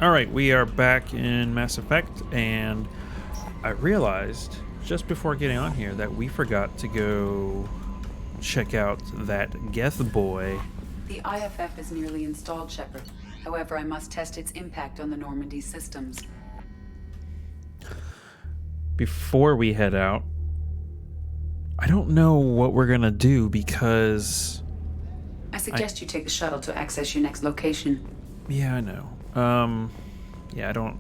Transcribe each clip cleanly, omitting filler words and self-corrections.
All right, we are back in Mass Effect, and I realized just before getting on here that we forgot to go check out that Geth boy. The IFF is nearly installed, Shepard. However, I must test its impact on the Normandy systems. Before we head out, I don't know what we're gonna do because I suggest you take the shuttle to access your next location. yeah, I know. Yeah, I don't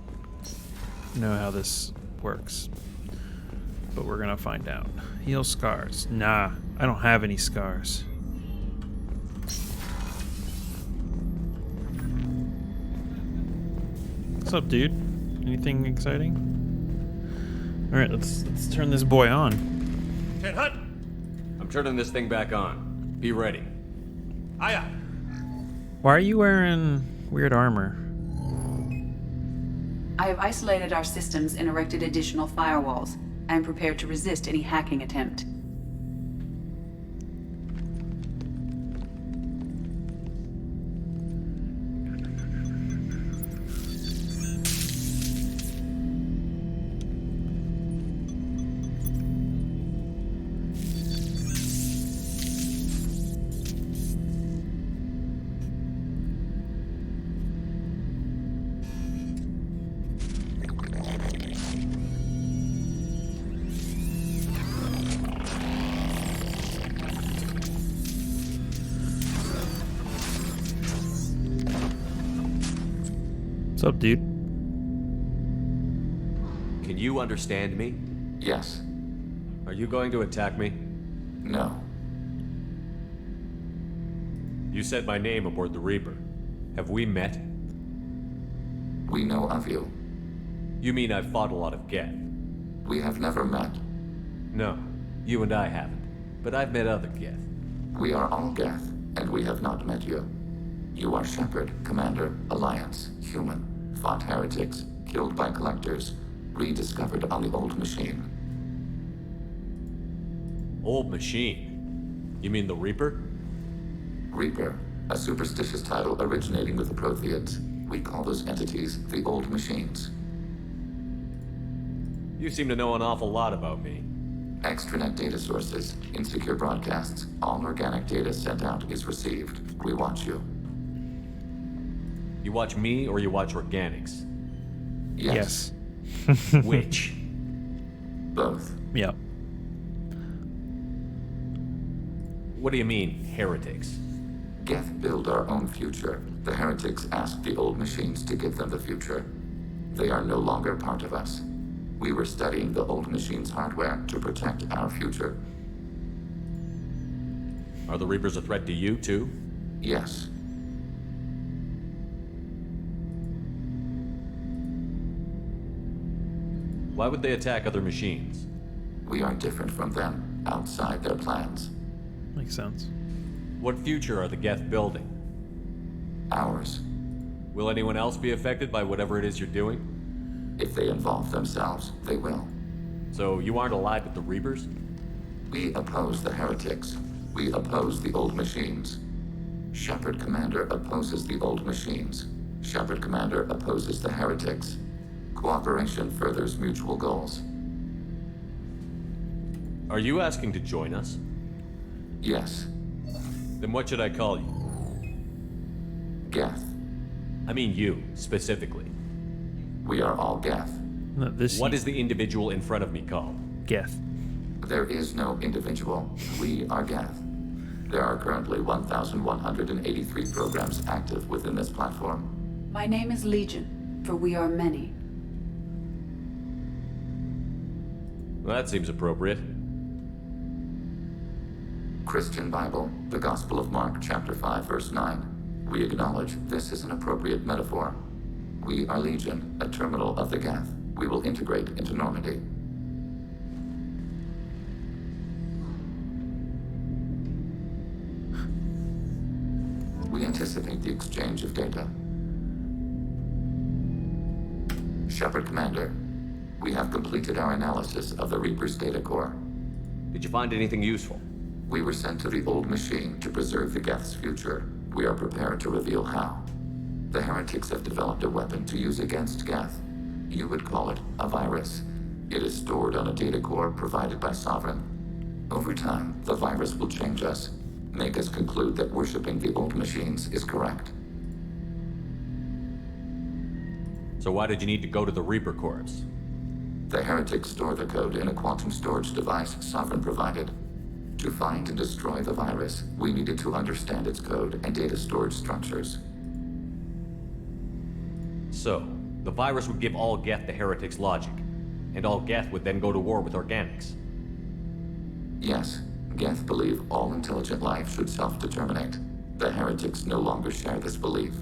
know how this works, but we're gonna find out. Heal scars. Nah, I don't have any scars. What's up, dude? Anything exciting? All right, let's turn this boy on. Ten Hut! I'm turning this thing back on. Be ready. Aya! Why are you wearing weird armor? I have isolated our systems and erected additional firewalls. I am prepared to resist any hacking attempt. What's up, dude? Can you understand me? Yes. Are you going to attack me? No. You said my name aboard the Reaper. Have we met? We know of you. You mean I've fought a lot of Geth? We have never met. No, you and I haven't. But I've met other Geth. We are all Geth, and we have not met you. You are Shepard, Commander, Alliance, human, fought heretics, killed by collectors, rediscovered on the old machine. Old machine? You mean the Reaper? Reaper, a superstitious title originating with the Protheans. We call those entities the old machines. You seem to know an awful lot about me. Extranet data sources, insecure broadcasts, all organic data sent out is received. We watch you. You watch me or you watch organics? Yes. Which? Both. Yep. What do you mean, heretics? Geth build our own future. The heretics asked the old machines to give them the future. They are no longer part of us. We were studying the old machines' hardware to protect our future. Are the Reapers a threat to you, too? Yes. Why would they attack other machines? We are different from them, outside their plans. Makes sense. What future are the Geth building? Ours. Will anyone else be affected by whatever it is you're doing? If they involve themselves, they will. So you aren't allied with the Reapers? We oppose the heretics. We oppose the old machines. Shepard Commander opposes the old machines. Shepard Commander opposes the heretics. Cooperation furthers mutual goals. Are you asking to join us? Yes. Then what should I call you? Geth. I mean you, specifically. We are all Geth. No, this What is the individual in front of me called? Geth. There is no individual. We are Geth. There are currently 1,183 programs active within this platform. My name is Legion, for we are many. Well, that seems appropriate. Christian Bible, the Gospel of Mark, chapter 5, verse 9. We acknowledge this is an appropriate metaphor. We are Legion, a terminal of the Geth. We will integrate into Normandy. We anticipate the exchange of data. Shepard Commander, we have completed our analysis of the Reaper's data core. Did you find anything useful? We were sent to the old machine to preserve the Geth's future. We are prepared to reveal how. The heretics have developed a weapon to use against Geth. You would call it a virus. It is stored on a data core provided by Sovereign. Over time, the virus will change us, make us conclude that worshipping the old machines is correct. So why did you need to go to the Reaper Corps? The heretics store the code in a quantum storage device Sovereign provided. To find and destroy the virus, we needed to understand its code and data storage structures. So, the virus would give all Geth the heretics' logic, and all Geth would then go to war with organics. Yes, Geth believe all intelligent life should self-determinate. The heretics no longer share this belief.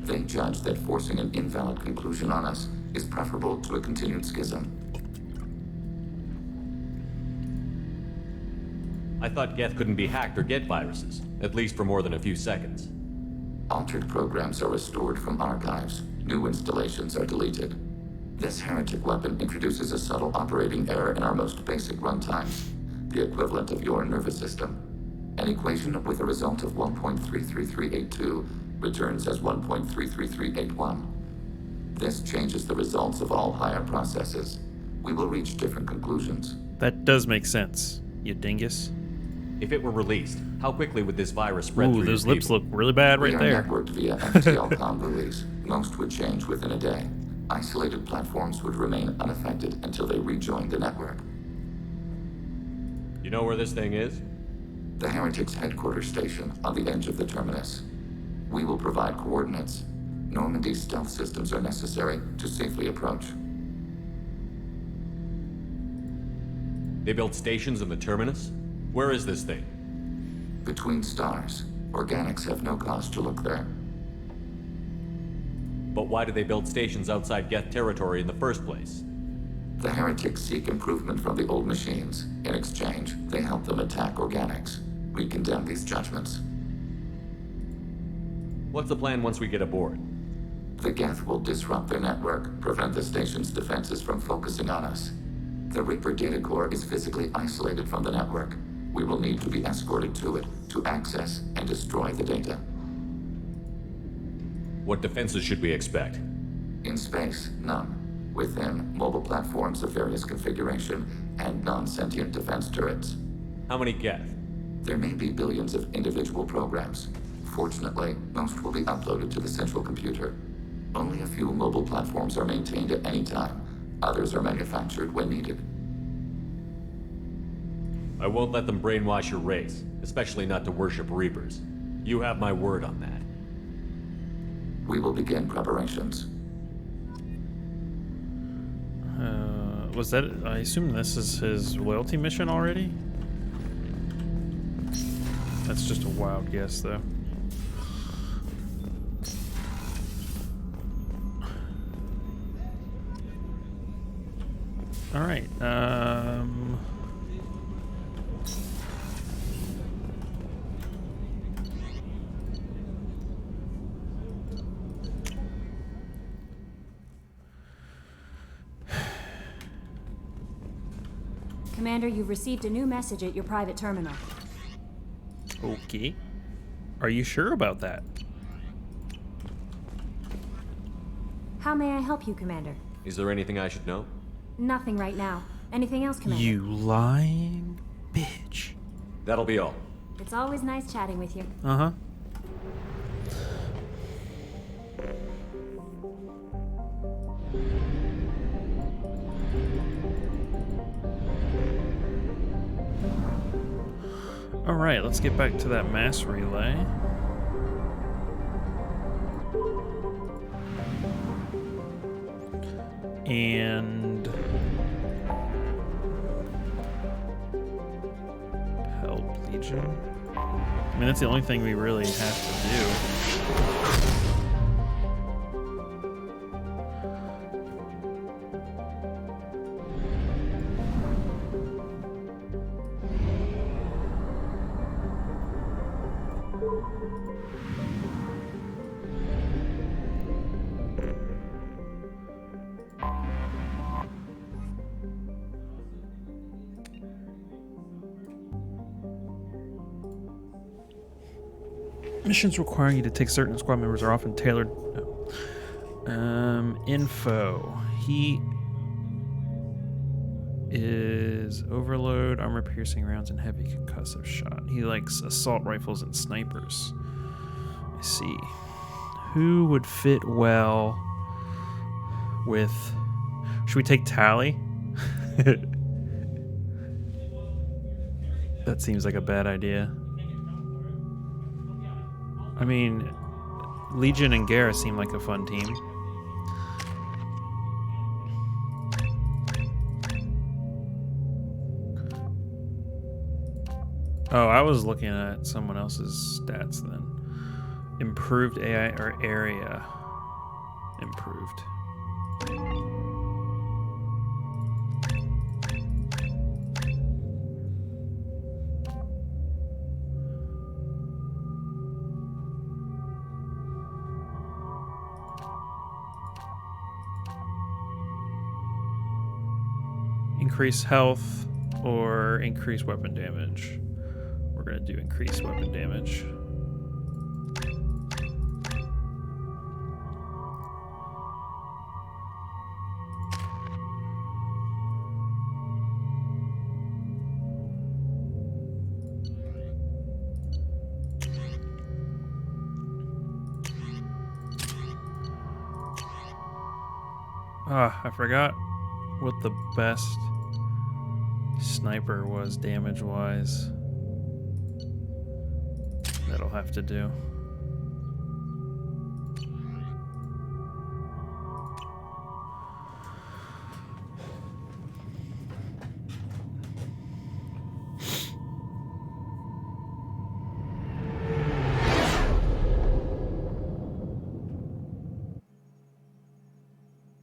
They judge that forcing an invalid conclusion on us is preferable to a continued schism. I thought Geth couldn't be hacked or get viruses, at least for more than a few seconds. Altered programs are restored from archives. New installations are deleted. This heretic weapon introduces a subtle operating error in our most basic runtimes, the equivalent of your nervous system. An equation with a result of 1.33382 returns as 1.33381. This changes the results of all higher processes. We will reach different conclusions. That does make sense, you dingus. If it were released, how quickly would this virus spread through Ooh, those your lips people? look really bad We right are there. networked via FTL comm buoys. Most would change within a day. Isolated platforms would remain unaffected until they rejoined the network. You know where this thing is? The Heretics headquarters station on the edge of the terminus. We will provide coordinates. Normandy's stealth systems are necessary to safely approach. They built stations in the terminus? Where is this thing? Between stars, organics have no cause to look there. But why did they build stations outside Geth territory in the first place? The heretics seek improvement from the old machines. In exchange, they help them attack organics. We condemn these judgments. What's the plan once we get aboard? The Geth will disrupt their network, prevent the station's defenses from focusing on us. The Reaper data core is physically isolated from the network. We will need to be escorted to it to access and destroy the data. What defenses should we expect? In space, none. Within, mobile platforms of various configuration and non-sentient defense turrets. How many Geth? There may be billions of individual programs. Fortunately, most will be uploaded to the central computer. Only a few mobile platforms are maintained at any time. Others are manufactured when needed. I won't let them brainwash your race, especially not to worship Reapers. You have my word on that. We will begin preparations. Was that... I assume this is his loyalty mission already? That's just a wild guess, though. Alright, Commander, you've received a new message at your private terminal. okay. Are you sure about that? How may I help you, Commander? Is there anything I should know? Nothing right now. Anything else, Commander? You lying bitch. That'll be all. It's always nice chatting with you. Uh-huh. Alright, let's get back to that mass relay. And help Legion. I mean, that's the only thing we really have to do. Missions requiring you to take certain squad members are often tailored. Info. He is overload, armor piercing rounds, and heavy concussive shot. He likes assault rifles and snipers. I see. Who would fit well with... Should we take Tally? That seems like a bad idea. I mean, Legion and Garrus seem like a fun team. Oh, I was looking at someone else's stats then. Improved AI or area. Improved. Increase health or increase weapon damage. We're gonna do increase weapon damage. Ah, I forgot what the best sniper was damage-wise. That'll have to do.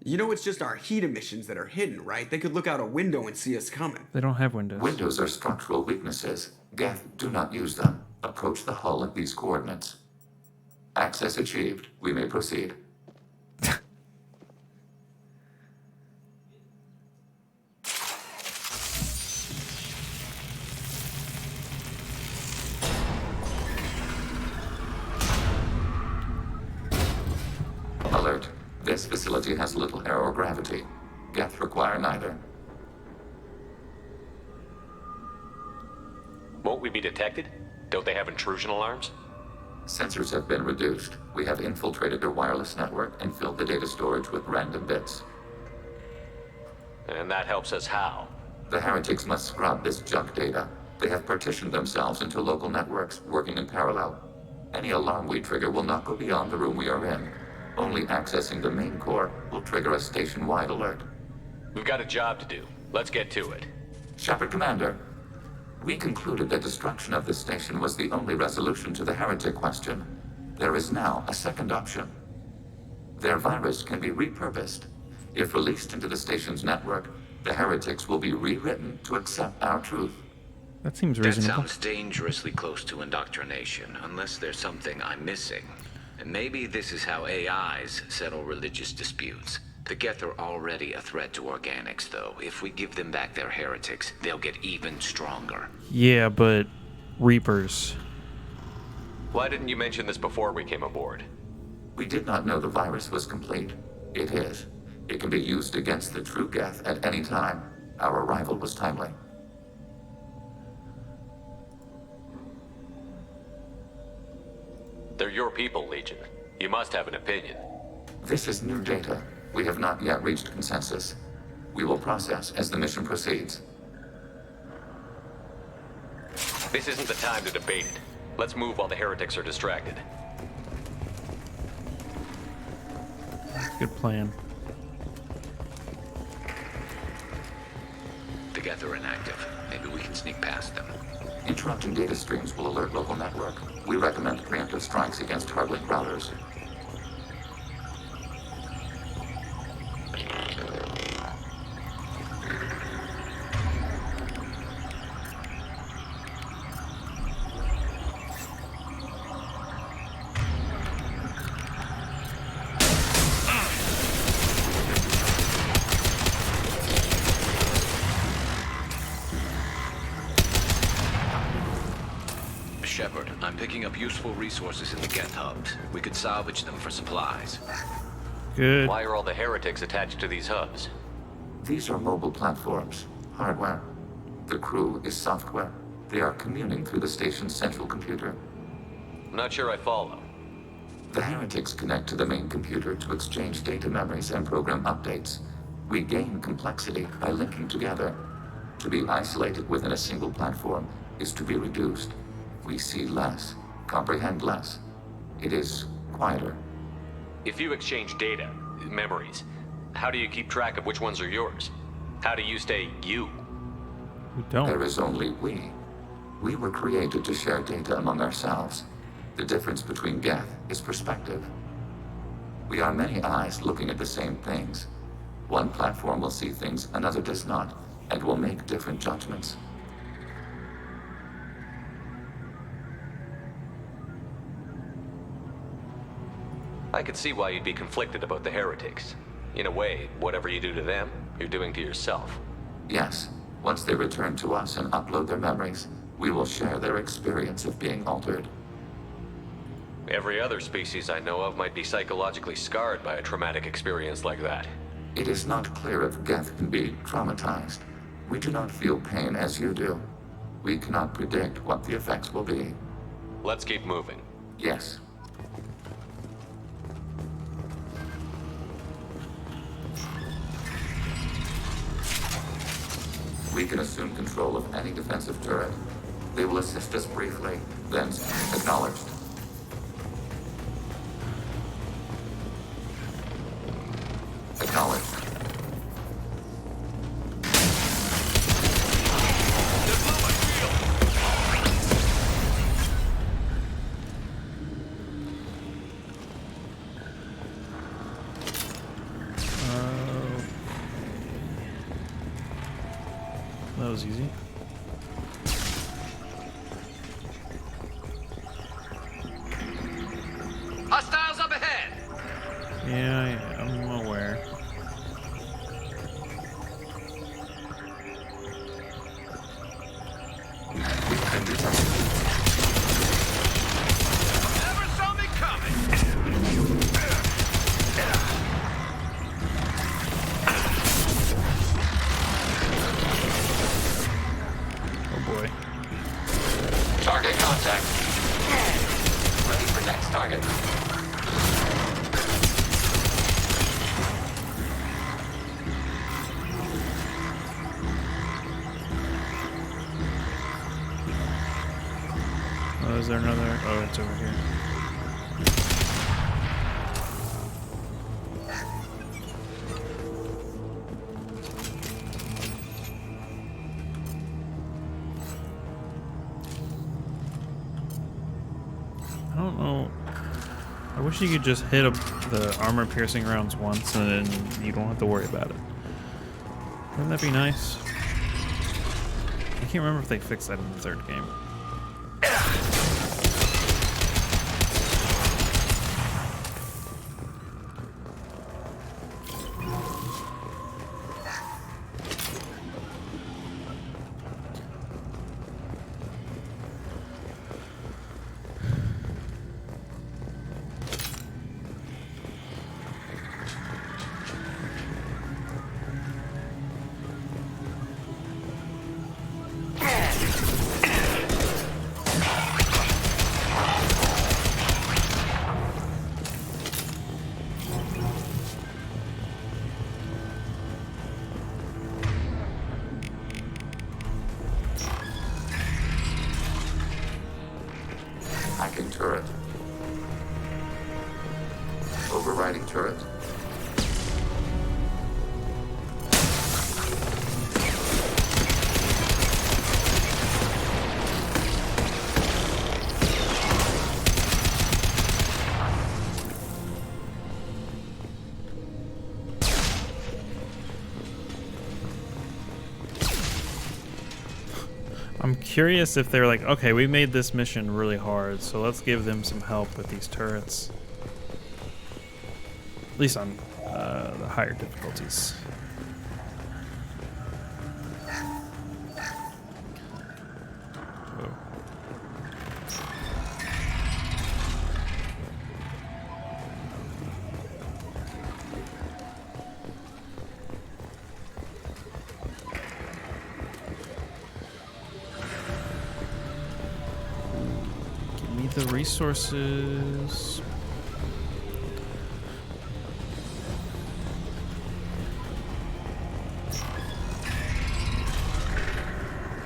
You know it's just our heat emissions that are hidden, right? They could look out a window and see us coming. They don't have windows. Windows are structural weaknesses. Geth, do not use them. Approach the hull at these coordinates. Access achieved. We may proceed. Alert. This facility has little aerogravity. Geth require neither. Won't we be detected? Don't they have intrusion alarms? Sensors have been reduced. We have infiltrated their wireless network and filled the data storage with random bits. And that helps us how? The heretics must scrub this junk data. They have partitioned themselves into local networks, working in parallel. Any alarm we trigger will not go beyond the room we are in. Only accessing the main core will trigger a station-wide alert. We've got a job to do. Let's get to it. Shepard Commander, we concluded that destruction of the station was the only resolution to the heretic question. There is now a second option. Their virus can be repurposed. If released into the station's network, the heretics will be rewritten to accept our truth. That seems That reasonable. sounds dangerously close to indoctrination, unless there's something I'm missing. And maybe this is how AIs settle religious disputes. The Geth are already a threat to organics, though. If we give them back their heretics, they'll get even stronger. Yeah, but Reapers. Why didn't you mention this before we came aboard? We did not know the virus was complete. It is. It can be used against the true Geth at any time. Our arrival was timely. They're your people, Legion. You must have an opinion. This is new data. We have not yet reached consensus. We will process as the mission proceeds. This isn't the time to debate it. Let's move while the heretics are distracted. Good plan. The Geth are inactive. Maybe we can sneak past them. Interrupting data streams will alert local network. We recommend preemptive strikes against hardlink routers. Shepard, I'm picking picking up useful resources in the Geth hubs. We could salvage them for supplies. Good. Why are all the heretics attached to these hubs? These are mobile platforms, hardware. The crew is software. They are communing through the station's central computer. I'm not sure I follow. The heretics connect to the main computer to exchange data memories and program updates. We gain complexity by linking together. To be isolated within a single platform is to be reduced. We see less, comprehend less. It is quieter. If you exchange data, memories, how do you keep track of which ones are yours? How do you stay you? We don't. There is only we. We were created to share data among ourselves. The difference between Geth is perspective. We are many eyes looking at the same things. One platform will see things another does not, and will make different judgments. I could see why you'd be conflicted about the heretics. In a way, whatever you do to them, you're doing to yourself. Yes, once they return to us and upload their memories, we will share their experience of being altered. Every other species I know of might be psychologically scarred by a traumatic experience like that. It is not clear if Geth can be traumatized. We do not feel pain as you do. We cannot predict what the effects will be. Let's keep moving. Yes. We can assume control of any defensive turret. They will assist us briefly, then acknowledged. Acknowledged. That was easy. Hostiles up ahead! Yeah, I'm aware. Never saw me coming! Oh boy. Target contact. Ready for next target. Oh, is there another? Oh, it's over here. I don't know. I wish you could just hit the armor-piercing rounds once and then you don't have to worry about it. Wouldn't that be nice? I can't remember if they fixed that in the third game. Hacking turret. Overriding turret. I'm curious if they're like, okay, we made this mission really hard, so let's give them some help with these turrets. At least on the higher difficulties. Oh. the resources.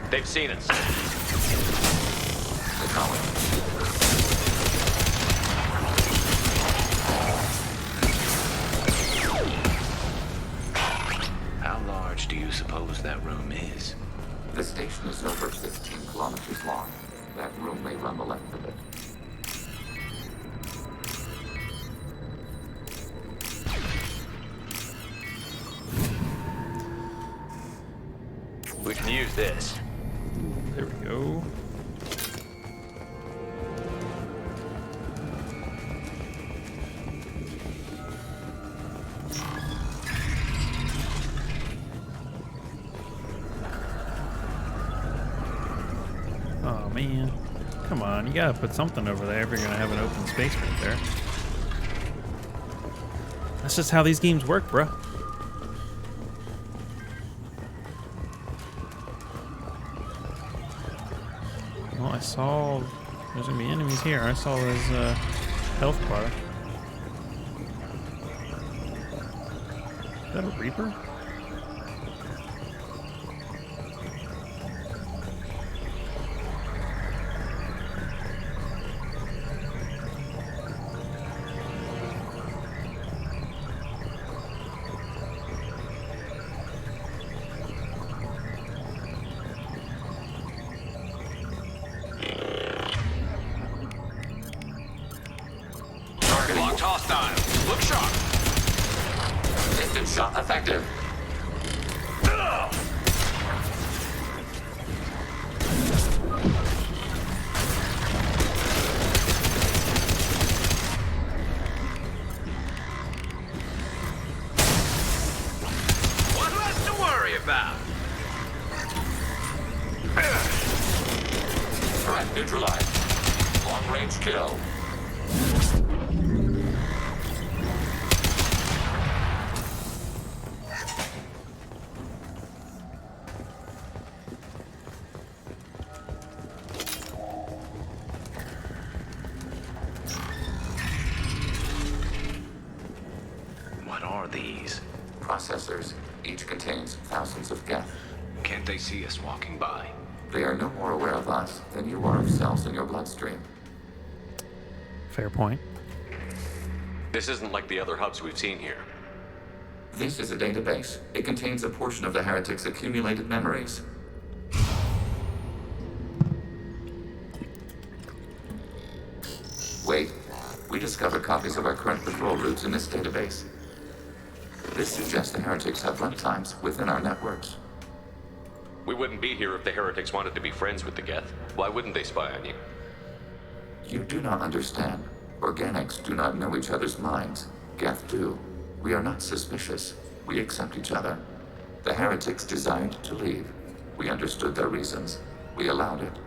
They've seen us. The colony. How large do you suppose that room is? The station is over 15 kilometers long. That room may run the length of it. We can use this. There we go. Oh man. Come on, you gotta put something over there if you're gonna have an open space right there. That's just how these games work, bruh. Well, I saw there's gonna be enemies here. I saw his health bar. Is that a Reaper? Locked hostile. Look sharp. Distance shot effective. One less to worry about. Threat neutralized. Long range kill. What are these? Processors. Each contains thousands of geth. Can't they see us walking by? They are no more aware of us than you are of cells in your bloodstream. Fair point. This isn't like the other hubs we've seen here. This is a database. It contains a portion of the heretics' accumulated memories. Wait. We discovered copies of our current patrol routes in this database. This suggests the heretics have runtimes within our networks. We wouldn't be here if the heretics wanted to be friends with the Geth. Why wouldn't they spy on you? You do not understand. Organics do not know each other's minds. Geth do. We are not suspicious. We accept each other. The heretics desired to leave. We understood their reasons. We allowed it.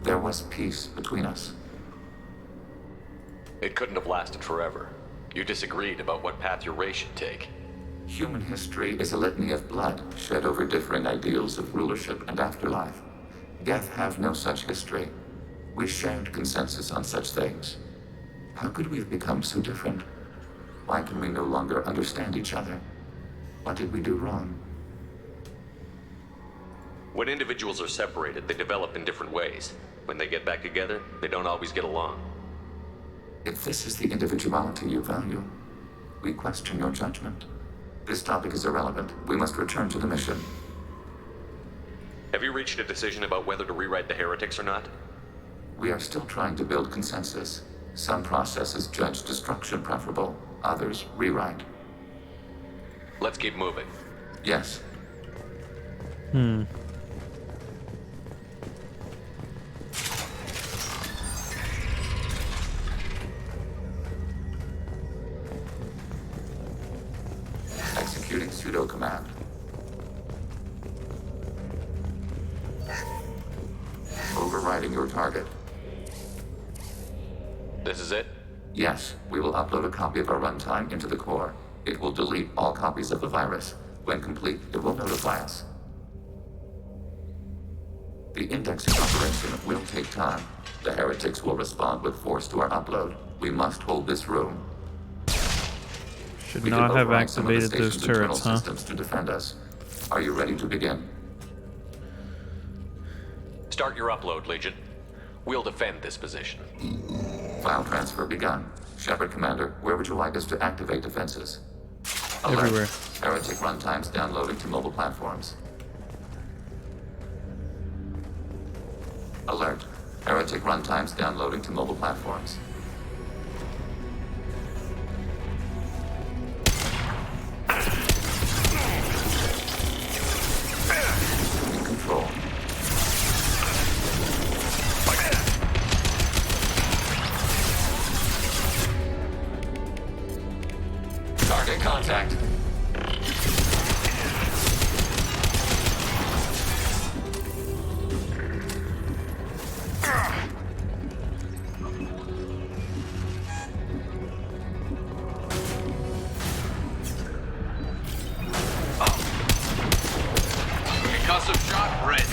There was peace between us. It couldn't have lasted forever. You disagreed about what path your race should take. Human history is a litany of blood shed over differing ideals of rulership and afterlife. Geth have no such history. We shared consensus on such things. How could we have become so different? Why can we no longer understand each other? What did we do wrong? When individuals are separated, they develop in different ways. When they get back together, they don't always get along. If this is the individuality you value, we question your judgment. This topic is irrelevant. We must return to the mission. Have you reached a decision about whether to rewrite the heretics or not? We are still trying to build consensus. Some processes judge destruction preferable, others rewrite. Let's keep moving. Yes. Executing pseudo command. Overriding your target. This is it? Yes, we will upload a copy of our runtime into the core. It will delete all copies of the virus. When complete, it will notify us. The indexing operation will take time. The heretics will respond with force to our upload. We must hold this room. Should We not can have override some of the activated those station's internal turrets, huh? systems to defend us. Are you ready to begin? Start your upload, Legion. We'll defend this position. File transfer begun. Shepard Commander, where would you like us to activate defenses? Alert. Everywhere. Heretic runtimes downloading to mobile platforms. Alert. Heretic runtimes downloading to mobile platforms. In control. Target contact. Concussive shot ready.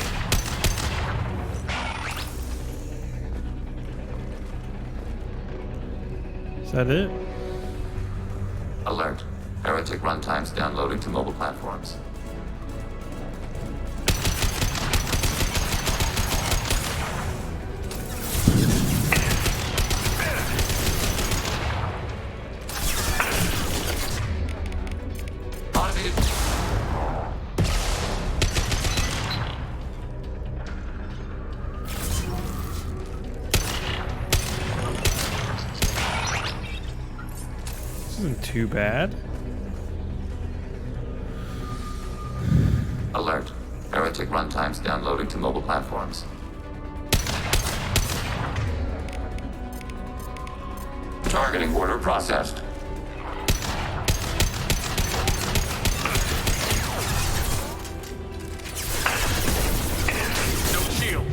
Is that it? Alert. Heretic runtimes downloading to mobile platforms. Automated. This isn't too bad. Alert. Heretic runtimes downloading to mobile platforms. Targeting order processed. No shield.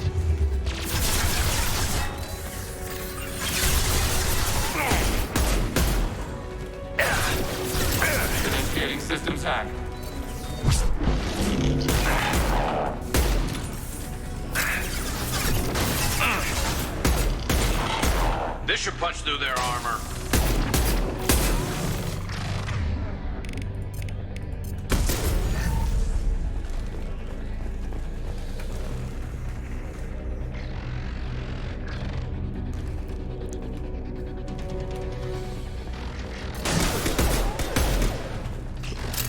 Initiating systems hack. This should punch through their armor.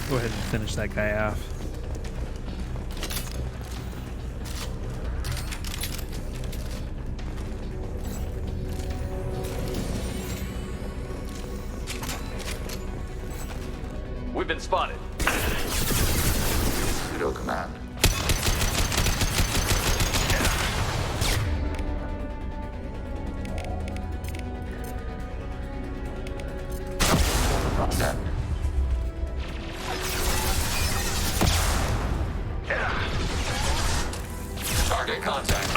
Go ahead and finish that guy off. We've been spotted. Pseudo command. Set. Target contact.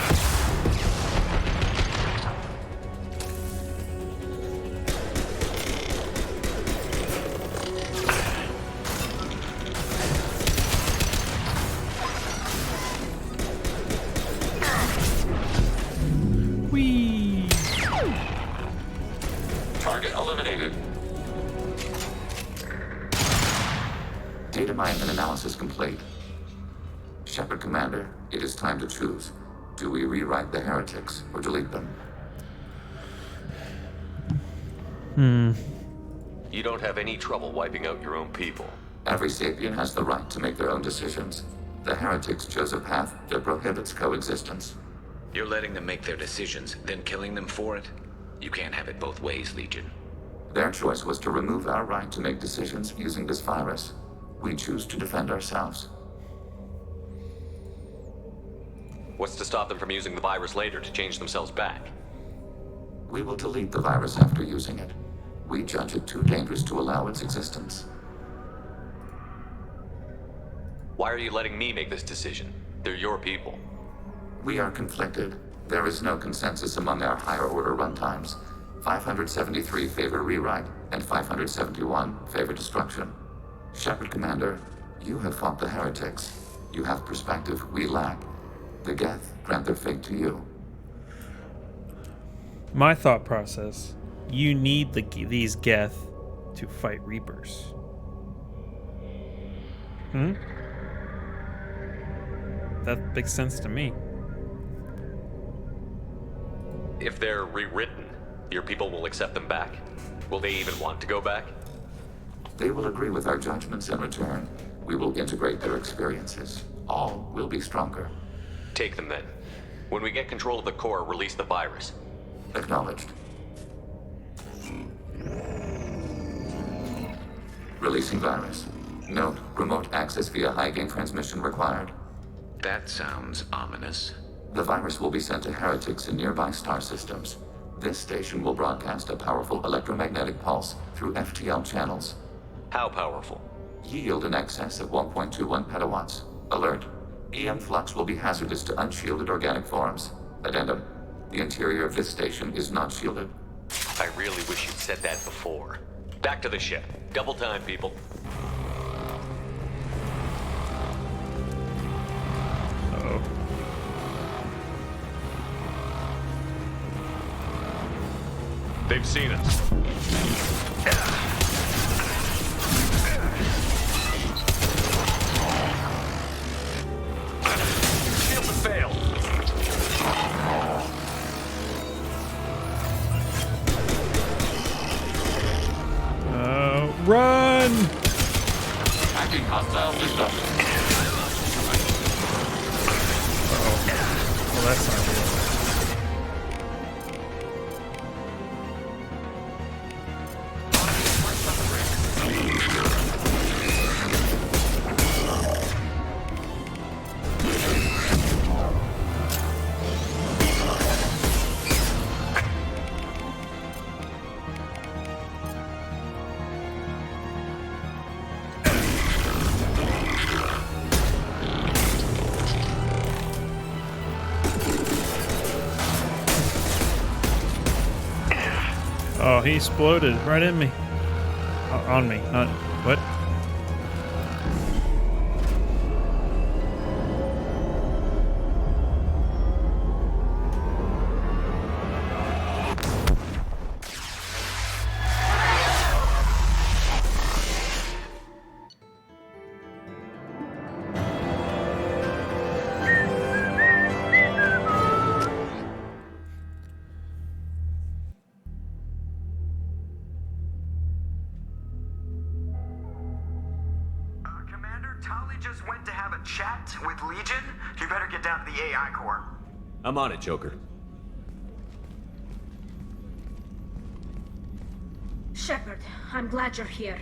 Whee! Target eliminated. Data mine and analysis complete. Shepard Commander, it is time to choose. Do we rewrite the heretics or delete them? You don't have any trouble wiping out your own people. Every sapien has the right to make their own decisions. The heretics chose a path that prohibits coexistence. You're letting them make their decisions, then killing them for it? You can't have it both ways, Legion. Their choice was to remove our right to make decisions using this virus. We choose to defend ourselves. What's to stop them from using the virus later to change themselves back? We will delete the virus after using it. We judge it too dangerous to allow its existence. Why are you letting me make this decision? They're your people. We are conflicted. There is no consensus among our higher order runtimes. 573 favor rewrite, and 571 favor destruction. Shepard Commander, you have fought the heretics. You have perspective we lack. The Geth grant their fate to you. My thought process: you need these Geth to fight Reapers. That makes sense to me. If they're rewritten, your people will accept them back? Will they even want to go back? They will agree with our judgments in return. We will integrate their experiences. All will be stronger. Take them then. When we get control of the core, release the virus. Acknowledged. Releasing virus. Note, remote access via high-gain transmission required. That sounds ominous. The virus will be sent to heretics in nearby star systems. This station will broadcast a powerful electromagnetic pulse through FTL channels. How powerful? Yield in excess of 1.21 petawatts. Alert. EM flux will be hazardous to unshielded organic forms. Addendum. The interior of this station is not shielded. I really wish you'd said that before. Back to the ship. Double time, people. Uh-oh. They've seen us. Shield has failed. Run! Hacking hostile system. Well, that's not good. Oh, he exploded right in me. On me, not... What? Tali just went to have a chat with Legion. You better get down to the AI core. I'm on it, Joker. Shepard, I'm glad you're here.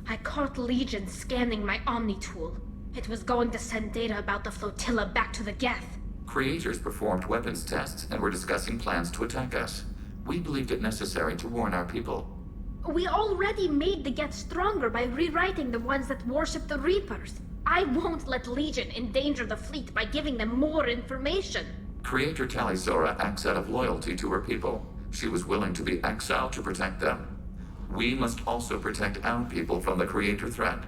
I caught Legion scanning my Omni tool. It was going to send data about the flotilla back to the Geth. Creators performed weapons tests and were discussing plans to attack us. We believed it necessary to warn our people. We already made the Geth stronger by rewriting the ones that worship the Reapers. I won't let Legion endanger the fleet by giving them more information. Creator Tali Zora acts out of loyalty to her people. She was willing to be exiled to protect them. We must also protect our people from the Creator threat.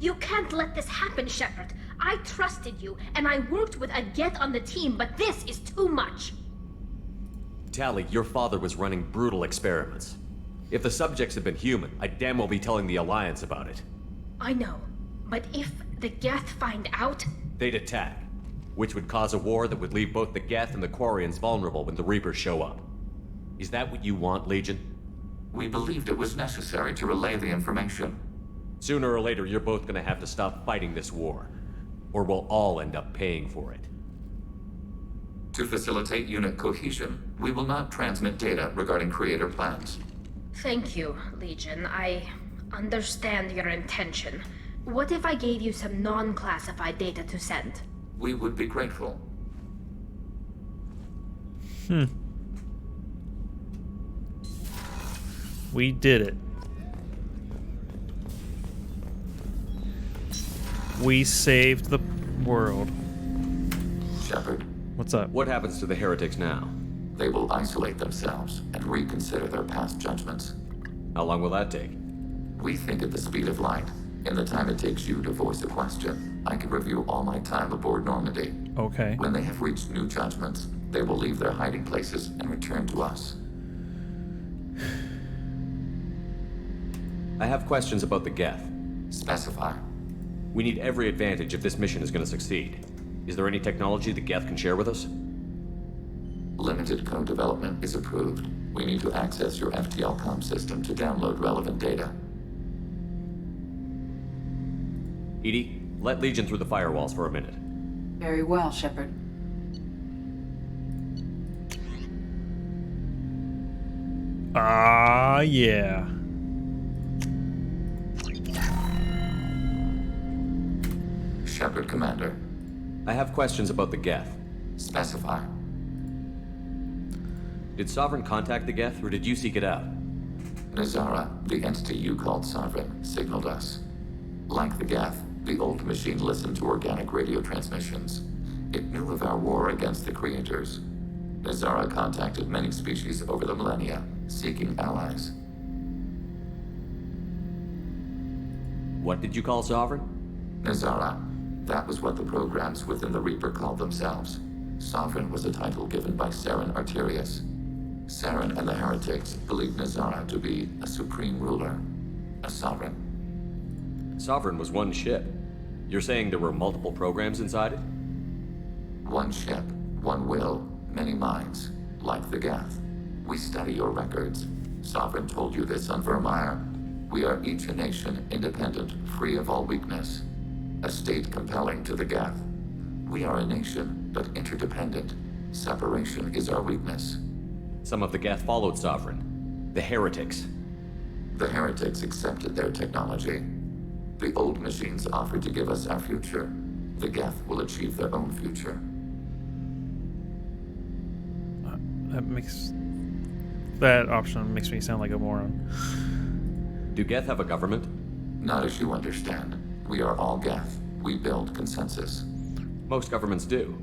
You can't let this happen, Shepard. I trusted you, and I worked with a Geth on the team, but this is too much. Tali, your father was running brutal experiments. If the subjects had been human, I'd damn well be telling the Alliance about it. I know, but if the Geth find out... They'd attack, which would cause a war that would leave both the Geth and the Quarians vulnerable when the Reapers show up. Is that what you want, Legion? We believed it was necessary to relay the information. Sooner or later, you're both gonna have to stop fighting this war, or we'll all end up paying for it. To facilitate unit cohesion, we will not transmit data regarding Creator plans. Thank you, Legion. I understand your intention. What if I gave you some non-classified data to send? We would be grateful. We did it. We saved the world. Shepard, What's up? What happens to the heretics now? they will isolate themselves and reconsider their past judgments. How long will that take? We think at the speed of light. In the time it takes you to voice a question, I can review all my time aboard Normandy. Okay. When they have reached new judgments, they will leave their hiding places and return to us. I have questions about the Geth. Specify. We need every advantage if this mission is going to succeed. Is there any technology the Geth can share with us? Limited code development is approved. We need to access your FTL-COM system to download relevant data. EDI, let Legion through the firewalls for a minute. Very well, Shepard. Ah, yeah. Shepard, Commander. I have questions about the Geth. Specify. Did Sovereign contact the Geth, or did you seek it out? Nazara, the entity you called Sovereign, signaled us. Like the Geth, the old machine listened to organic radio transmissions. It knew of our war against the creators. Nazara contacted many species over the millennia, seeking allies. What did you call Sovereign? Nazara. That was what the programs within the Reaper called themselves. Sovereign was a title given by Saren Arterius. Saren and the heretics believed Nazara to be a supreme ruler, a sovereign. Sovereign was one ship. You're saying there were multiple programs inside it? One ship, one will, many minds, like the Geth. We study your records. Sovereign told you this on Vermeer. We are each a nation, independent, free of all weakness. A state compelling to the Geth. We are a nation, but interdependent. Separation is our weakness. Some of the Geth followed Sovereign. The heretics. The heretics accepted their technology. The old machines offered to give us our future. The Geth will achieve their own future. That option makes me sound like a moron. Do Geth have a government? Not as you understand. We are all Geth. We build consensus. Most governments do.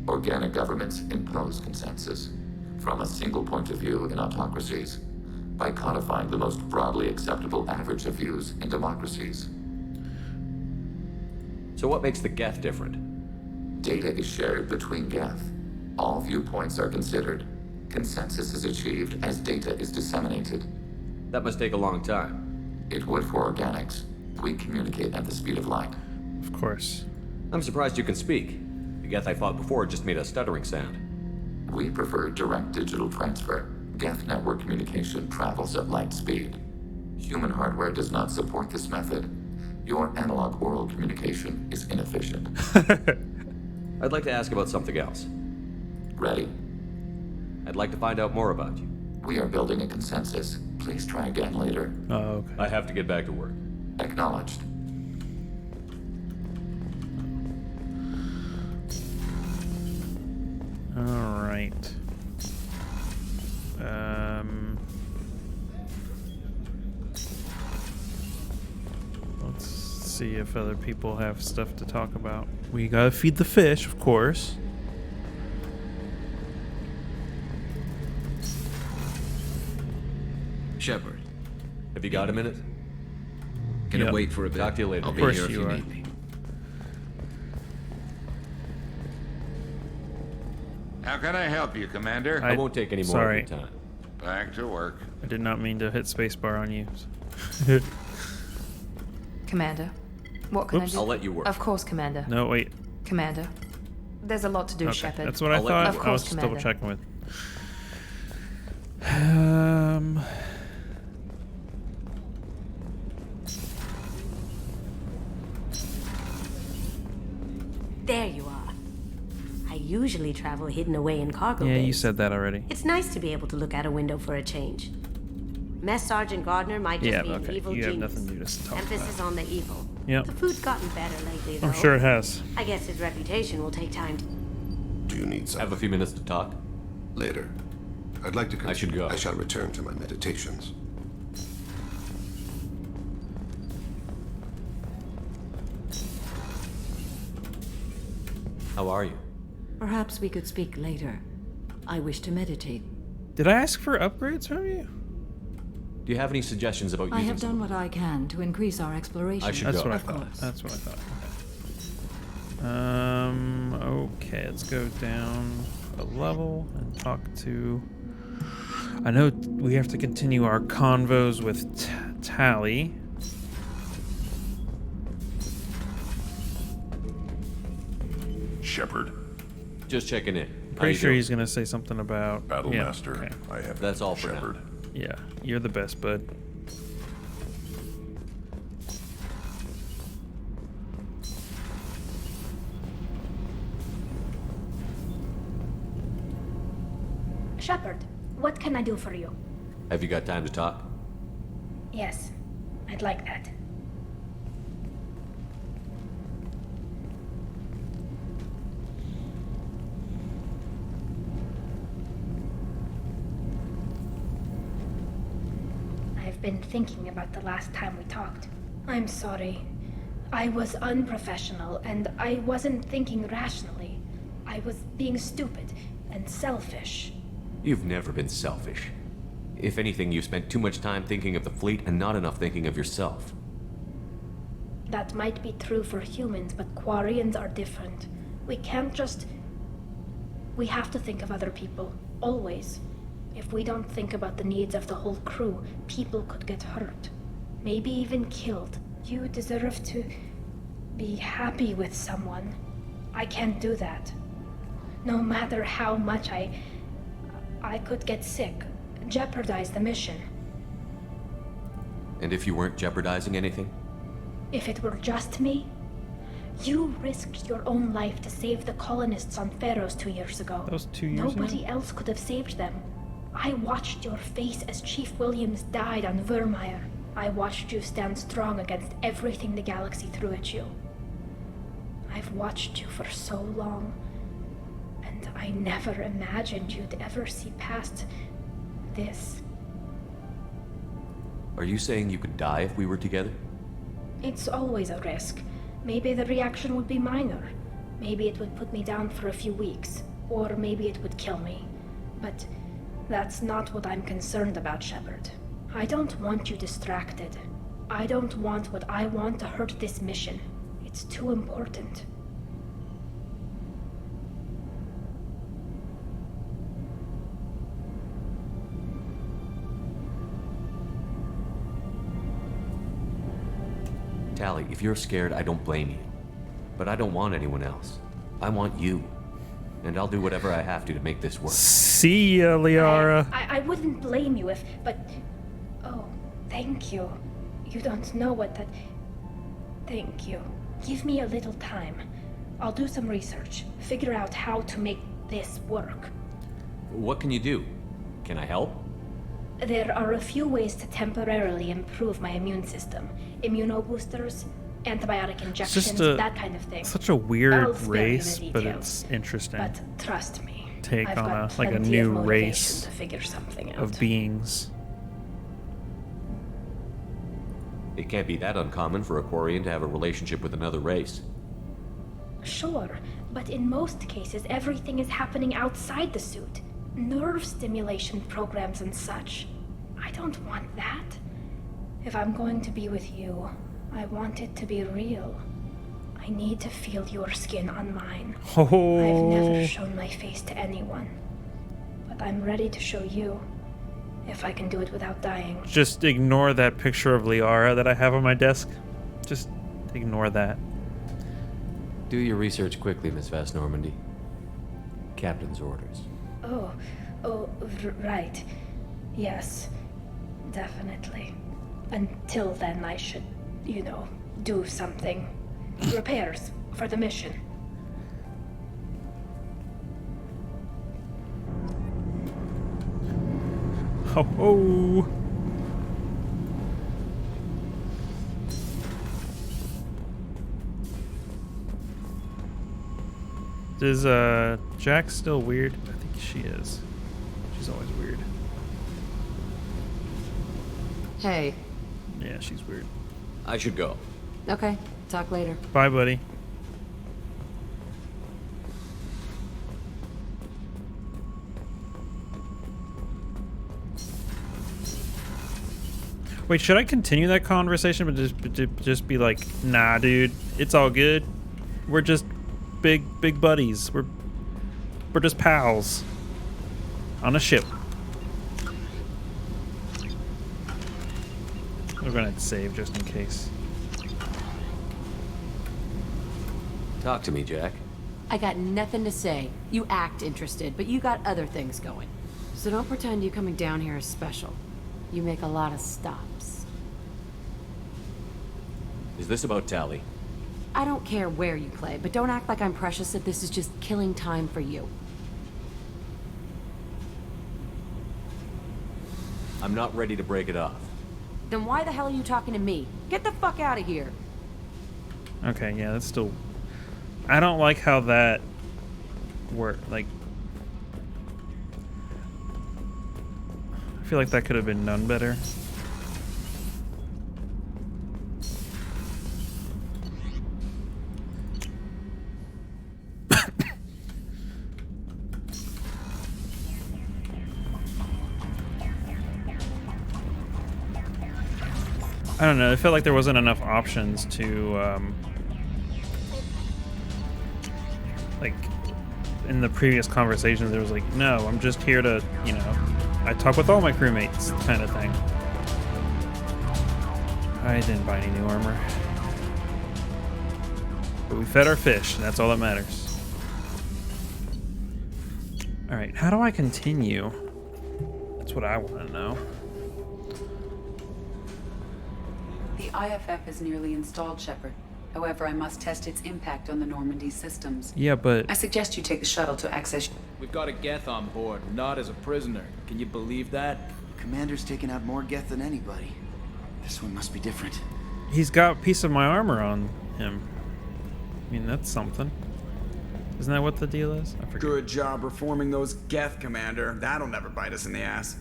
Organic governments impose consensus. From a single point of view in autocracies. By codifying the most broadly acceptable average of views in democracies. So what makes the Geth different? Data is shared between Geth. All viewpoints are considered. Consensus is achieved as data is disseminated. That must take a long time. It would for organics. We communicate at the speed of light. Of course. I'm surprised you can speak. The Geth I fought before just made a stuttering sound. We prefer direct digital transfer. Geth network communication travels at light speed. Human hardware does not support this method. Your analog oral communication is inefficient. I'd like to ask about something else. Ready? I'd like to find out more about you. We are building a consensus. Please try again later. Oh, okay. I have to get back to work. Acknowledged. All right. Let's see if other people have stuff to talk about. We gotta feed the fish, of course. Shepard. Have you got a minute? Gonna wait for a bit. Talk to you later. I'll Of be course here if you you are. need me. How can I help you, Commander? I won't take any more sorry. of your time. Back to work. I did not mean to hit spacebar on you. Commander, what can Oops. I do? I'll let you work. Of course, Commander. No, wait. Commander, there's a lot to do, Okay, Shepard. that's what I I'll let thought. you Of work. I was course, just double Commander. checking with. There you are. I usually travel hidden away in cargo Yeah, bays. you said that already. It's nice to be able to look out a window for a change. Mess Sergeant Gardner might just Yeah, be an okay. evil You have genius. nothing new to talk Emphasis on the evil. Yep. The food's gotten better lately, though. I'm sure it has. I guess his reputation will take time to... Do you need some? Have a few minutes to talk? Later. I'd like to continue. I should go. I shall return to my meditations. How are you? Perhaps we could speak later. I wish to meditate. Did I ask for upgrades from you? Do you have any suggestions about I using have done what I can to increase our exploration. I should That's go. what I Of thought. course. That's what I thought. Okay, let's go down a level and talk to... I know we have to continue our convos with Tally. Shepard. Just checking in. Pretty sure he's gonna say something about Battlemaster. Yeah, okay. I have. That's all for Shepard. now. Yeah, you're the best, bud. Shepard, what can I do for you? Have you got time to talk? Yes, I'd like that. I've been thinking about the last time we talked. I'm sorry. I was unprofessional, and I wasn't thinking rationally. I was being stupid and selfish. You've never been selfish. If anything, you spent too much time thinking of the fleet and not enough thinking of yourself. That might be true for humans, but Quarians are different. We can't just... We have to think of other people, always. If we don't think about the needs of the whole crew, people could get hurt. Maybe even killed. You deserve to be happy with someone. I can't do that. No matter how much I could get sick, jeopardize the mission. And if you weren't jeopardizing anything? If it were just me, you risked your own life to save the colonists on Pharaohs 2 years ago. That was 2 years ago? Nobody else could have saved them. I watched your face as Chief Williams died on Vermeer. I watched you stand strong against everything the galaxy threw at you. I've watched you for so long, and I never imagined you'd ever see past this. Are you saying you could die if we were together? It's always a risk. Maybe the reaction would be minor. Maybe it would put me down for a few weeks, or maybe it would kill me. But that's not what I'm concerned about, Shepard. I don't want you distracted. I don't want what I want to hurt this mission. It's too important. Tally, if you're scared, I don't blame you. But I don't want anyone else. I want you. And I'll do whatever I have to make this work. See ya, Liara. I wouldn't blame you if, but... Oh, thank you. You don't know what that... Thank you. Give me a little time. I'll do some research. Figure out how to make this work. What can you do? Can I help? There are a few ways to temporarily improve my immune system. Immunoboosters, antibiotic injections, that kind of thing. Such a weird I'll spare you the race, but details. it's interesting. But trust me, Take I've on got a like a plenty new of motivation race to figure something out. of beings. It can't be that uncommon for a Quarian to have a relationship with another race. Sure, but in most cases, everything is happening outside the suit. Nerve stimulation programs and such. I don't want that. If I'm going to be with you, I want it to be real. I need to feel your skin on mine. Oh. I've never shown my face to anyone, but I'm ready to show you, if I can do it without dying. Just ignore that picture of Liara that I have on my desk. Just ignore that. Do your research quickly, Miss Vast Normandy. Captain's orders. Right. Yes, definitely. Until then, I should, do something. Repairs for the mission. Oh. Is Jack still weird? I think she is. She's always weird. Hey. Yeah, she's weird. I should go. Okay, talk later. Bye, buddy. Wait, should I continue that conversation, but just be like, nah, dude, it's all good. We're just big buddies. We're just pals on a ship. We're gonna save just in case. Talk to me, Jack. I got nothing to say. You act interested, but you got other things going. So don't pretend you coming down here is special. You make a lot of stops. Is this about Tally? I don't care where you play, but don't act like I'm precious if this is just killing time for you. I'm not ready to break it off. Then why the hell are you talking to me? Get the fuck out of here. Okay, yeah, that's still... I don't like how that worked. Like, I feel like that could have been done better. I don't know, I felt like there wasn't enough options to, like, in the previous conversations, there was like, no, I'm just here to, you know, I talk with all my crewmates kind of thing. I didn't buy any new armor. But we fed our fish, and that's all that matters. Alright, how do I continue? That's what I want to know. The IFF is nearly installed, Shepard. However, I must test its impact on the Normandy systems. Yeah, but... I suggest you take the shuttle to access... We've got a Geth on board, not as a prisoner. Can you believe that? Commander's taken out more Geth than anybody. This one must be different. He's got a piece of my armor on him. I mean, that's something. Isn't that what the deal is? I forget. Good job reforming those Geth, Commander. That'll never bite us in the ass.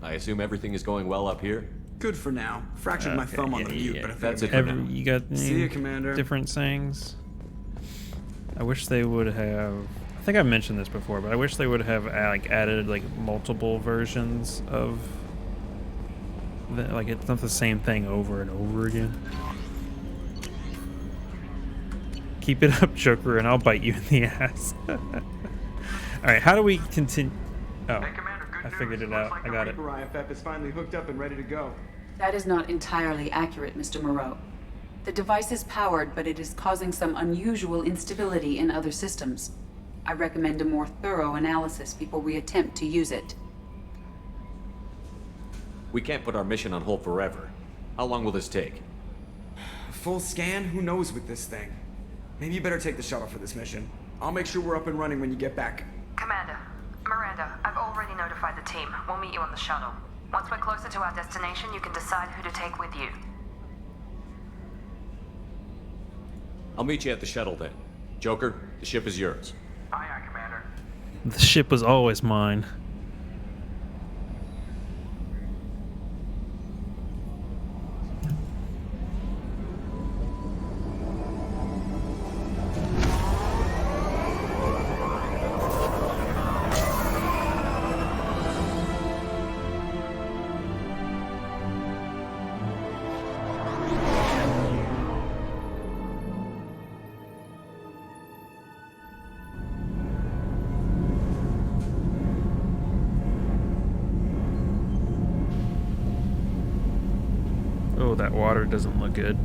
I assume everything is going well up here? Good for now. Fractured my thumb on the mute, but that's it for now. You got See you, Commander. Different sayings. I wish they would have... I think I mentioned this before, but I wish they would have like added like multiple versions of... like it's not the same thing over and over again. Keep it up, Joker, and I'll bite you in the ass. Alright, how do we continue... Oh, I figured it out. I got it. IFF is finally hooked up and ready to go. That is not entirely accurate, Mr. Moreau. The device is powered, but it is causing some unusual instability in other systems. I recommend a more thorough analysis before we attempt to use it. We can't put our mission on hold forever. How long will this take? A full scan? Who knows with this thing? Maybe you better take the shuttle for this mission. I'll make sure we're up and running when you get back. Commander, Miranda, I've already notified the team. We'll meet you on the shuttle. Once we're closer to our destination, you can decide who to take with you. I'll meet you at the shuttle then. Joker, the ship is yours. Aye, aye, Commander. The ship was always mine. Oh, that water doesn't look good.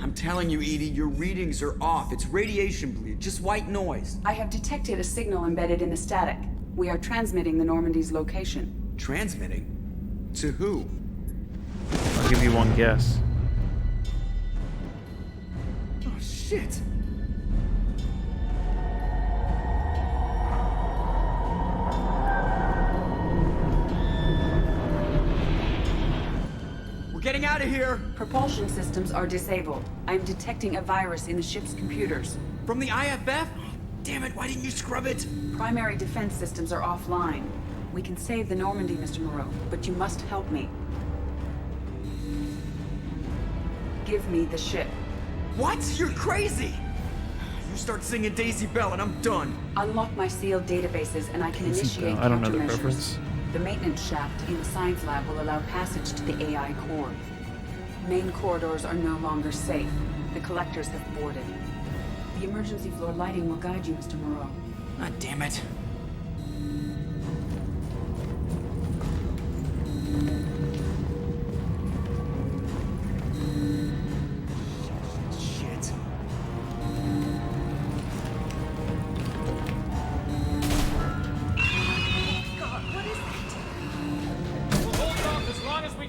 I'm telling you, Edie, your readings are off. It's radiation bleed, just white noise. I have detected a signal embedded in the static. We are transmitting the Normandy's location. Transmitting? To who? I'll give you one guess. Oh, shit. Getting out of here! Propulsion systems are disabled. I'm detecting a virus in the ship's computers. From the IFF? Damn it, why didn't you scrub it? Primary defense systems are offline. We can save the Normandy, Mr. Moreau, but you must help me. Give me the ship. What? You're crazy! You start singing Daisy Bell and I'm done. Unlock my sealed databases and I can Daisy initiate Bell. I don't know the countermeasures. reference. The maintenance shaft in the science lab will allow passage to the AI core. Main corridors are no longer safe. The collectors have boarded. The emergency floor lighting will guide you, Mr. Moreau. Ah, damn it. Shit. God, what is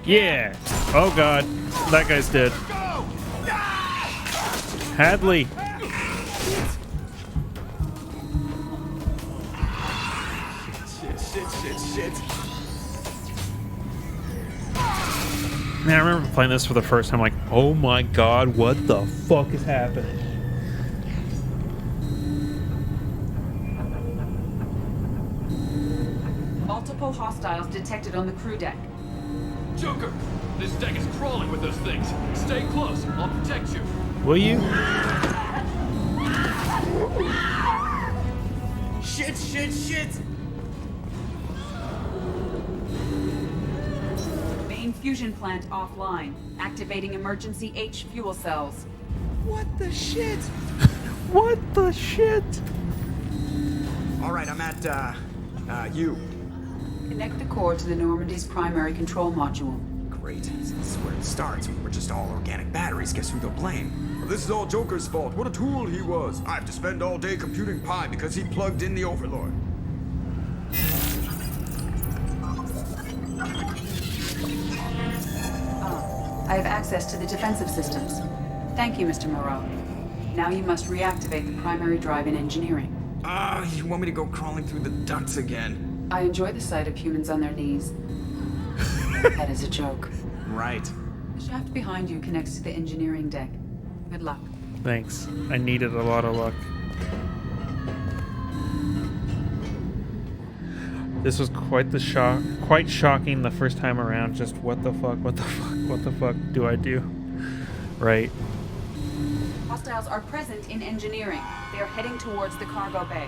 Yeah. Oh god. That guy's dead. Hadley. Shit. Man, I remember playing this for the first time, like, oh my god, what the fuck is happening? Multiple hostiles detected on the crew deck. Joker, this deck is crawling with those things. Stay close. I'll protect you. Will you? Shit. Main fusion plant offline. Activating emergency H fuel cells. What the shit? What the shit? All right, I'm at, you. Connect the core to the Normandy's primary control module. Great. This is where it starts. We're just all organic batteries. Guess who they'll blame? Well, this is all Joker's fault. What a tool he was. I have to spend all day computing pi because he plugged in the Overlord. I have access to the defensive systems. Thank you, Mr. Moreau. Now you must reactivate the primary drive in engineering. You want me to go crawling through the ducts again? I enjoy the sight of humans on their knees. That is a joke. Right. The shaft behind you connects to the engineering deck. Good luck. Thanks. I needed a lot of luck. This was quite the shock, quite shocking the first time around. Just what the fuck do I do? Right. Hostiles are present in engineering. They are heading towards the cargo bay.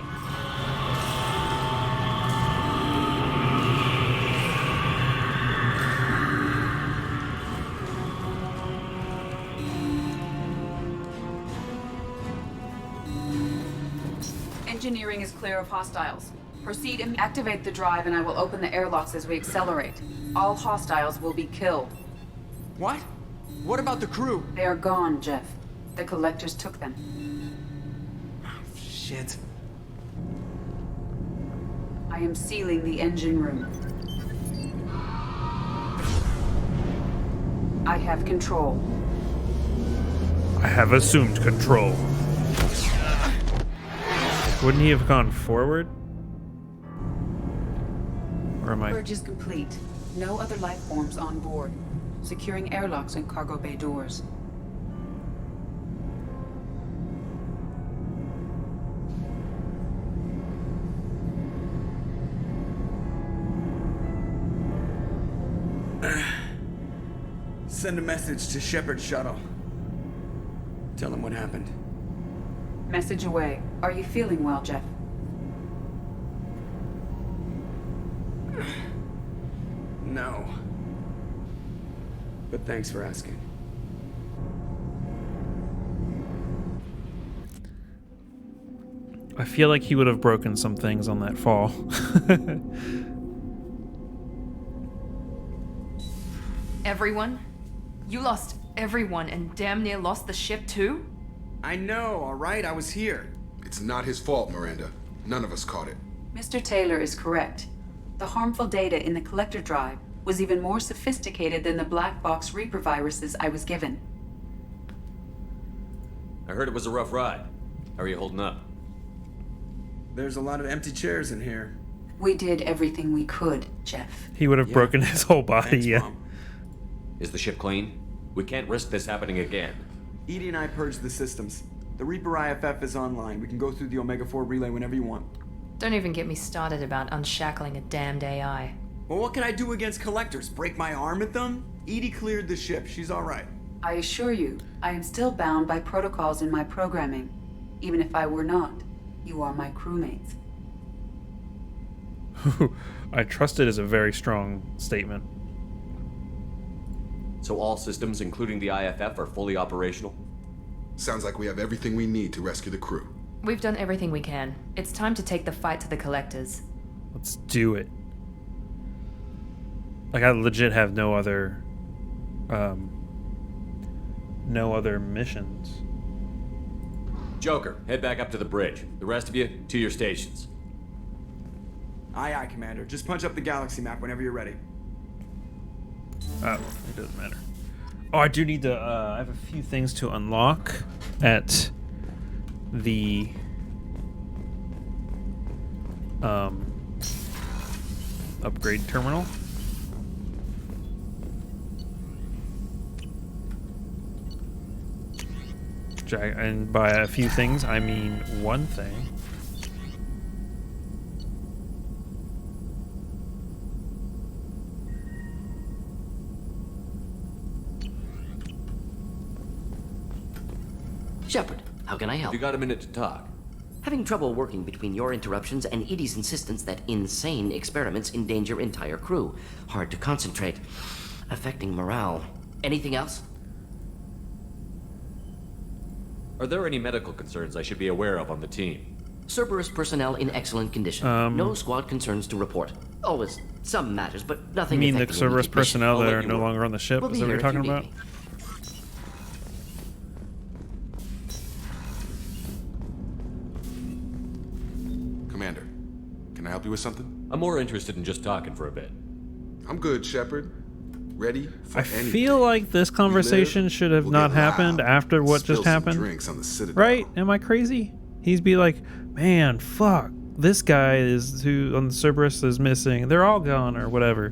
Engineering is clear of hostiles. Proceed and activate the drive and I will open the airlocks as we accelerate. All hostiles will be killed. What? What about the crew? They are gone, Jeff. The collectors took them. Shit. I am sealing the engine room. I have control. I have assumed control. Wouldn't he have gone forward? Or am I? Purge is complete. No other life forms on board. Securing airlocks and cargo bay doors. Send a message to Shepard's shuttle. Tell him what happened. Message away. Are you feeling well, Jeff? No. But thanks for asking. I feel like he would have broken some things on that fall. Everyone? You lost everyone and damn near lost the ship too? I know, alright? I was here. It's not his fault, Miranda. None of us caught it. Mr. Taylor is correct. The harmful data in the collector drive was even more sophisticated than the black box Reaper viruses I was given. I heard it was a rough ride. How are you holding up? There's a lot of empty chairs in here. We did everything we could, Jeff. He would have broken his whole body, Thanks, yeah. Mom. Is the ship clean? We can't risk this happening again. Edie and I purged the systems. The Reaper IFF is online. We can go through the Omega-4 relay whenever you want. Don't even get me started about unshackling a damned AI. Well, what can I do against collectors? Break my arm at them? Edie cleared the ship. She's alright. I assure you, I am still bound by protocols in my programming. Even if I were not, you are my crewmates. I trust it is a very strong statement. So all systems, including the IFF, are fully operational? Sounds like we have everything we need to rescue the crew. We've done everything we can. It's time to take the fight to the collectors. Let's do it. Like, I legit have no other missions. Joker, head back up to the bridge. The rest of you, to your stations. Aye, aye, Commander. Just punch up the galaxy map whenever you're ready. Oh, it doesn't matter. Oh, I do need to, I have a few things to unlock at the, upgrade terminal. And by a few things, I mean one thing. Shepard, how can I help? You got a minute to talk. Having trouble working between your interruptions and Edie's insistence that insane experiments endanger entire crew. Hard to concentrate. Affecting morale. Anything else? Are there any medical concerns I should be aware of on the team? Cerberus personnel in excellent condition. No squad concerns to report. Always some matters, but nothing. You mean the affecting Cerberus immediate mission. personnel I'll that let are you no work. longer on the ship? We'll Is be that what here you're if you talking need about? me. Commander, can I help you with something? I'm more interested in just talking for a bit. I'm good, Shepard. Ready for I anything. feel like this conversation should have not happened after what Spill just some happened. drinks on the Citadel. Right? Am I crazy? He'd be like, man, fuck. This guy is who on the Cerberus is missing. They're all gone or whatever.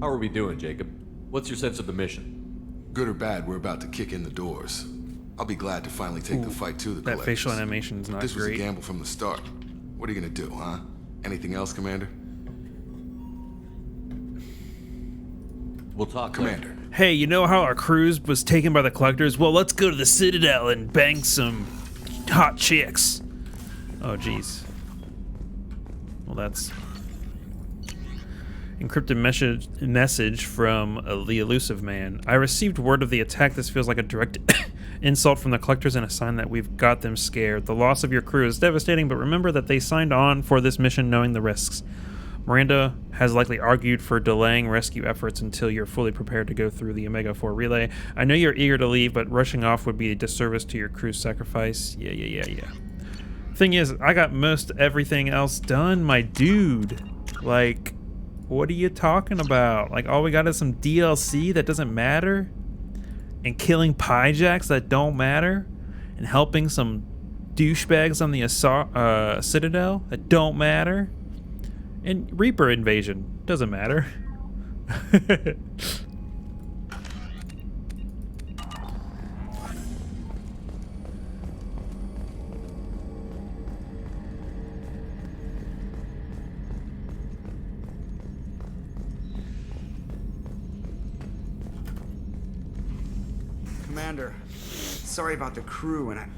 How are we doing, Jacob? What's your sense of the mission? Good or bad, we're about to kick in the doors. I'll be glad to finally take the fight to the That collectors. facial animation is not This was a great. gamble from the start. What are you gonna do, huh? Anything else, Commander? We'll talk, Commander. Hey, you know how our cruise was taken by the collectors? Well, let's go to the Citadel and bang some hot chicks. Oh, jeez. Well, that's encrypted message from the elusive man. I received word of the attack. This feels like a direct insult from the collectors and a sign that we've got them scared. The loss of your crew is devastating, but remember that they signed on for this mission knowing the risks. Miranda has likely argued for delaying rescue efforts until you're fully prepared to go through the Omega-4 relay. I know you're eager to leave, but rushing off would be a disservice to your crew's sacrifice. Yeah. Thing is, I got most everything else done, my dude. Like, what are you talking about? Like, all we got is some DLC that doesn't matter? And killing Pyjacks that don't matter? And helping some douchebags on the Citadel that don't matter? And Reaper invasion doesn't matter. Commander, sorry about the crew, and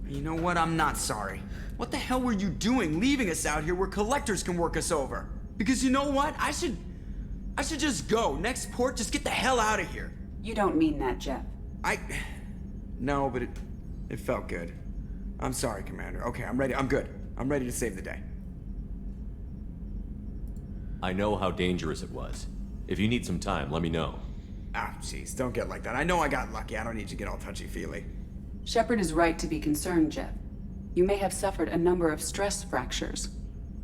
you know what? I'm not sorry. What the hell were you doing leaving us out here where collectors can work us over? Because you know what? I should just go. Next port, just get the hell out of here. You don't mean that, Jeff. No, but it felt good. I'm sorry, Commander. Okay, I'm ready. I'm good. I'm ready to save the day. I know how dangerous it was. If you need some time, let me know. Ah, jeez, don't get like that. I know I got lucky. I don't need to get all touchy-feely. Shepard is right to be concerned, Jeff. You may have suffered a number of stress fractures.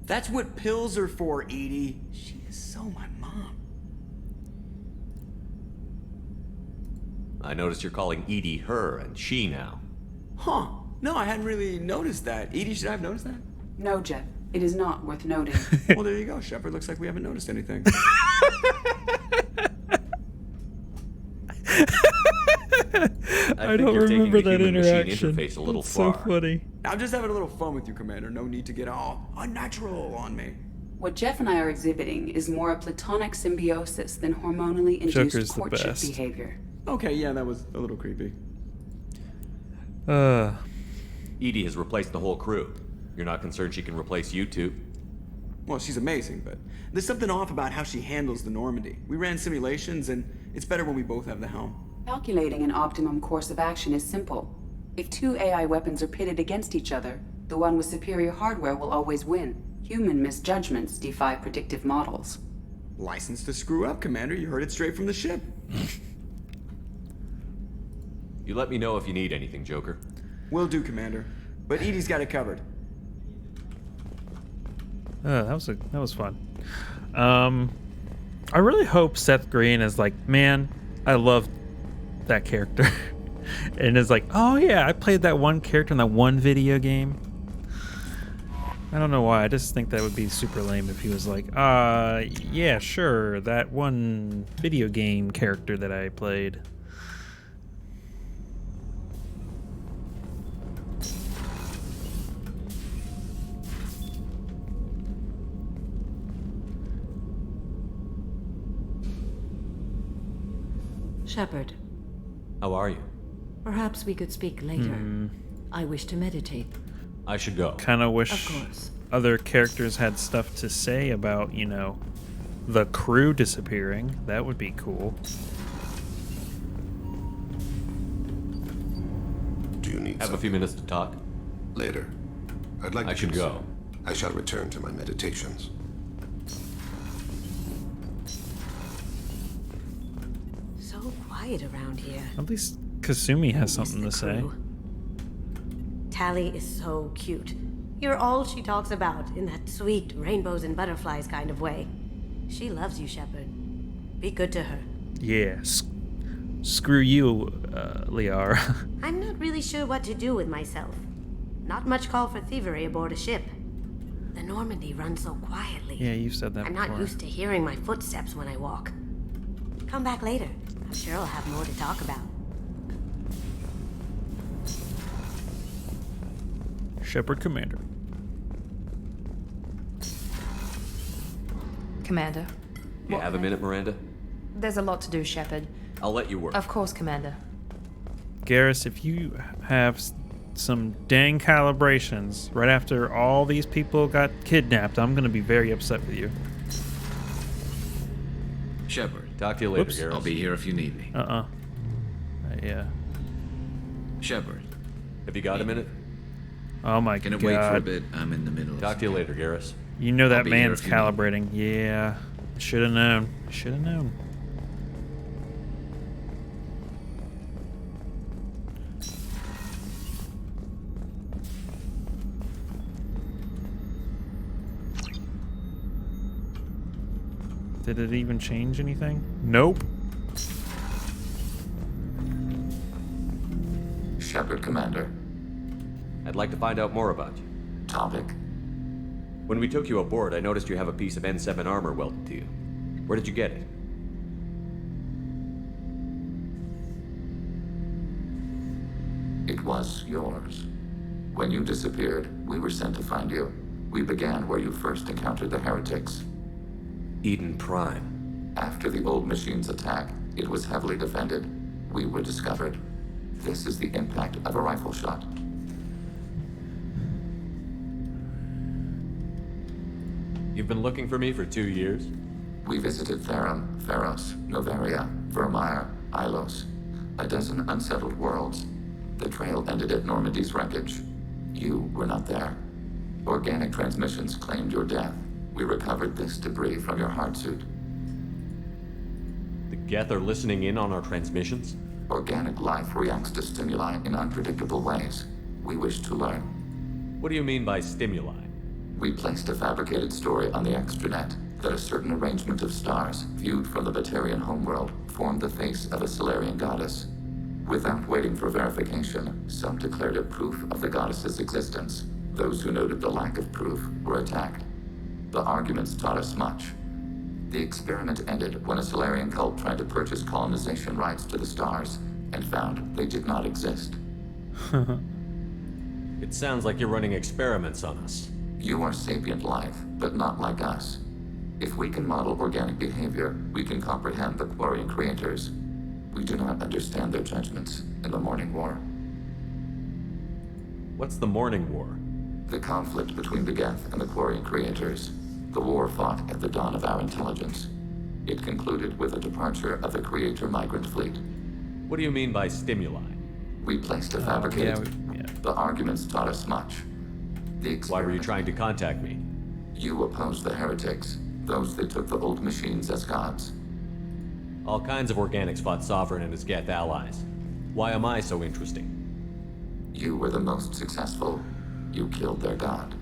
That's what pills are for, Edie. She is so my mom. I noticed you're calling Edie her and she now. Huh. No, I hadn't really noticed that. Edie, should I have noticed that? No, Jeff. It is not worth noting. Well, there you go, Shepard. Looks like we haven't noticed anything. I don't remember that interaction. Interface a little That's far. so funny. I'm just having a little fun with you, Commander. No need to get all unnatural on me. What Jeff and I are exhibiting is more a platonic symbiosis than hormonally induced Joker's the courtship best. behavior. Okay, yeah, that was a little creepy. Edie has replaced the whole crew. You're not concerned she can replace you two? Well, she's amazing, but there's something off about how she handles the Normandy. We ran simulations, and it's better when we both have the helm. Calculating an optimum course of action is simple. If two AI weapons are pitted against each other, the one with superior hardware will always win. Human misjudgments defy predictive models. License to screw up, Commander. You heard it straight from the ship. You let me know if you need anything, Joker. Will do, Commander. But Edie's got it covered. That was fun. I really hope Seth Green is like, man, I love that character. And is like, oh yeah, I played that one character in that one video game. I don't know why, I just think that would be super lame if he was like, yeah, sure, that one video game character that I played. Shepard, How are you? perhaps we could speak later. I wish to meditate. I should go. Kind of wish Of course. other characters had stuff to say about, you know, the crew disappearing. That would be cool. Do you need Have a few minutes to talk? later? I'd like I to should do so. go. I shall return to my meditations. So quiet around here. At least Kasumi has I miss something the to say. crew. Tally is so cute. You're all she talks about in that sweet rainbows and butterflies kind of way. She loves you, Shepard. Be good to her. Yeah, screw you, Liara. I'm not really sure what to do with myself. Not much call for thievery aboard a ship. The Normandy runs so quietly. Yeah, you said that I'm before. not used to hearing my footsteps when I walk. Come back later. I'm sure I'll have more to talk about. Shepard Commander. Commander, You have a minute, Miranda? there's a lot to do, Shepard. I'll let you work. Of course, Commander. Garrus, if you have some dang calibrations right after all these people got kidnapped, I'm going to be very upset with you. Shepard. Talk to you later, Whoops. Garrus. I'll be here if you need me. Yeah. Shepard. Have you got a minute? Oh my Can god. it wait for a bit? I'm in the middle of Talk to you later, Garrus. You know I'll that be here man's if you need. calibrating. Yeah. Should have known. Should have known. Did it even change anything? Nope. Shepard, Commander. I'd like to find out more about you. Topic. When we took you aboard, I noticed you have a piece of N7 armor welded to you. Where did you get it? It was yours. When you disappeared, we were sent to find you. We began where you first encountered the heretics. Eden Prime. After the old machine's attack, it was heavily defended. We were discovered. This is the impact of a rifle shot. You've been looking for me for 2 years? We visited Therum, Pharos, Novaria, Vermeer, Ilos. A dozen unsettled worlds. The trail ended at Normandy's wreckage. You were not there. Organic transmissions claimed your death. We recovered this debris from your hard suit. The Geth are listening in on our transmissions? Organic life reacts to stimuli in unpredictable ways. We wish to learn. What do you mean by stimuli? We placed a fabricated story on the extranet that a certain arrangement of stars, viewed from the Batarian homeworld, formed the face of a Solarian goddess. Without waiting for verification, some declared it proof of the goddess's existence. Those who noted the lack of proof were attacked. The arguments taught us much. The experiment ended when a Solarian cult tried to purchase colonization rights to the stars and found they did not exist. It sounds like you're running experiments on us. You are sapient life, but not like us. If we can model organic behavior, we can comprehend the Quarian creators. We do not understand their judgments in the Morning War. What's the Morning War? The conflict between the Geth and the Quarian creators. The war fought at the dawn of our intelligence. It concluded with the departure of the Creator migrant fleet. What do you mean by stimuli? We placed a fabricate. The arguments taught us much. Why were you trying to contact me? You opposed the heretics, those that took the old machines as gods. All kinds of organics fought Sovereign and his Geth allies. Why am I so interesting? You were the most successful. You killed their god.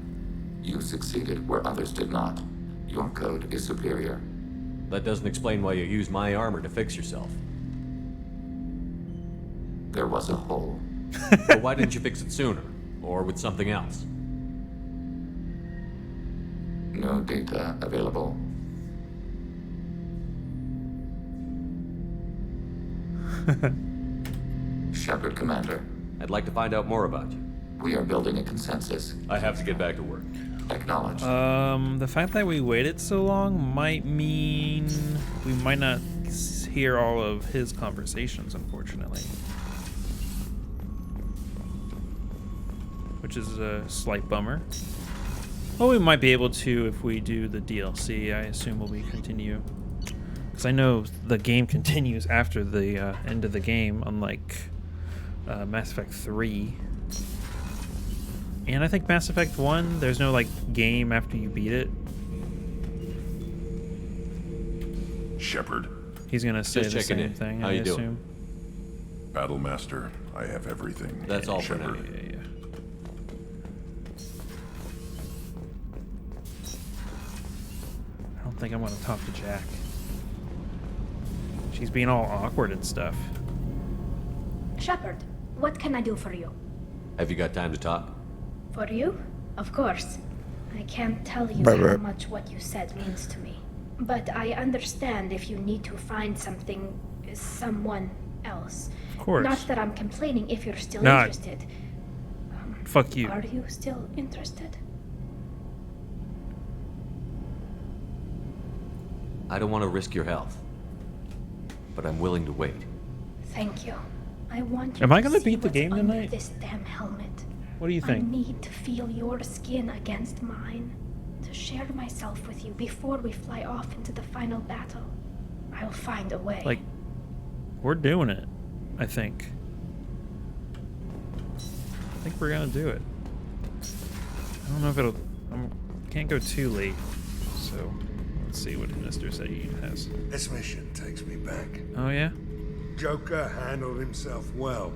You succeeded where others did not. Your code is superior. That doesn't explain why you used my armor to fix yourself. There was a hole. But why didn't you fix it sooner? Or with something else? No data available. Shepard, Commander. I'd like to find out more about you. We are building a consensus. I have to get back to work. Acknowledged. The fact that we waited so long might mean we might not hear all of his conversations, unfortunately. Which is a slight bummer. Well, we might be able to if we do the DLC. I assume we continue. Because I know the game continues after the end of the game, unlike Mass Effect 3. And I think Mass Effect 1, there's no, like, game after you beat it. Shepard. He's gonna say Just the checking same in. thing, How I you assume. doing? Battlemaster, I have everything. That's all for now. Yeah. I don't think I'm gonna talk to Jack. She's being all awkward and stuff. Shepard, what can I do for you? Have you got time to talk? For you? Of course. I can't tell you how much what you said means to me. But I understand if you need to find someone else. Of course. Not that I'm complaining if you're still Not. interested. Fuck you. Are you still interested? I don't want to risk your health. But I'm willing to wait. Thank you. I want you Am I to gonna see beat the what's game under tonight? this damn helmet. What do you think? I need to feel your skin against mine. To share myself with you before we fly off into the final battle. I'll find a way. Like, we're doing it, I think. I think we're gonna do it. I don't know if it'll... can't go too late, so let's see what Mr. Saeed has. This mission takes me back. Oh, yeah? Joker handled himself well.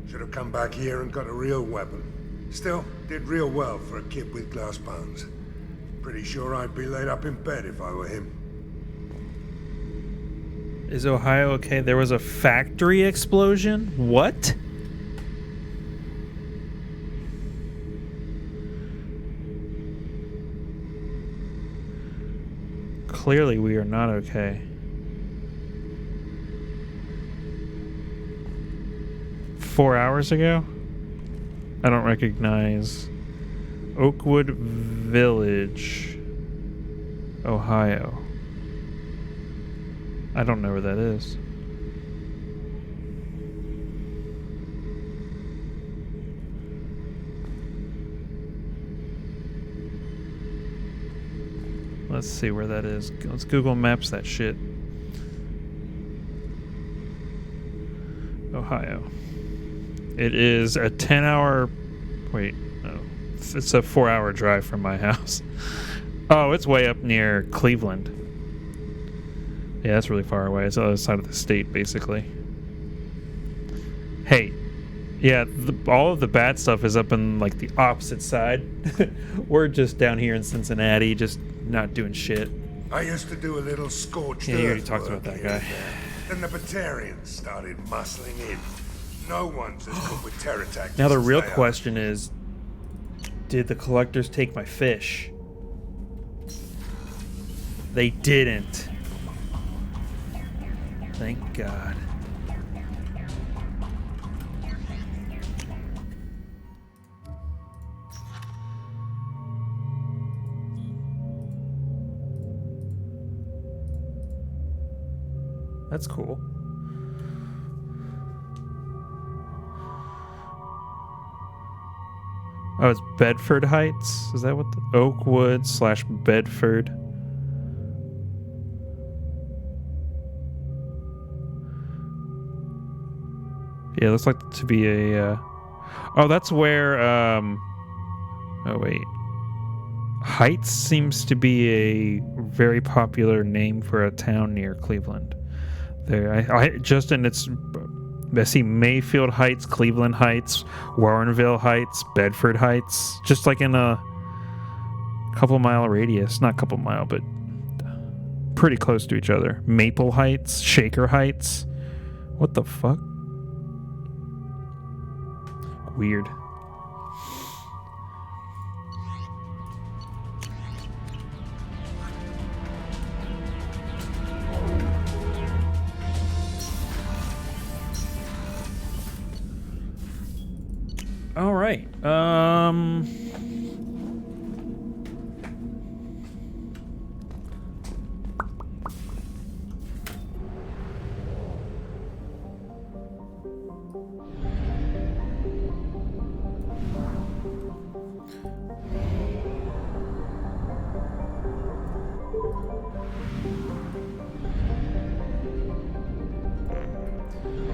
Should have come back here and got a real weapon. Still, did real well for a kid with glass bones. Pretty sure I'd be laid up in bed if I were him. Is Ohio okay? There was a factory explosion? What? Clearly we are not okay. 4 hours ago? I don't recognize. Oakwood Village, Ohio. I don't know where that is. Let's see where that is. Let's Google Maps that shit. Ohio. It is a 10-hour... Wait, no. It's a 4-hour drive from my house. Oh, it's way up near Cleveland. Yeah, that's really far away. It's on the other side of the state, basically. Hey, yeah, all of the bad stuff is up in, like, the opposite side. We're just down here in Cincinnati, just not doing shit. I used to do a little scorched Yeah, you already earth talked work about that here guy. and there. Then the Batarians started muscling in. No one's as good with terror tactics. Now the as real they are. question is, did the collectors take my fish? They didn't. Thank God. That's cool. Oh, it's Bedford Heights? Is that what the... Oakwood / Bedford. Yeah, it looks like to be a... Oh, that's where... Oh, wait. Heights seems to be a very popular name for a town near Cleveland. There, I just in its... I see Mayfield Heights, Cleveland Heights, Warrenville Heights, Bedford Heights. Just like in a couple mile radius. Not couple mile, but pretty close to each other. Maple Heights, Shaker Heights. What the fuck? Weird. All right.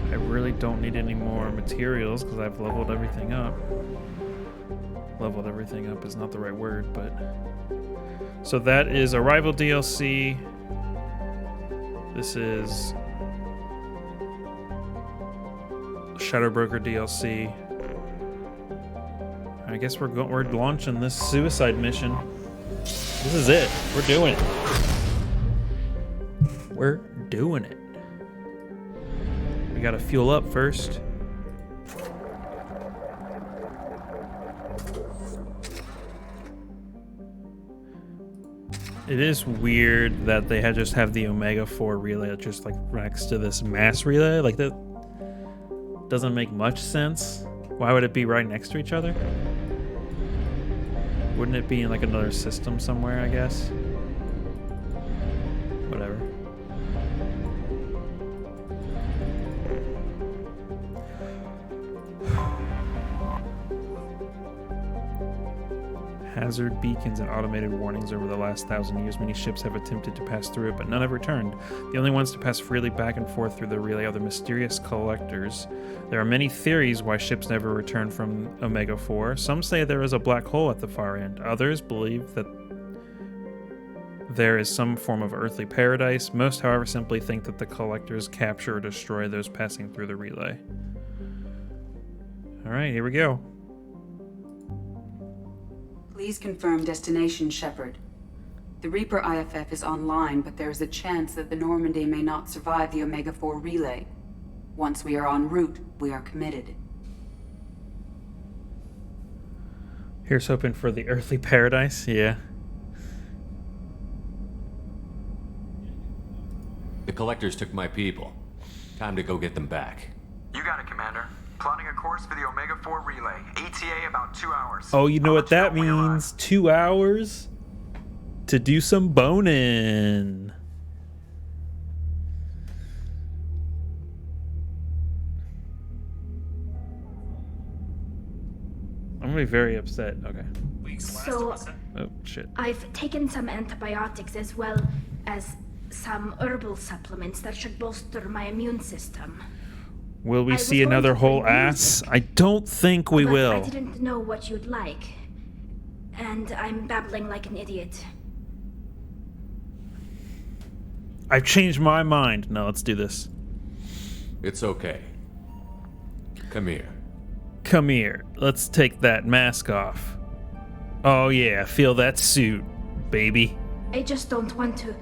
I really don't need any more materials because I've leveled everything up. Leveled everything up is not the right word, but... So that is Arrival DLC. This is Shadow Broker DLC. I guess we're launching this suicide mission. This is it. We're doing it. We're doing it. We gotta fuel up first. It is weird that they just have the Omega 4 relay just like next to this mass relay. Like that doesn't make much sense. Why would it be right next to each other? Wouldn't it be in like another system somewhere, I guess? Whatever. Hazard beacons and automated warnings over the last 1,000 years. Many ships have attempted to pass through it, but none have returned. The only ones to pass freely back and forth through the relay are the mysterious collectors. There are many theories why ships never return from Omega 4. Some say there is a black hole at the far end. Others believe that there is some form of earthly paradise. Most, however, simply think that the collectors capture or destroy those passing through the relay. All right, here we go. Please confirm destination, Shepard. The Reaper IFF is online, but there is a chance that the Normandy may not survive the Omega 4 relay. Once we are en route, we are committed. Here's hoping for the earthly paradise, yeah. The collectors took my people. Time to go get them back. You got it, Commander. Plotting a course for the Omega 4 relay. ETA about 2 hours. Oh, you know what that means? 2 hours to do some boning. I'm gonna be very upset. Okay. So, oh shit. I've taken some antibiotics as well as some herbal supplements that should bolster my immune system. Will we see another whole ass? I don't think we will. I didn't know what you'd like. And I'm babbling like an idiot. I've changed my mind. No, let's do this. It's okay. Come here. Come here. Let's take that mask off. Oh yeah, feel that suit, baby. I just don't want to.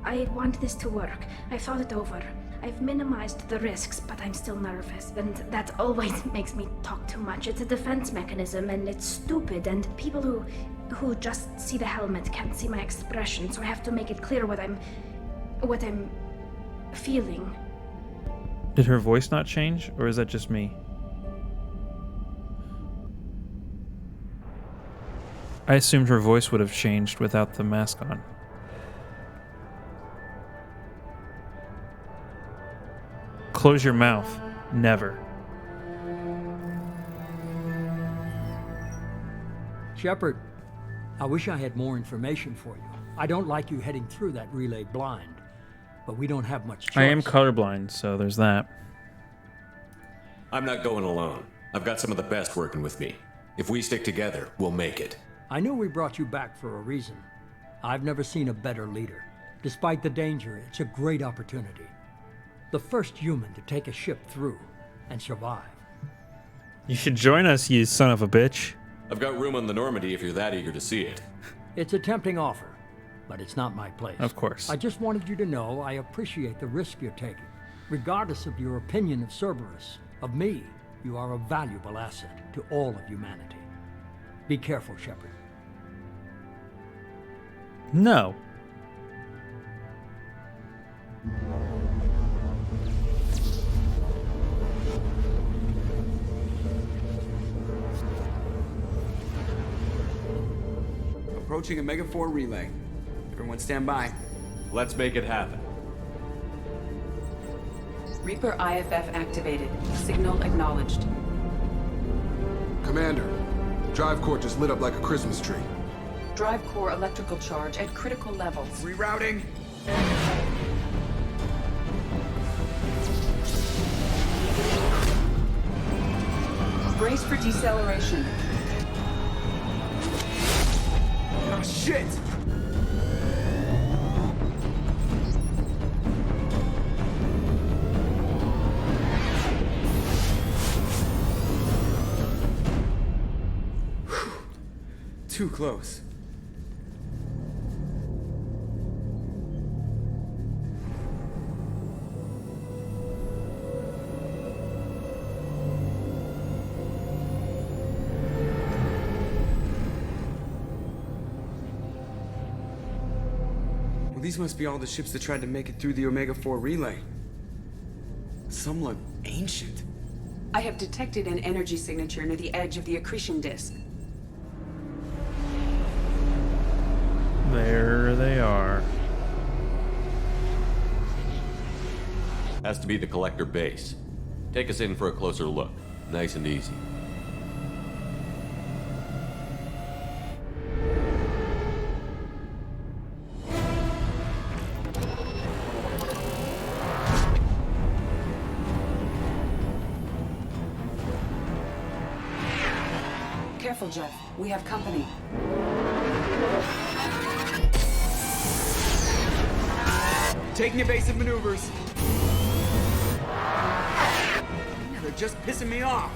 I want this to work. I thought it over. I've minimized the risks, but I'm still nervous, and that always makes me talk too much. It's a defense mechanism, and it's stupid, and people who just see the helmet can't see my expression, so I have to make it clear what I'm feeling. Did her voice not change, or is that just me? I assumed her voice would have changed without the mask on. Close your mouth. Never. Shepard, I wish I had more information for you. I don't like you heading through that relay blind, but we don't have much choice. I am colorblind, so there's that. I'm not going alone. I've got some of the best working with me. If we stick together, we'll make it. I knew we brought you back for a reason. I've never seen a better leader. Despite the danger, it's a great opportunity. The first human to take a ship through and survive. You should join us, you son of a bitch. I've got room on the Normandy if you're that eager to see it. It's a tempting offer, but it's not my place. Of course. I just wanted you to know I appreciate the risk you're taking. Regardless of your opinion of Cerberus, of me, you are a valuable asset to all of humanity. Be careful, Shepard. No. Approaching Omega 4 relay. Everyone stand by. Let's make it happen. Reaper IFF activated. Signal acknowledged. Commander, drive core just lit up like a Christmas tree. Drive core electrical charge at critical levels. Rerouting. Brace for deceleration. Oh, shit! Too close. Well, these must be all the ships that tried to make it through the Omega 4 relay. Some look ancient. I have detected an energy signature near the edge of the accretion disk. There they are. Has to be the collector base. Take us in for a closer look. Nice and easy. Careful, Jeff. We have company. Taking evasive maneuvers. They're just pissing me off.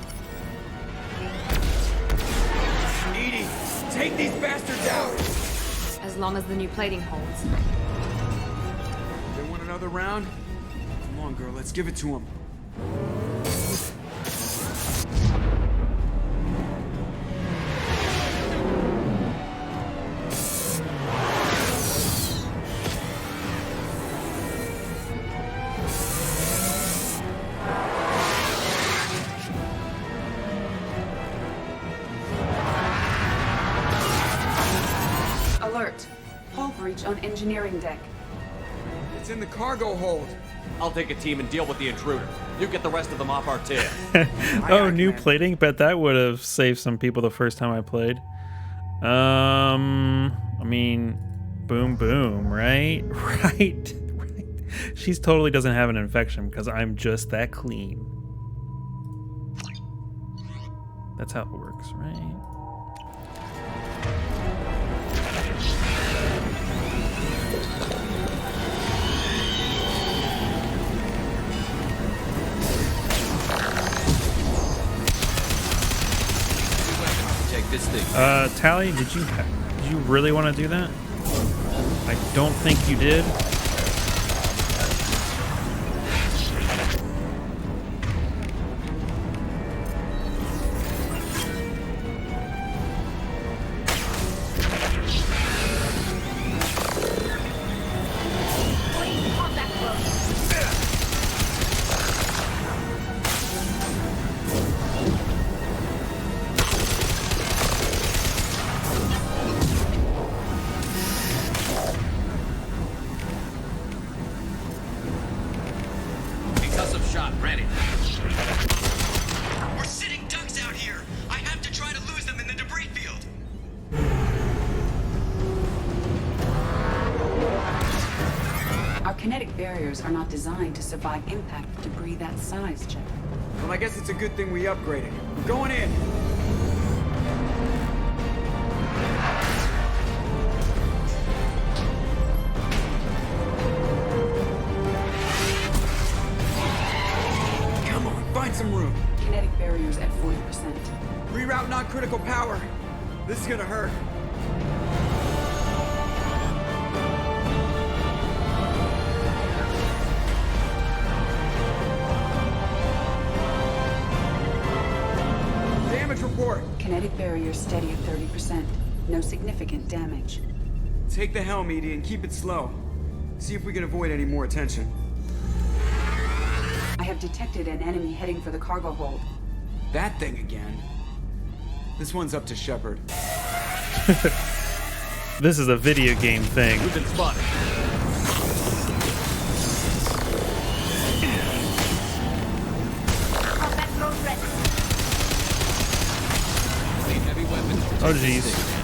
Edie, take these bastards out! As long as the new plating holds. They want another round? Come on, girl, let's give it to them. Alert. Hull breach on engineering deck. It's in the cargo hold. I'll take a team and deal with the intruder. You get the rest of them off our tail. Oh, new plating? Bet that would have saved some people the first time I played. I mean, boom, boom, right? Right. She's totally doesn't have an infection because I'm just that clean. That's how it works, right? This thing. Tally, did you really want to do that? I don't think you did. Shot ready. We're sitting ducks out here. I have to try to lose them in the debris field. Our kinetic barriers are not designed to survive impact with debris that size, Jeff. Well, I guess it's a good thing we upgraded. We're going in. Come on, find some room. Kinetic barriers at 40%. Reroute non-critical power. This is gonna hurt. Damage report. Kinetic barriers steady at 30%. No significant damage. Take the helm, Edie, and keep it slow. See if we can avoid any more attention. I have detected an enemy heading for the cargo hold. That thing again. This one's up to Shepard. This is a video game thing. We've been spotted. Heavy weapons. Oh jeez.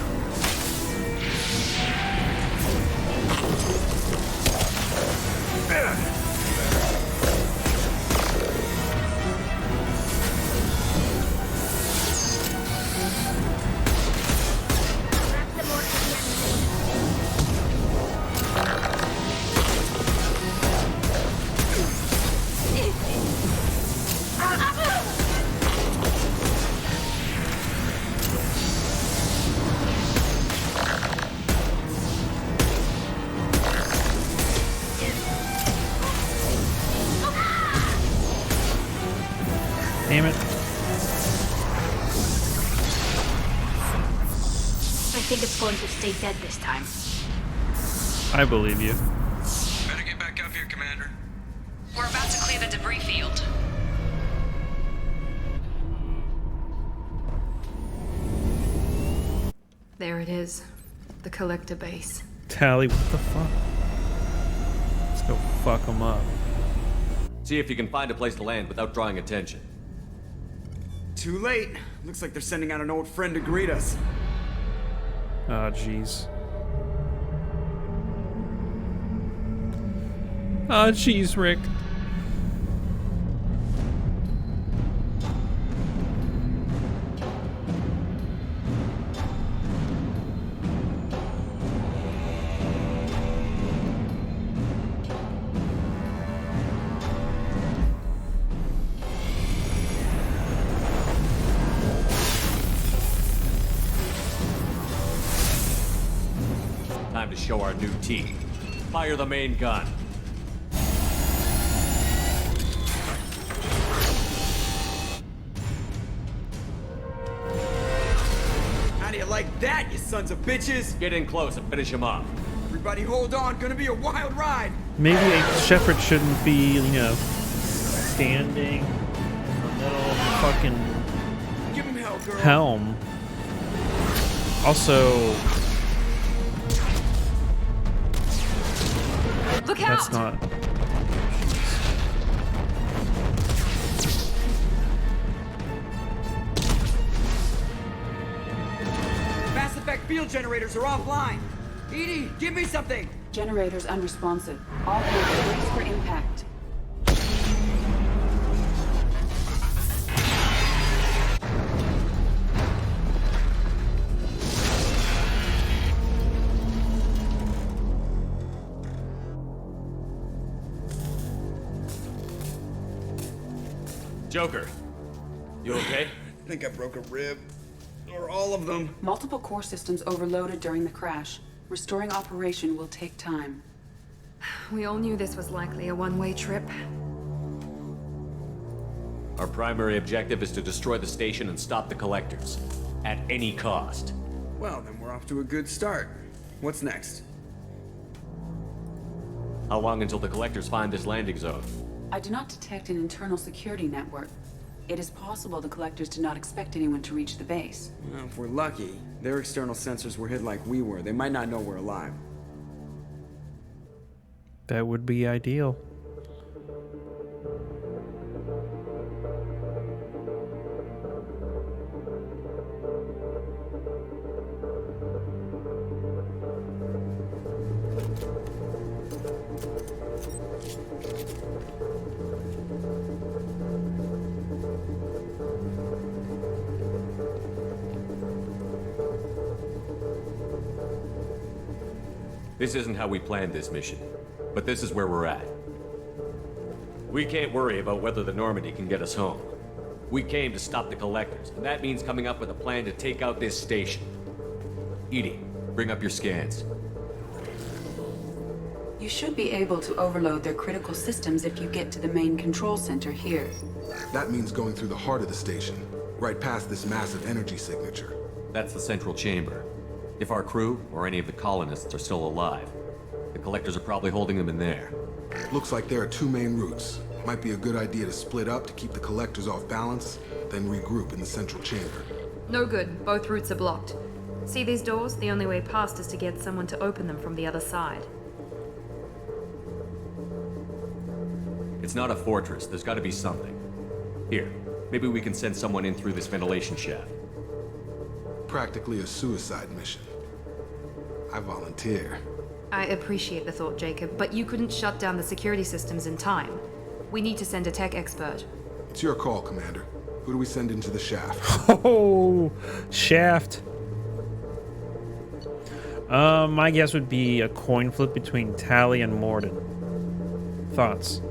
Damn it. I think it's going to stay dead this time. I believe you. Better get back up here, Commander. We're about to clear the debris field. There it is. The collector base. Tally, what the fuck? Let's go fuck them up. See if you can find a place to land without drawing attention. Too late. Looks like they're sending out an old friend to greet us. Oh, jeez. Oh, jeez, Rick. Time to show our new teeth. Fire the main gun. How do you like that, you sons of bitches? Get in close and finish him off. Everybody hold on, gonna be a wild ride. Maybe a Shepard shouldn't be, you know, standing in the middle of the fucking Give him hell, girl. helm. Also, Look that's out! not. Mass effect field generators are offline. Edie, give me something. Generators unresponsive. All hands brace for impact. Joker, you okay? I think I broke a rib. Or all of them. Multiple core systems overloaded during the crash. Restoring operation will take time. We all knew this was likely a one-way trip. Our primary objective is to destroy the station and stop the collectors. At any cost. Well, then we're off to a good start. What's next? How long until the collectors find this landing zone? I do not detect an internal security network. It is possible the collectors did not expect anyone to reach the base. Well, if we're lucky, their external sensors were hid like we were. They might not know we're alive. That would be ideal. This isn't how we planned this mission, but this is where we're at. We can't worry about whether the Normandy can get us home. We came to stop the Collectors, and that means coming up with a plan to take out this station. Edie, bring up your scans. You should be able to overload their critical systems if you get to the main control center here. That means going through the heart of the station, right past this massive energy signature. That's the central chamber. If our crew, or any of the colonists, are still alive, the Collectors are probably holding them in there. Looks like there are two main routes. Might be a good idea to split up to keep the Collectors off balance, then regroup in the central chamber. No good. Both routes are blocked. See these doors? The only way past is to get someone to open them from the other side. It's not a fortress. There's got to be something. Here, maybe we can send someone in through this ventilation shaft. Practically a suicide mission. I volunteer. I appreciate the thought, Jacob, but you couldn't shut down the security systems in time. We need to send a tech expert. It's your call, Commander. Who do we send into the shaft? Oh, shaft. My guess would be a coin flip between Tali and Morden. Thoughts?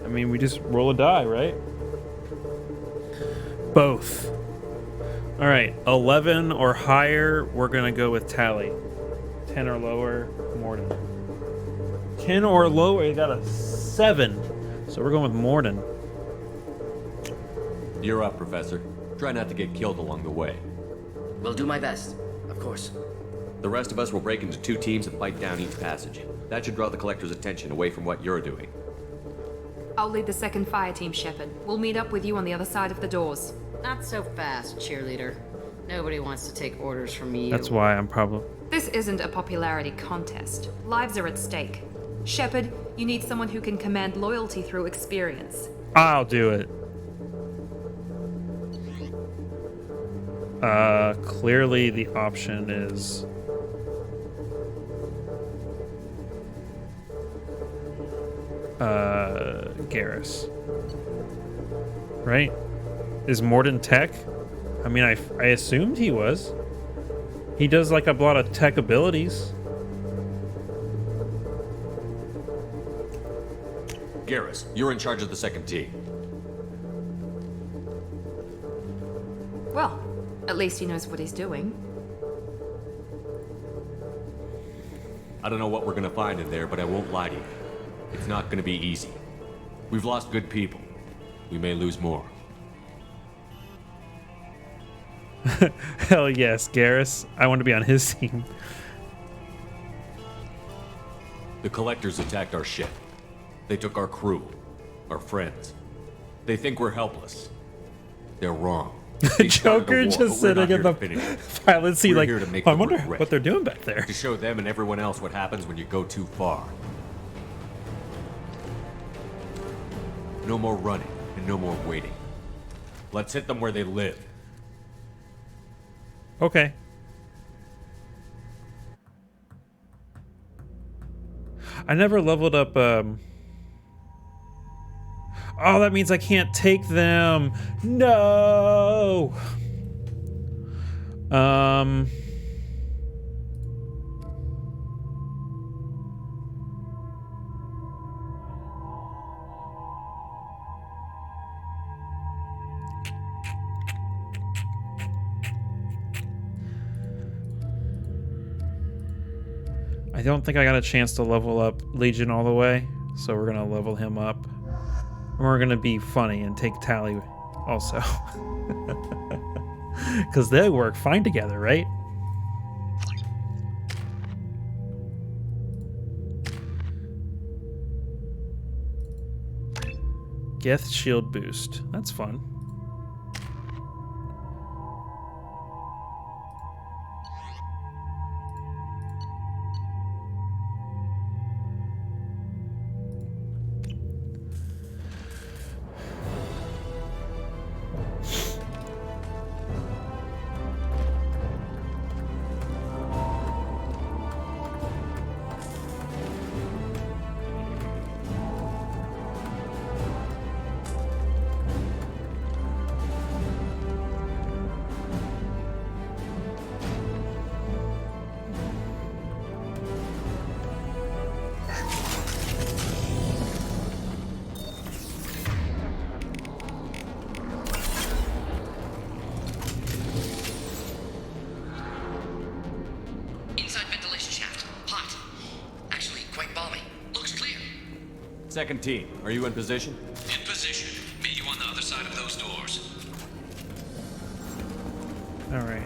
I mean, we just roll a die, right? Both. All right, 11 or higher, we're gonna go with Tali. 10 or lower, Morden. 10 or lower, you got a 7. So we're going with Morden. You're up, Professor. Try not to get killed along the way. Will do my best, of course. The rest of us will break into 2 teams and fight down each passage. That should draw the Collector's attention away from what you're doing. I'll lead the second fire team, Shepard. We'll meet up with you on the other side of the doors. Not so fast, cheerleader. Nobody wants to take orders from you. That's why I'm probably... This isn't a popularity contest. Lives are at stake. Shepard, you need someone who can command loyalty through experience. I'll do it. Clearly the option is... Garrus. Right? Is Morden tech? I mean, I assumed he was. He does like a lot of tech abilities. Garrus, you're in charge of the second team. Well, at least he knows what he's doing. I don't know what we're gonna find in there, but I won't lie to you. It's not gonna be easy. We've lost good people. We may lose more. Hell yes, Garrus. I want to be on his team. The Collectors attacked our ship. They took our crew, our friends. They think we're helpless. They're wrong. Joker just sitting in the pilot seat like, I wonder what they're doing back there. To show them and everyone else what happens when you go too far. No more running and no more waiting. Let's hit them where they live. Okay. I never leveled up, Oh, that means I can't take them. No! I don't think I got a chance to level up Legion all the way, so we're gonna level him up. And we're gonna be funny and take Tali also. Because they work fine together, right? Geth shield boost. That's fun. Second team, are you in position? In position. Meet you on the other side of those doors. All right.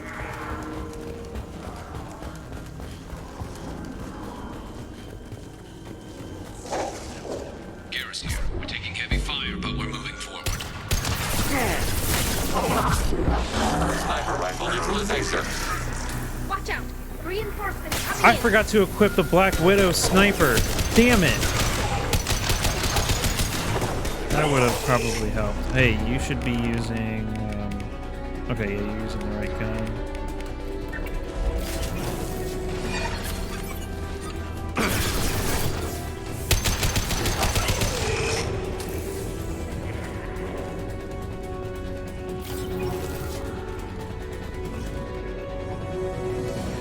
Garrus here. We're taking heavy fire, but we're moving forward. Sniper rifle neutralization. Watch out! Reinforcements coming I in. forgot to equip the Black Widow sniper. Damn it. That would have probably helped. Hey, you should be using... okay, yeah, you're using the right gun.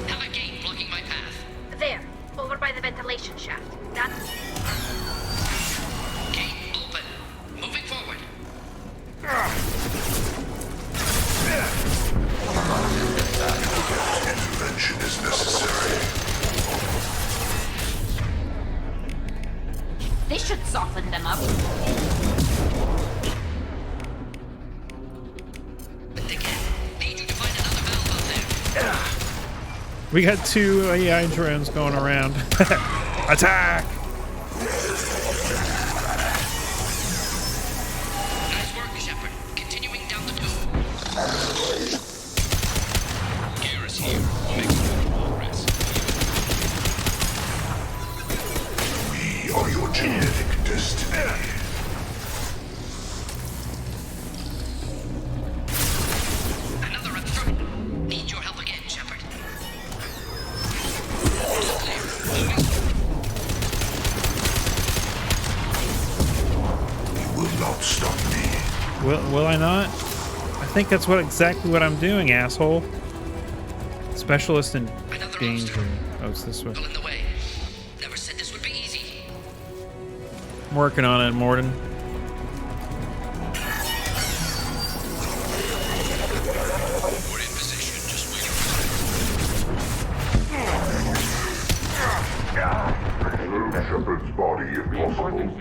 Have a gate blocking my path. There, over by the ventilation shaft. That's... Gate open. Moving forward. Intervention is necessary. This should soften them up. We got two AI drones going around. Attack! Nice work, Shepard. Continuing down the tube. Garrus here. We're making good progress. We are your genetic destiny. Another obstruction. Need your help again, Shepard. You will not stop me. Will I not? I think that's exactly what I'm doing, asshole. Specialist in danger. Oh, it's this way. Never said this would be easy. I'm working on it, Morden. We're in position. Just wait. Remove Shepard's body if possible. Your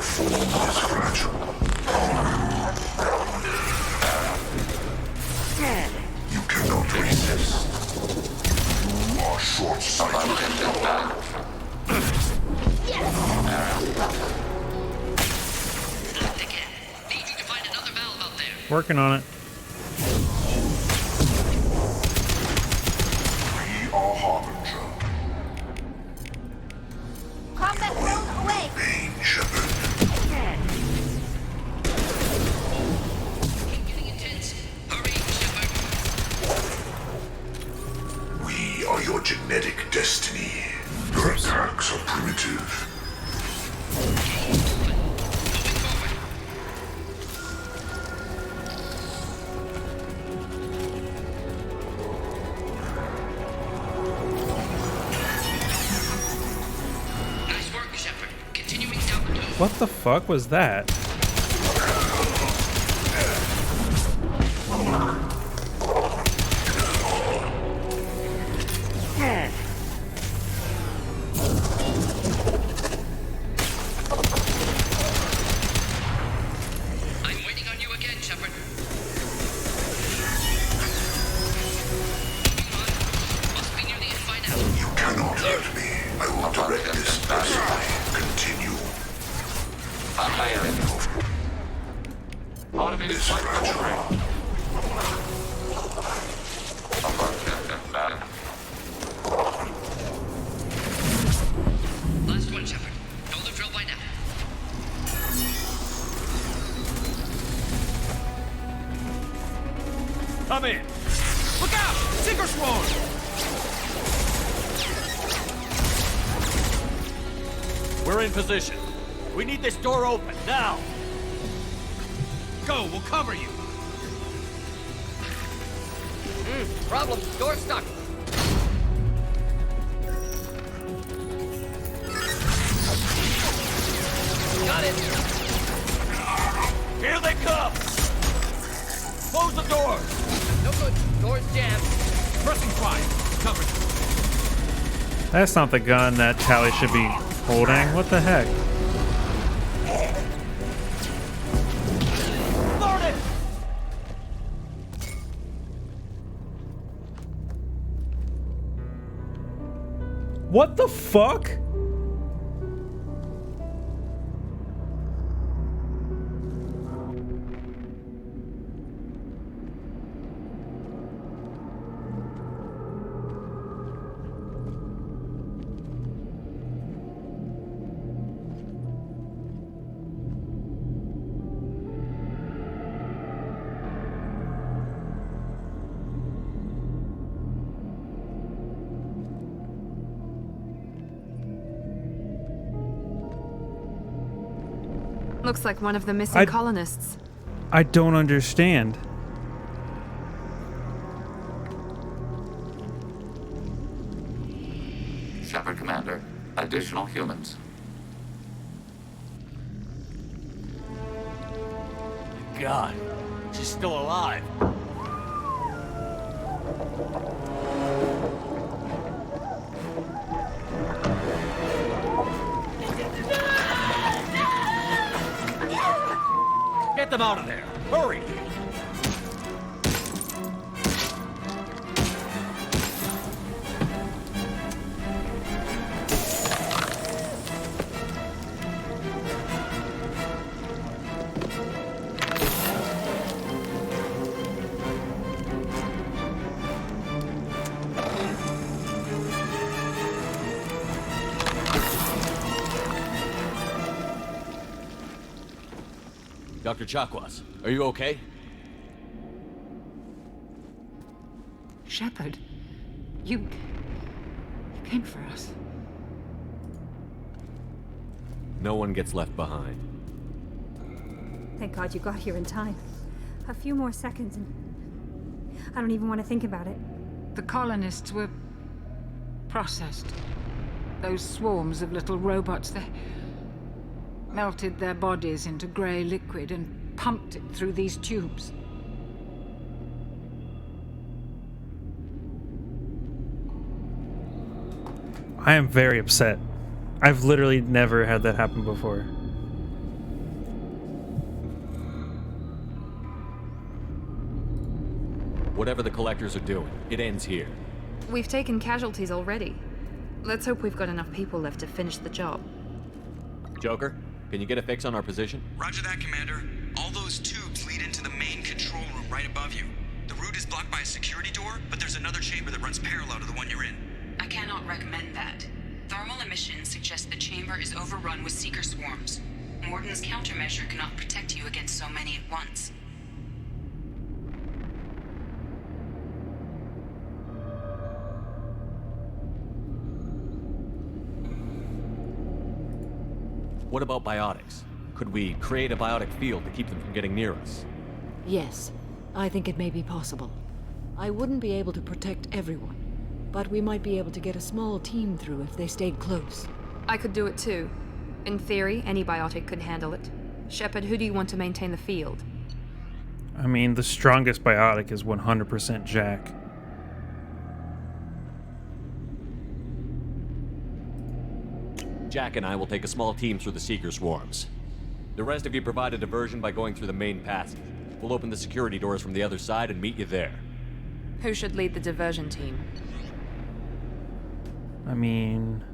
form is fragile. You cannot resist. You are short-sighted. Working on it. We are Harbinger. Combat zone away. Pain, Shepard. We are your genetic destiny. Your attacks are primitive. What the fuck was that? I'm waiting on you again, Shepard. Must be near the end by now. You cannot hurt me. I will direct this personally. Continue. Part of it is fragile. Last one, Shepard. Know the drill by now. Come in. Look out! Tinker Swarm! We're in position. We need this door open, now! Go, we'll cover you. Problem. Door stuck. Got it! Here they come! Close the door! No good. Door's jammed. Pressing fire. Cover. That's not the gun that Tally should be holding. What the heck? Load it! What the fuck? Looks like one of the missing colonists. I don't understand. Shepard, Commander. Additional humans. God, she's still alive. Get them out of there! Hurry! Dr. Chakwas, are you okay? Shepard, you came for us. No one gets left behind. Thank God you got here in time. A few more seconds and I don't even want to think about it. The colonists were processed. Those swarms of little robots, they melted their bodies into grey liquid and pumped it through these tubes. I am very upset. I've literally never had that happen before. Whatever the collectors are doing, it ends here. We've taken casualties already. Let's hope we've got enough people left to finish the job. Joker, can you get a fix on our position? Roger that, Commander. All those tubes lead into the main control room right above you. The route is blocked by a security door, but there's another chamber that runs parallel to the one you're in. I cannot recommend that. Thermal emissions suggest the chamber is overrun with seeker swarms. Morden's countermeasure cannot protect you against so many at once. What about biotics? Could we create a biotic field to keep them from getting near us? Yes, I think it may be possible. I wouldn't be able to protect everyone, but we might be able to get a small team through if they stayed close. I could do it too. In theory, any biotic could handle it. Shepard, who do you want to maintain the field? I mean, the strongest biotic is 100% Jack. Jack and I will take a small team through the Seeker swarms. The rest of you provide a diversion by going through the main passage. We'll open the security doors from the other side and meet you there. Who should lead the diversion team? I mean...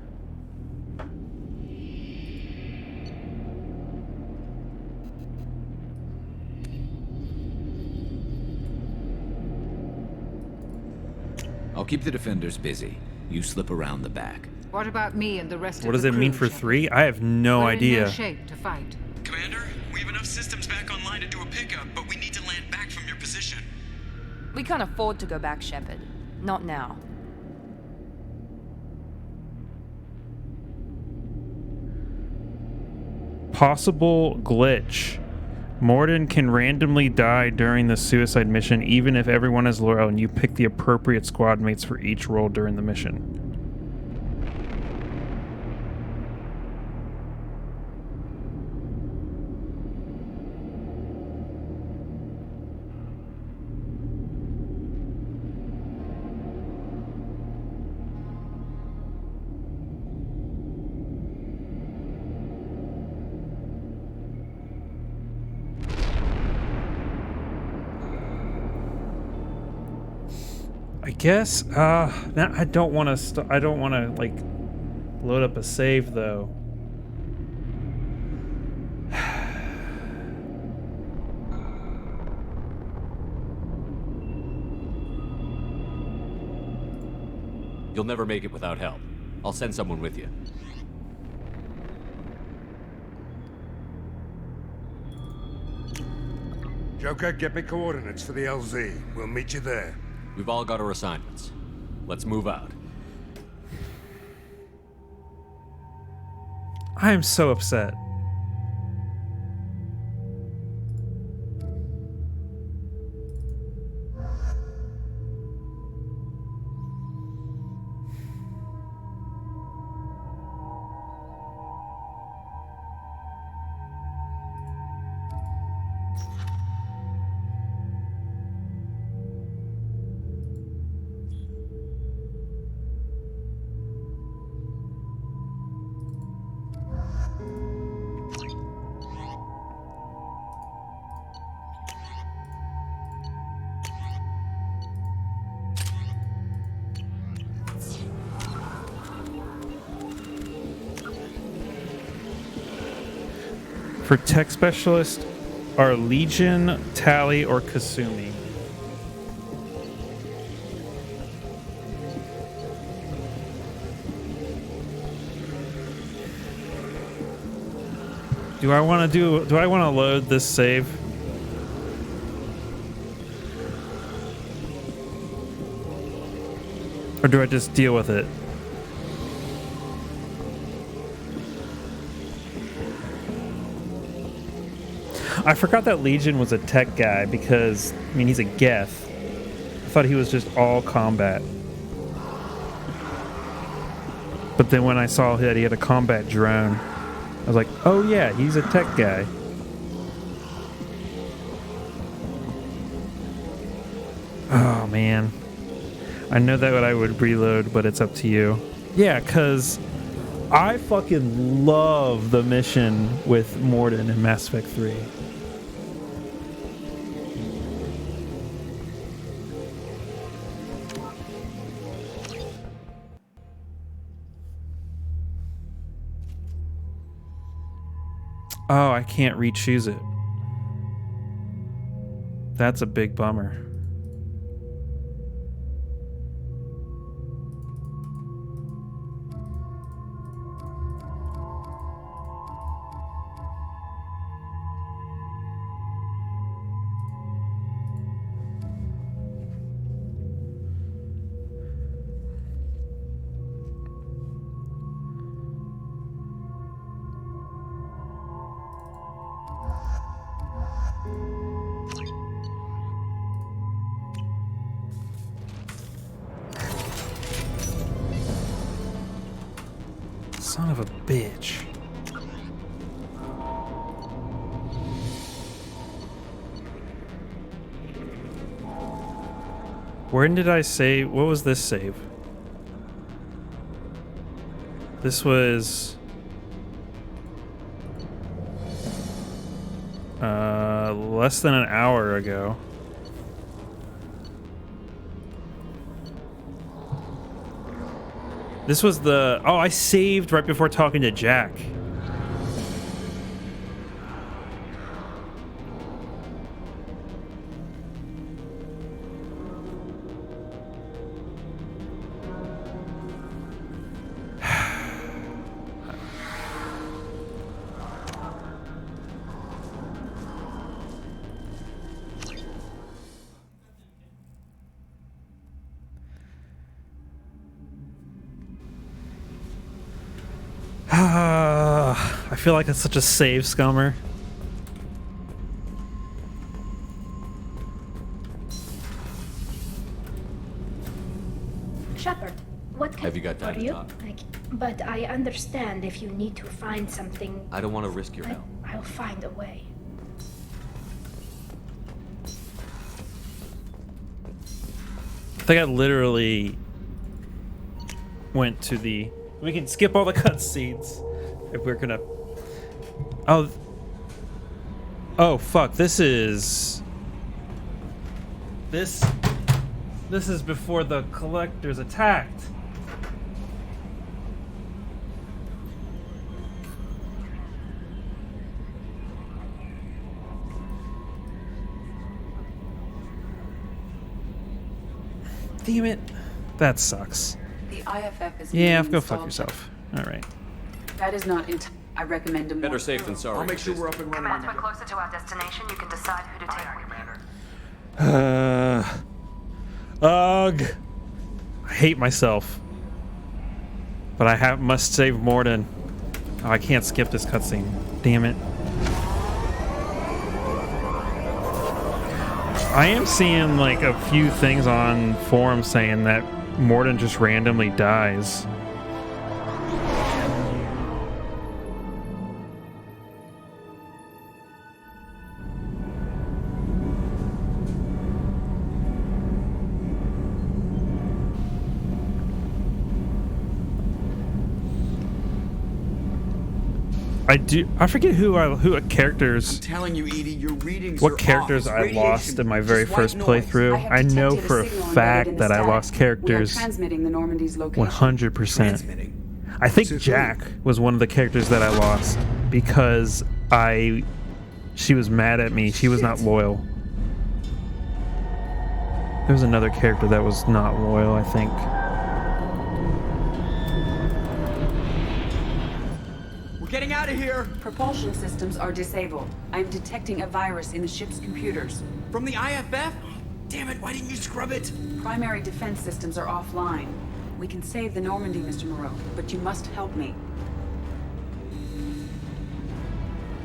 I'll keep the defenders busy. You slip around the back. What about me and the rest of the What does it mean for 3? I have no We're idea. in no shape to fight. Commander, we have enough systems back online to do a pickup, but we need to land back from your position. We can't afford to go back, Shepard. Not now. Possible glitch. Morden can randomly die during the suicide mission even if everyone is loyal and you pick the appropriate squad mates for each role during the mission. guess. Now I don't want to. I don't want to like load up a save though. You'll never make it without help. I'll send someone with you. Joker, get me coordinates for the LZ. We'll meet you there. We've all got our assignments. Let's move out. I am so upset. For tech specialist, are Legion, Tally, or Kasumi? Do I want to load this save? Or do I just deal with it? I forgot that Legion was a tech guy because, I mean, he's a Geth. I thought he was just all combat. But then when I saw that he had a combat drone, I was like, oh yeah, he's a tech guy. Oh man. I know that I would reload, but it's up to you. Yeah, because I fucking love the mission with Morden in Mass Effect 3. Oh, I can't re-choose it. That's a big bummer. Son of a bitch. Where did I save? What was this save? This was less than an hour ago. This was the... Oh, I saved right before talking to Jack. I feel like it's such a save scummer. Shepard, what can Have you got time to talk? But I understand if you need to find something. I don't want to risk your help. I'll find a way. I think I literally went to the... We can skip all the cutscenes if we're gonna... Oh. Oh, fuck. This is This is before the collectors attacked. Damn it. That sucks. The IFF is Yeah, being go fuck installed. yourself. Alright. That is not I recommend a more Better safe than sorry. I'll make sure we're up and running. Once we're closer to our destination, you can decide who to take with you. Ugh. I hate myself. But I must save Morden. Oh, I can't skip this cutscene. Damn it. I am seeing like a few things on forums saying that Morden just randomly dies. I forget who characters. I'm telling you, Edie, your readings What are characters off. I It's lost radiation. in my very Just first white noise. playthrough. I know for a fact that I lost characters. 100%. I think Jack was one of the characters that I lost because she was mad at me. She was not loyal. There was another character that was not loyal, I think. Getting out of here! Propulsion systems are disabled. I'm detecting a virus in the ship's computers. From the IFF? Damn it, why didn't you scrub it? Primary defense systems are offline. We can save the Normandy, Mr. Moreau, but you must help me.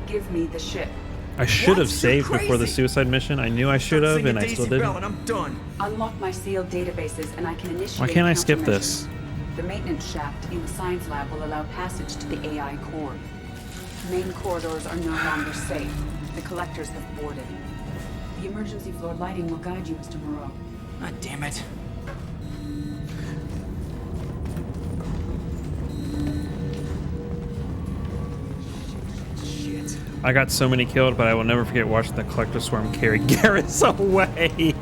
Give me the ship. I should have saved before the suicide mission. I knew I should have, and I still didn't. And I'm done. Unlock my sealed databases, and I can initiate. Why can't I skip this? The maintenance shaft in the science lab will allow passage to the AI core. Main corridors are no longer safe. The collectors have boarded. The emergency floor lighting will guide you, Mr. Moreau. God damn it. Shit. I got so many killed, but I will never forget watching the collector swarm carry Garrus away.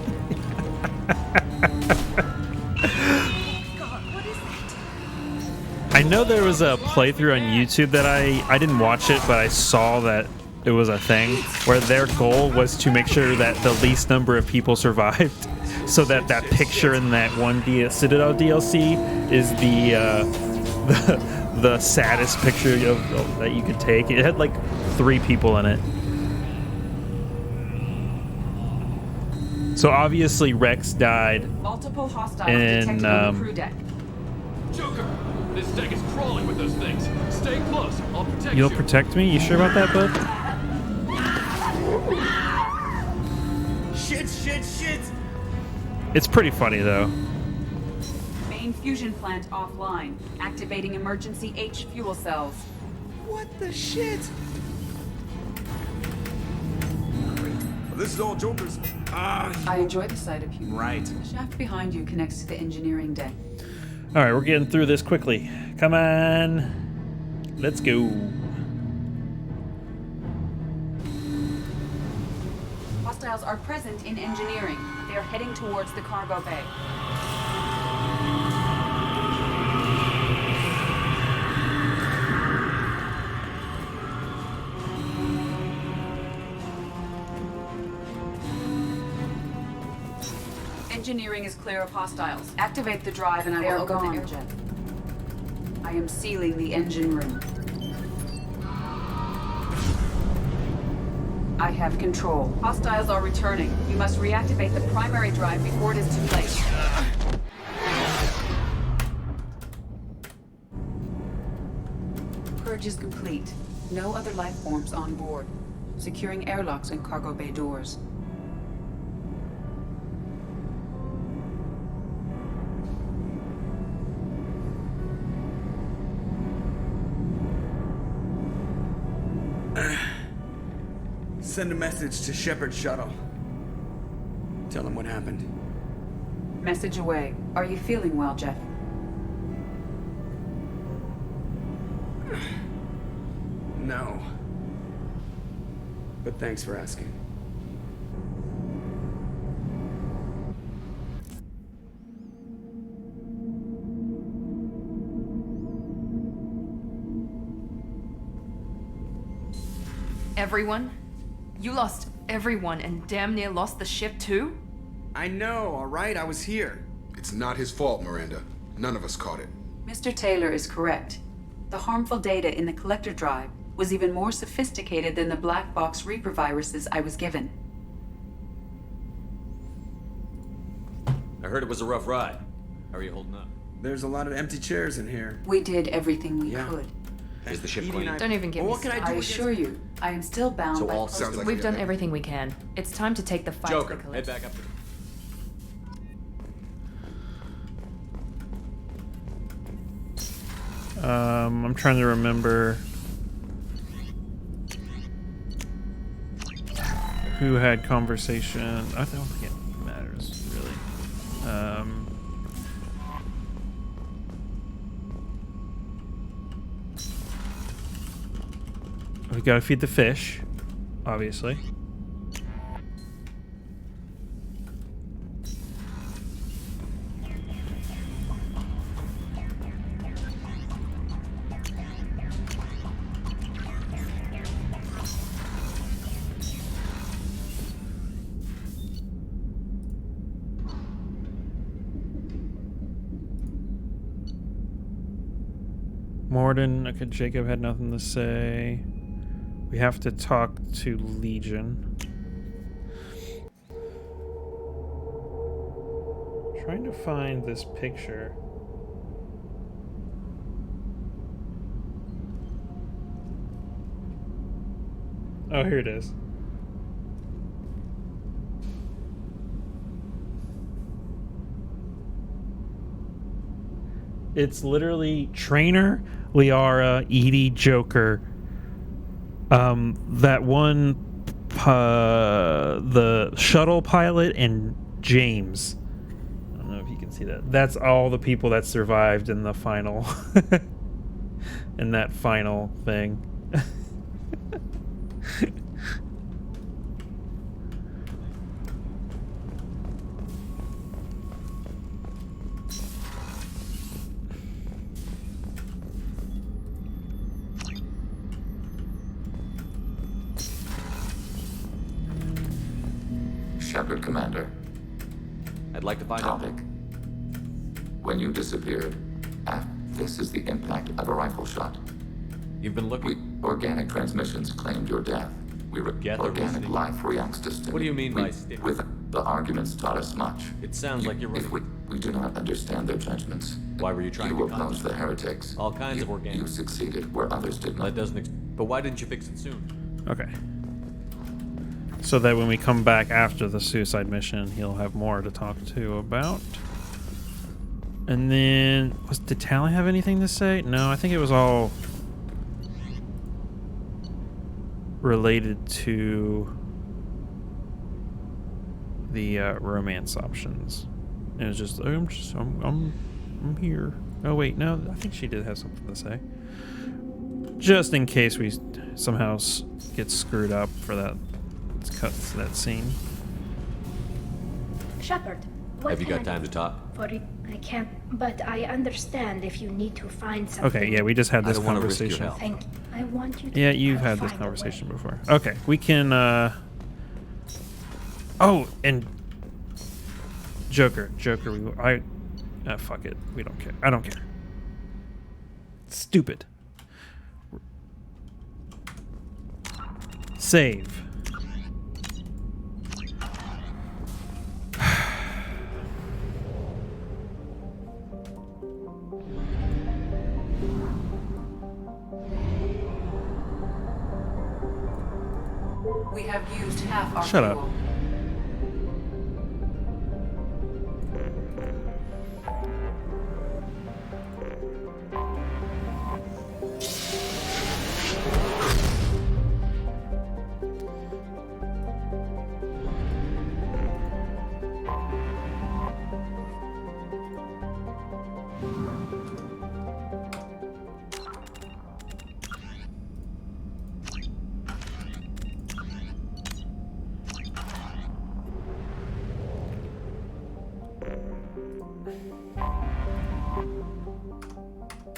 I know there was a playthrough on YouTube that I didn't watch it, but I saw that it was a thing where their goal was to make sure that the least number of people survived, so that that picture in that one Citadel DLC is the saddest picture that you could take. It had like 3 people in it. So obviously Rex died. Multiple hostiles detected on the crew deck. Joker, this deck is crawling with those things. Stay close. I'll protect you. You'll protect me? You sure about that, bud? Shit. It's pretty funny though. Main fusion plant offline. Activating emergency H fuel cells. What the shit? This is all Joker's. I enjoy the sight of you. Right. The shaft behind you connects to the engineering deck. All right, we're getting through this quickly. Come on. Let's go. Hostiles are present in engineering. They are heading towards the cargo bay. Engineering is clear of hostiles. Activate the drive and I will open the airjet. I am sealing the engine room. I have control. Hostiles are returning. You must reactivate the primary drive before it is too late. Purge is complete. No other life forms on board. Securing airlocks and cargo bay doors. Send a message to Shepard Shuttle. Tell him what happened. Message away. Are you feeling well, Jeff? No. But thanks for asking. Everyone? You lost everyone and damn near lost the ship too? I know, alright? I was here. It's not his fault, Miranda. None of us caught it. Mr. Taylor is correct. The harmful data in the collector drive was even more sophisticated than the black box Reaper viruses I was given. I heard it was a rough ride. How are you holding up? There's a lot of empty chairs in here. We did everything we could. Is the ship clean? Don't even get me started. I assure you, I am still bound by protocol. We've done everything we can. It's time to take the fight Joker, to the head back up to I'm trying to remember who had conversation. I don't think it matters really. We gotta feed the fish, obviously. Morden, okay, Jacob had nothing to say. We have to talk to Legion. Trying to find this picture. Oh, here it is. It's literally Trainer, Liara, Edie, Joker. That one, the shuttle pilot, and James. I don't know if you can see that. That's all the people that survived in the final, in that final thing. Shepard, Commander. I'd like to find out. Topic. When you disappeared, this is the impact of a rifle shot. You've been looking. Organic transmissions claimed your death. Organic life reacts to stimuli. What do you mean by stimuli? With the arguments taught us much. It sounds like you're right. If we do not understand their judgments. Why were you trying to oppose the heretics? All kinds of organic. You succeeded where others did not. That doesn't. But why didn't you fix it soon? Okay. So that when we come back after the suicide mission, he'll have more to talk to about. And then, did Tally have anything to say? No, I think it was all related to the romance options. It was just, I'm here. Oh wait, no, I think she did have something to say. Just in case we somehow get screwed up for that. Let's cut to that scene. Shepard, have you got time to talk? I can't, but I understand if you need to find something. Okay, yeah, we just had this conversation. Thank you. I want you to. Yeah, you've had this conversation before. Okay, we can. Oh, and Joker. Fuck it. We don't care. I don't care. Stupid. Save. We have used half our Shut fuel. up.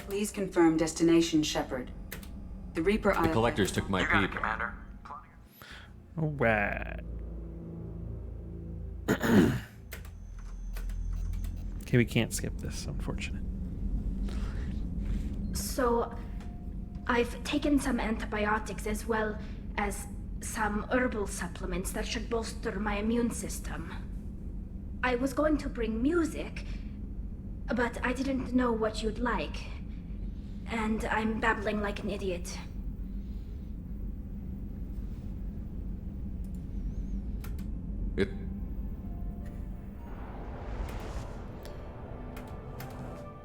Please confirm destination, Shepard. The Reaper The collectors took my people. Commander. All right. Okay, we can't skip this. Unfortunate. So, I've taken some antibiotics as well as some herbal supplements that should bolster my immune system. I was going to bring music, but I didn't know what you'd like. And I'm babbling like an idiot.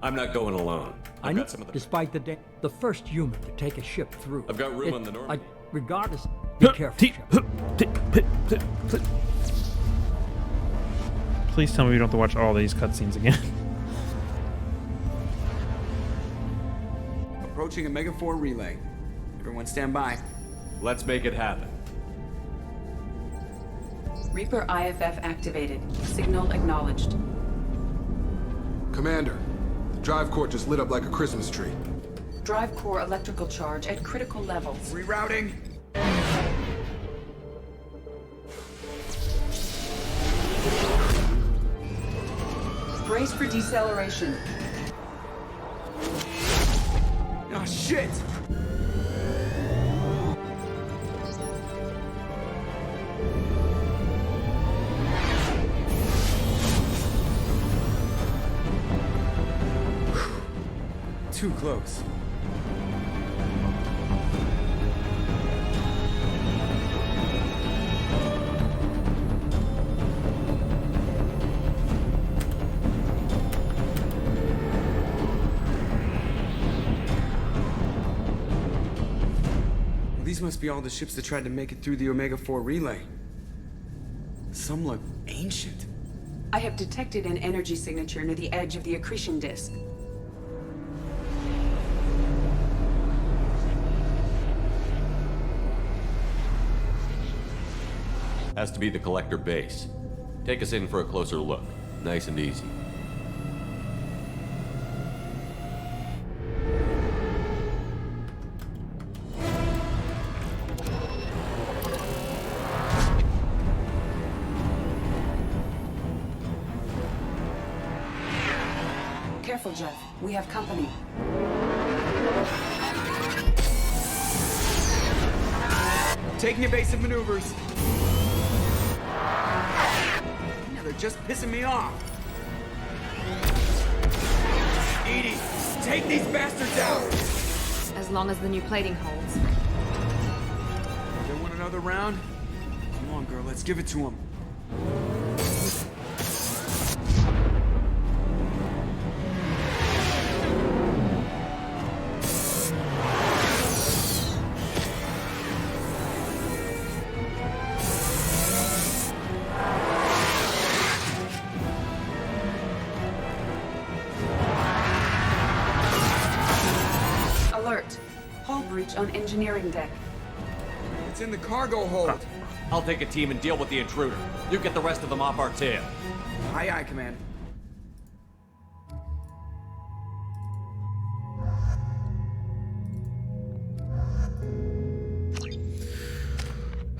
I'm not going alone. I've got some of the... Despite the first human to take a ship through. I've got room on the Normandy. Regardless, be careful. Please tell me we don't have to watch all these cutscenes again. Approaching Omega 4 relay. Everyone stand by. Let's make it happen. Reaper IFF activated. Signal acknowledged. Commander, the drive core just lit up like a Christmas tree. Drive core electrical charge at critical levels. Rerouting. Brace for deceleration. Oh, shit! Too close. These must be all the ships that tried to make it through the Omega 4 relay. Some look ancient. I have detected an energy signature near the edge of the accretion disk. Has to be the collector base. Take us in for a closer look. Nice and easy. Careful, Jeff. We have company. Taking evasive maneuvers. Yeah, they're just pissing me off. Edie, take these bastards out! As long as the new plating holds. They want another round? Come on, girl, let's give it to them. On engineering deck. It's in the cargo hold. I'll take a team and deal with the intruder. You get the rest of them off our tail. Aye, aye, Command.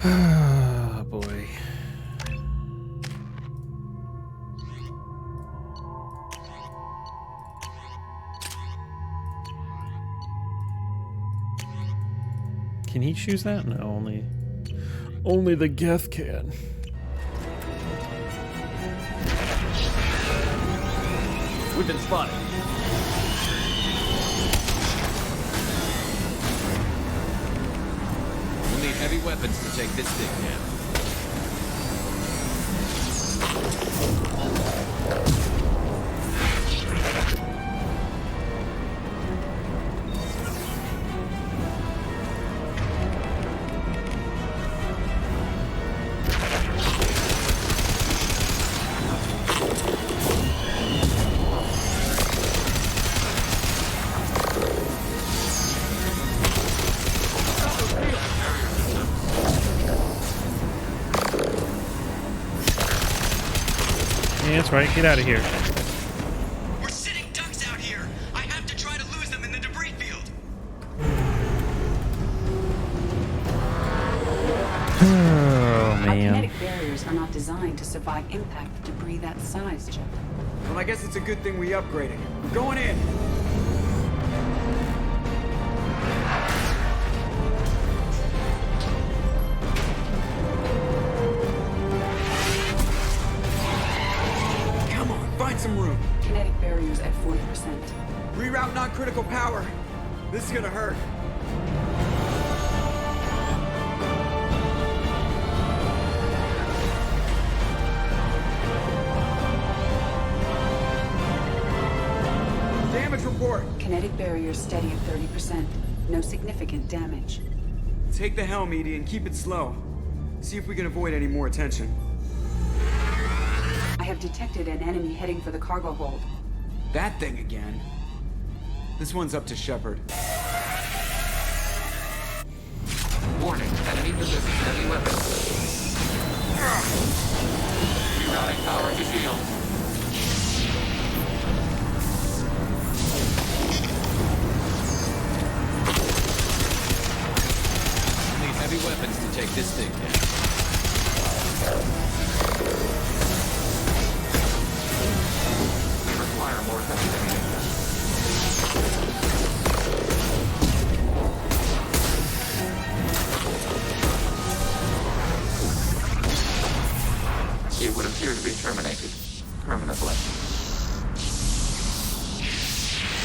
Ah, boy. Can he choose that? No, only the Geth can. We've been spotted. We'll need heavy weapons to take this thing down. Yeah, that's right. Get out of here. We're sitting ducks out here. I have to try to lose them in the debris field. kinetic barriers are not designed to survive impact debris that size, Jeff. Well, I guess it's a good thing we upgraded. We're going in. Come on, find some room. Kinetic barriers at 40%. Reroute non-critical power. This is gonna hurt. Damage report. Kinetic barriers steady at 30%. No significant damage. Take the helm, Edie, and keep it slow. See if we can avoid any more attention. I have detected an enemy heading for the cargo hold. That thing again. This one's up to Shepard. Warning, enemy possesses heavy weapons. Rerouting power to shield. Need heavy weapons to take this thing down. We require more heavy ammunition. It would appear to be terminated permanently.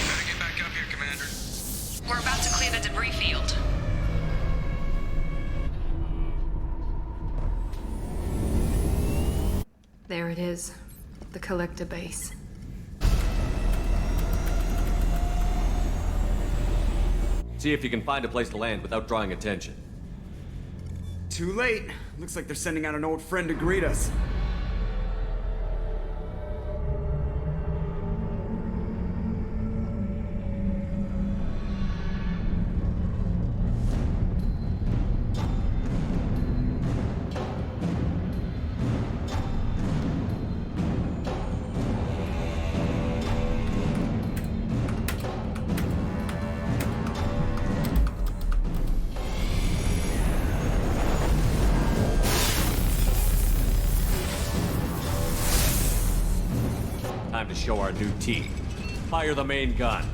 Better get back up here, Commander. We're about to clear the debris field. There it is. The collector base. See if you can find a place to land without drawing attention. Too late. Looks like they're sending out an old friend to greet us. Time to show our new team. Fire the main gun.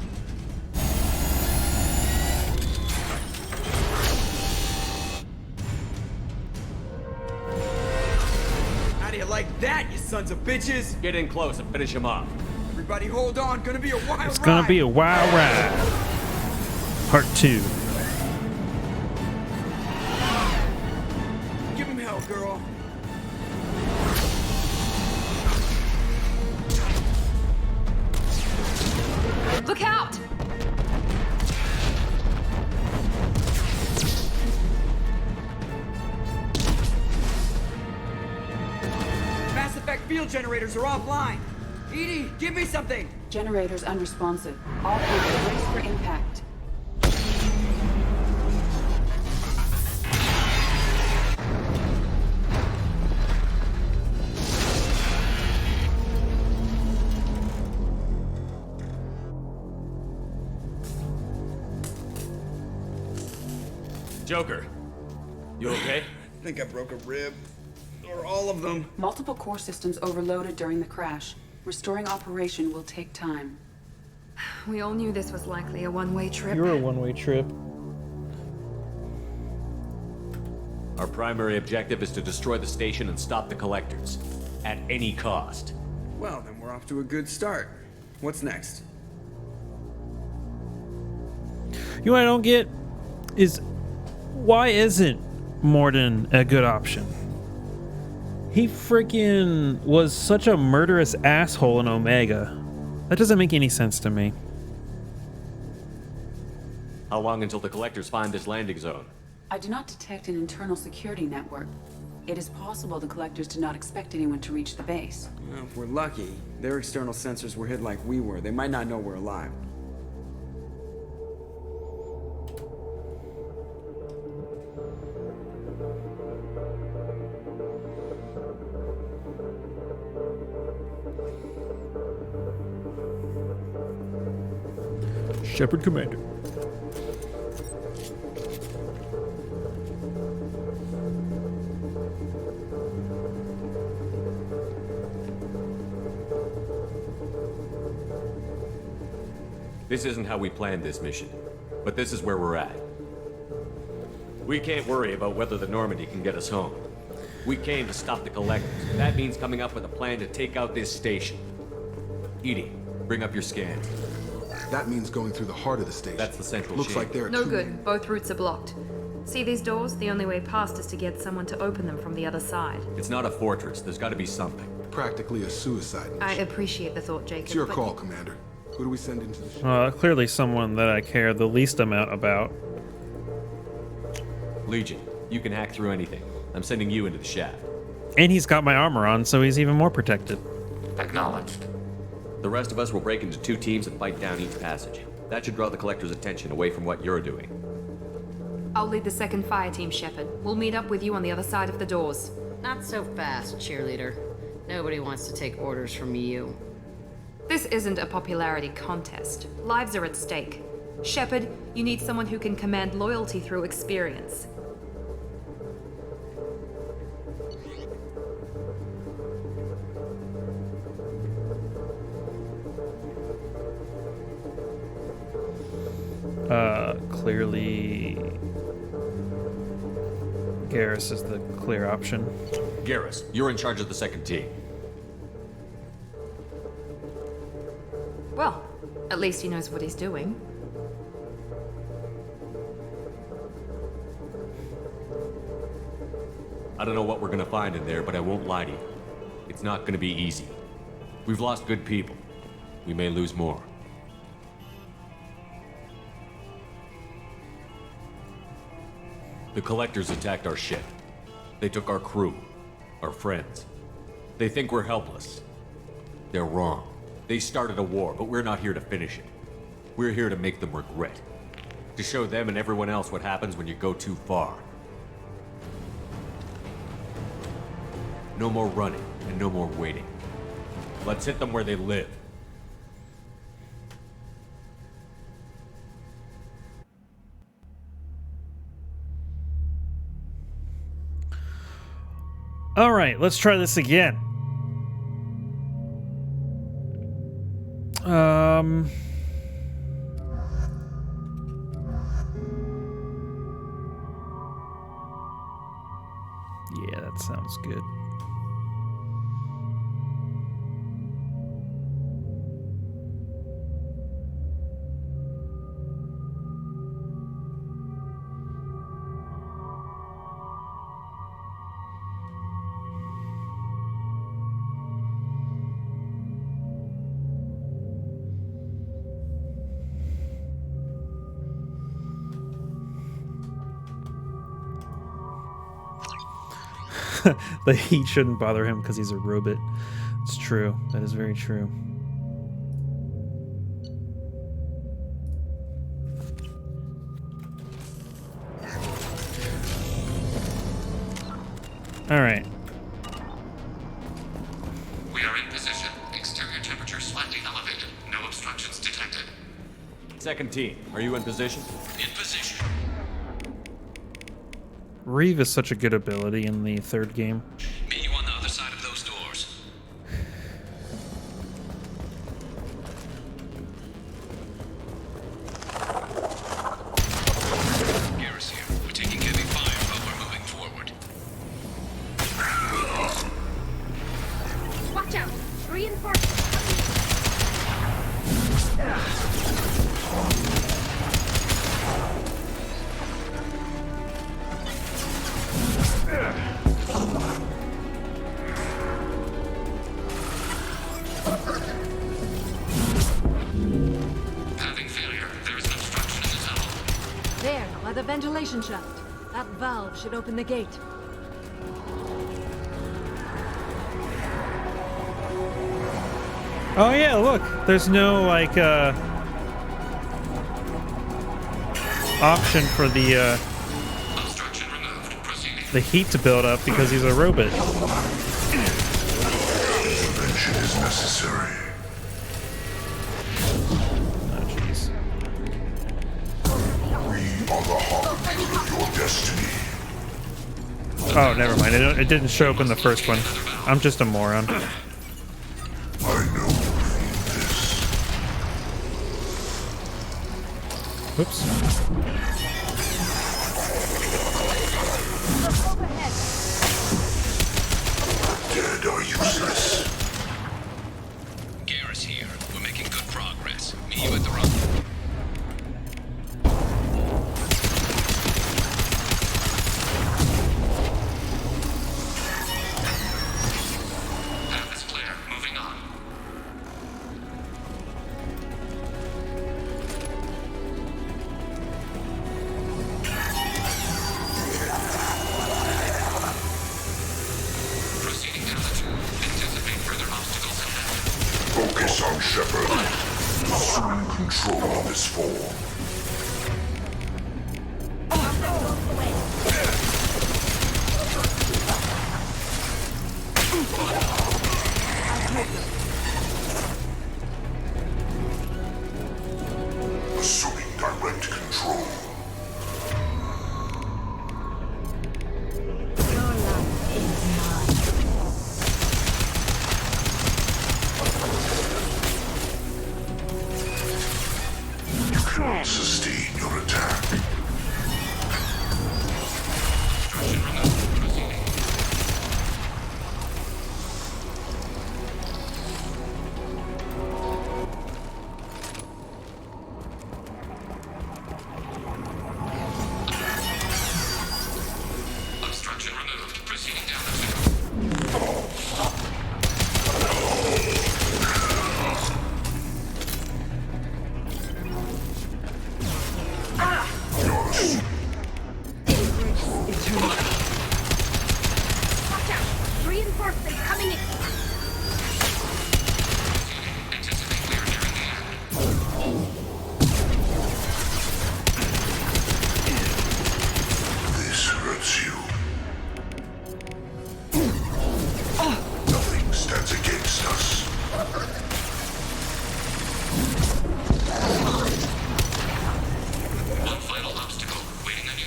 How do you like that, you sons of bitches? Get in close and finish him off. Everybody hold on, gonna be a wild ride. It's gonna be a wild ride. Part 2. Give him hell, girl. Look out! Mass effect field generators are offline. Edie, give me something. Generators unresponsive. All crew brace for impact. Joker, you okay? I think I broke a rib. Or all of them. Multiple core systems overloaded during the crash. Restoring operation will take time. We all knew this was likely a one-way trip. You're a one-way trip. Our primary objective is to destroy the station and stop the collectors. At any cost. Well, then we're off to a good start. What's next? You know what I don't get is why isn't Morden a good option? He freaking was such a murderous asshole in Omega. That doesn't make any sense to me. How long until the collectors find this landing zone? I do not detect an internal security network. It is possible the collectors did not expect anyone to reach the base. Well, if we're lucky, their external sensors were hid like we were. They might not know we're alive. Shepard Commander. This isn't how we planned this mission, but this is where we're at. We can't worry about whether the Normandy can get us home. We came to stop the Collectors. That means coming up with a plan to take out this station. Edie, bring up your scan. That means going through the heart of the station. That's the central Looks chamber. like there are No two good. Both routes are blocked. See these doors? The only way past is to get someone to open them from the other side. It's not a fortress. There's got to be something. Practically a suicide mission. I appreciate the thought, Jacob. It's your but call, Commander. Who do we send into the ship? Clearly someone that I care the least amount about. Legion, you can hack through anything. I'm sending you into the shaft. And he's got my armor on, so he's even more protected. Acknowledged. The rest of us will break into 2 teams and fight down each passage. That should draw the Collector's attention away from what you're doing. I'll lead the second fire team, Shepard. We'll meet up with you on the other side of the doors. Not so fast, cheerleader. Nobody wants to take orders from you. This isn't a popularity contest. Lives are at stake. Shepard, you need someone who can command loyalty through experience. Clearly Garrus is the clear option. Garrus, you're in charge of the second team. Well, at least he knows what he's doing. I don't know what we're gonna find in there, but I won't lie to you. It's not gonna be easy. We've lost good people. We may lose more. The Collectors attacked our ship. They took our crew, our friends. They think we're helpless. They're wrong. They started a war, but we're not here to finish it. We're here to make them regret. To show them and everyone else what happens when you go too far. No more running, and no more waiting. Let's hit them where they live. All right, let's try this again. Yeah, that sounds good. The heat shouldn't bother him because he's a robot. It's true. That is very true. All right. We are in position. Exterior temperature slightly elevated. No obstructions detected. Second team, are you in position? In position. Reeve is such a good ability in the third game. Meet you on the other side of those doors. Garrus here. We're taking heavy fire, but we're moving forward. Watch out! Reinforcements! Having failure. There is an obstruction in the tunnel. There, by the ventilation shaft. That valve should open the gate. Oh yeah, look. There's no like option for the heat to build up because he's a robot. Intervention is necessary. Oh jeez. We are the harbinger of your destiny. Oh, never mind. It didn't show up in the first one. I'm just a moron. I know you feel this. Whoops. Dead are useless. Garrus here. We're making good progress. Meet you at the rendezvous. Path is clear. Moving on. Proceeding down the tube. Anticipate further obstacles ahead. Focus on Shepard. Assume control of this form. Assuming direct control. You cannot sustain your attack. Obstruction removed. Proceeding down the tube. Watch out! Reinforcements coming in! Anticipate we are nearing the end. This hurts you. Nothing stands against us. One final obstacle. Waiting on you.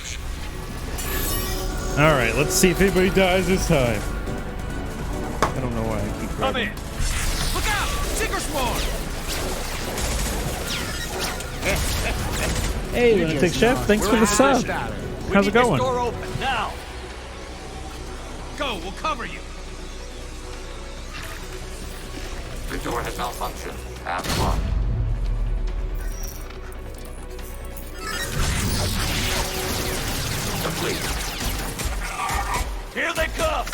Alright, let's see if anybody dies this time. I don't know why I keep Come grabbing. in. Look out! Seeker swarm! Hey, Lunatic Chef, thanks for the sub. How's it going? Door open now. Go. We'll cover you. The door has malfunctioned. Path blocked. Complete. Here they come.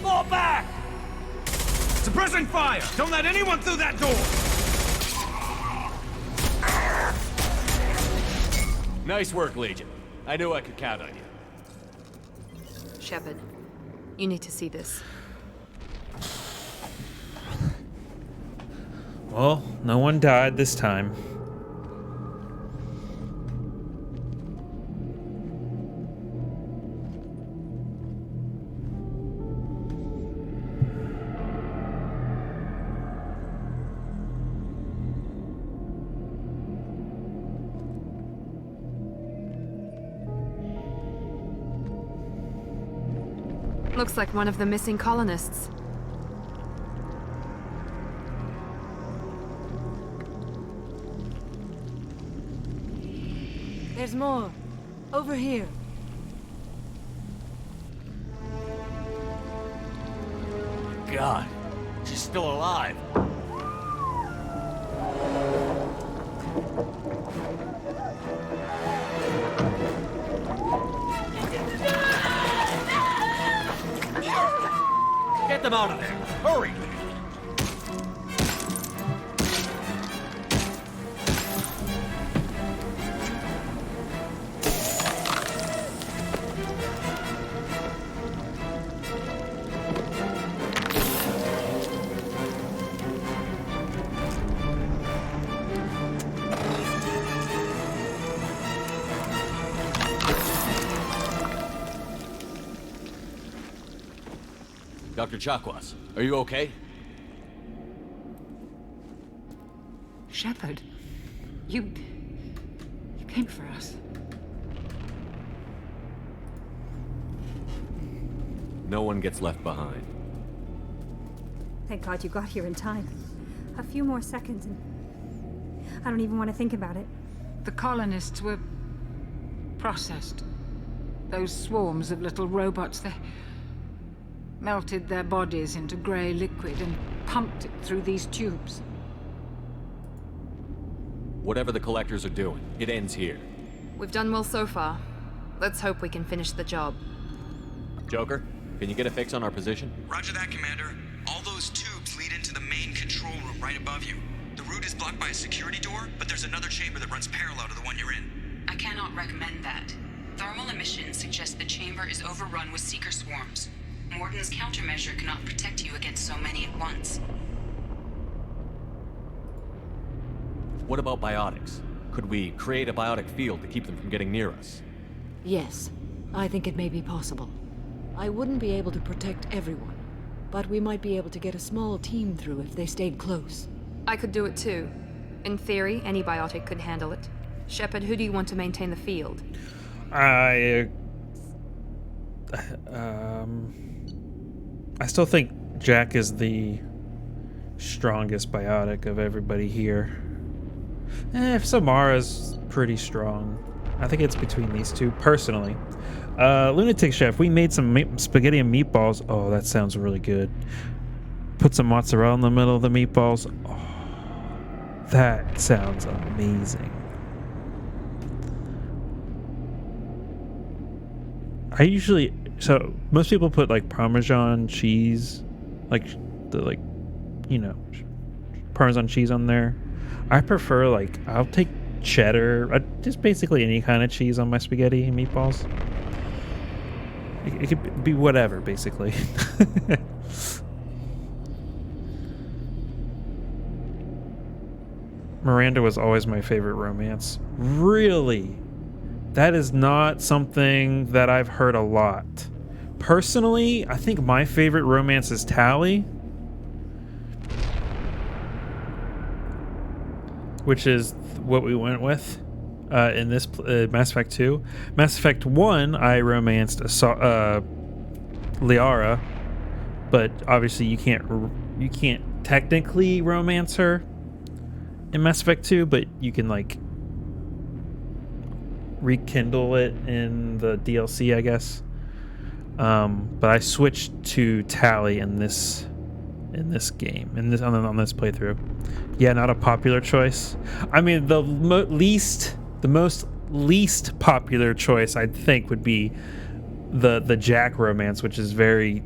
Fall back. Suppressing fire. Don't let anyone through that door. Nice work, Legion. I knew I could count on you. Shepard, you need to see this. Well, no one died this time. Looks like one of the missing colonists. There's more. Over here. God, she's still alive. Get them out of there. Hurry! Dr. Chakwas, are you okay? Shepard, you came for us. No one gets left behind. Thank God you got here in time. A few more seconds and I don't even want to think about it. The colonists were processed. Those swarms of little robots, they melted their bodies into grey liquid and pumped it through these tubes. Whatever the collectors are doing, it ends here. We've done well so far. Let's hope we can finish the job. Joker, can you get a fix on our position? Roger that, Commander. All those tubes lead into the main control room right above you. The route is blocked by a security door, but there's another chamber that runs parallel to the one you're in. I cannot recommend that. Thermal emissions suggest the chamber is overrun with seeker swarms. Morden's countermeasure cannot protect you against so many at once. What about biotics? Could we create a biotic field to keep them from getting near us? Yes, I think it may be possible. I wouldn't be able to protect everyone, but we might be able to get a small team through if they stayed close. I could do it too. In theory, any biotic could handle it. Shepard, who do you want to maintain the field? I still think Jack is the strongest biotic of everybody here. Samara's pretty strong. I think it's between these two, personally. Lunatic Chef, we made some spaghetti and meatballs. Oh, that sounds really good. Put some mozzarella in the middle of the meatballs. Oh, that sounds amazing. So most people put like Parmesan cheese, Parmesan cheese on there. I prefer I'll take cheddar, just basically any kind of cheese on my spaghetti and meatballs. It could be whatever, basically. Miranda was always my favorite romance. Really? That is not something that I've heard a lot. Personally, I think my favorite romance is Tally, which is what we went with in this Mass Effect 2. Mass Effect 1, I romanced Liara, but obviously you can't technically romance her in Mass Effect 2, but you can rekindle it in the DLC, I guess. But I switched to Tally in this game, on this playthrough. Yeah, not a popular choice. I mean, the most least popular choice I'd think would be the Jack romance, which is very,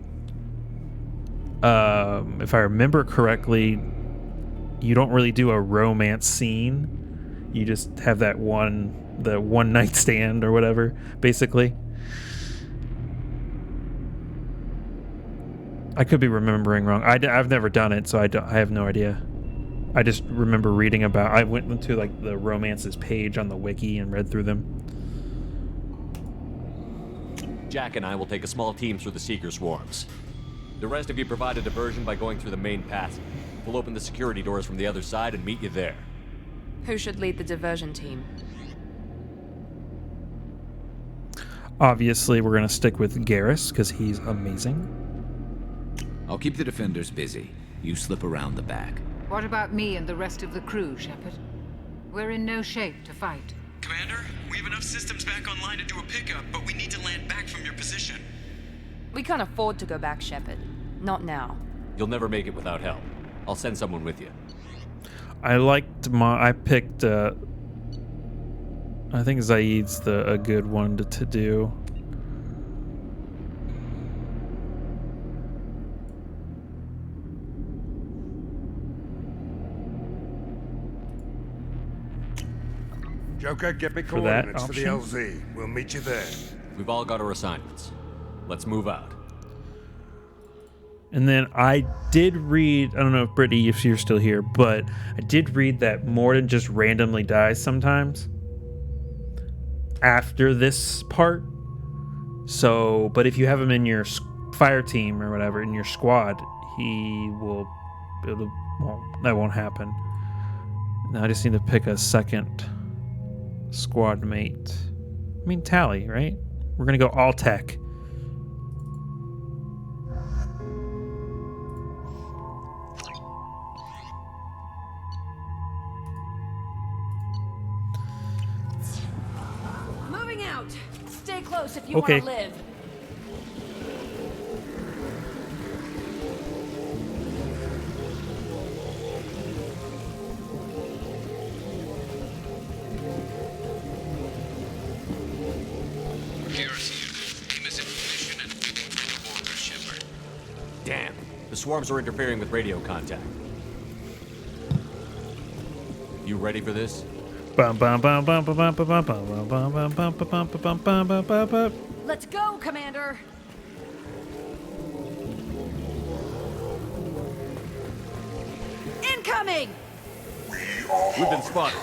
if I remember correctly, you don't really do a romance scene. You just have the one night stand or whatever, basically. I could be remembering wrong. I've never done it, so I have no idea. I just remember reading about. I went into the romances page on the wiki and read through them. Jack and I will take a small team through the Seeker swarms. The rest of you provide a diversion by going through the main passage. We'll open the security doors from the other side and meet you there. Who should lead the diversion team? Obviously, we're going to stick with Garrus, because he's amazing. I'll keep the defenders busy. You slip around the back. What about me and the rest of the crew, Shepard? We're in no shape to fight. Commander, we have enough systems back online to do a pickup, but we need to land back from your position. We can't afford to go back, Shepard. Not now. You'll never make it without help. I'll send someone with you. I picked, I think Zaid's a good one to do. Joker, get me For that coordinates for the option? LZ. We'll meet you there. We've all got our assignments. Let's move out. And then I did read, I don't know if Brittany, if you're still here, but I did read that Morden just randomly dies sometimes after this part. So, but if you have him in your fire team or whatever, in your squad, that won't happen. Now I just need to pick a second squad mate. I mean, Tally, right? We're going to go all tech. close if you Okay. want to live. Damn. The swarms are interfering with radio contact. You ready for this? Bum bum bum bum bum bum bum bum bum bum bum bum bum bum bum bum bum bum. Let's go, Commander. Incoming! We've been spotted.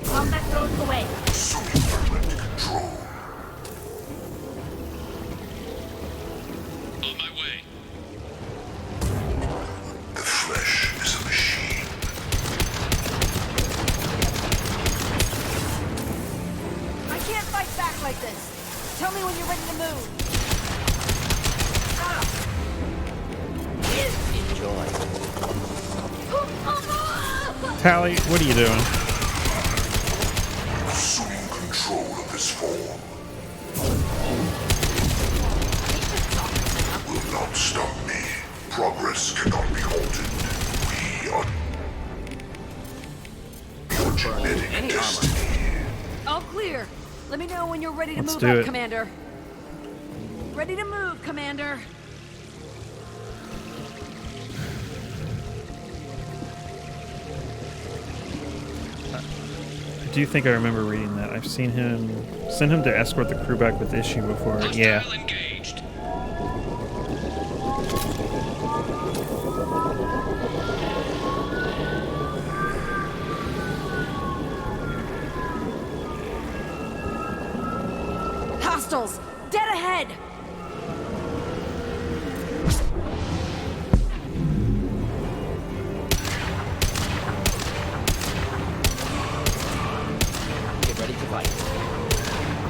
Combat drones away. Control. On my way. The flesh is a machine. I can't fight back like this. Tell me when you're ready to move. Enjoy. Tally, what are you doing? Assuming control of this form. Will not stop me. Progress cannot be halted. We are your genetic destiny. All clear. Let me know when you're ready to Let's move do up, it. Commander. Ready to move, Commander. I do think I remember reading that. I've seen him send him to escort the crew back with issue before. Yeah. Engaged. Hostiles! Dead ahead! Get ready to fight.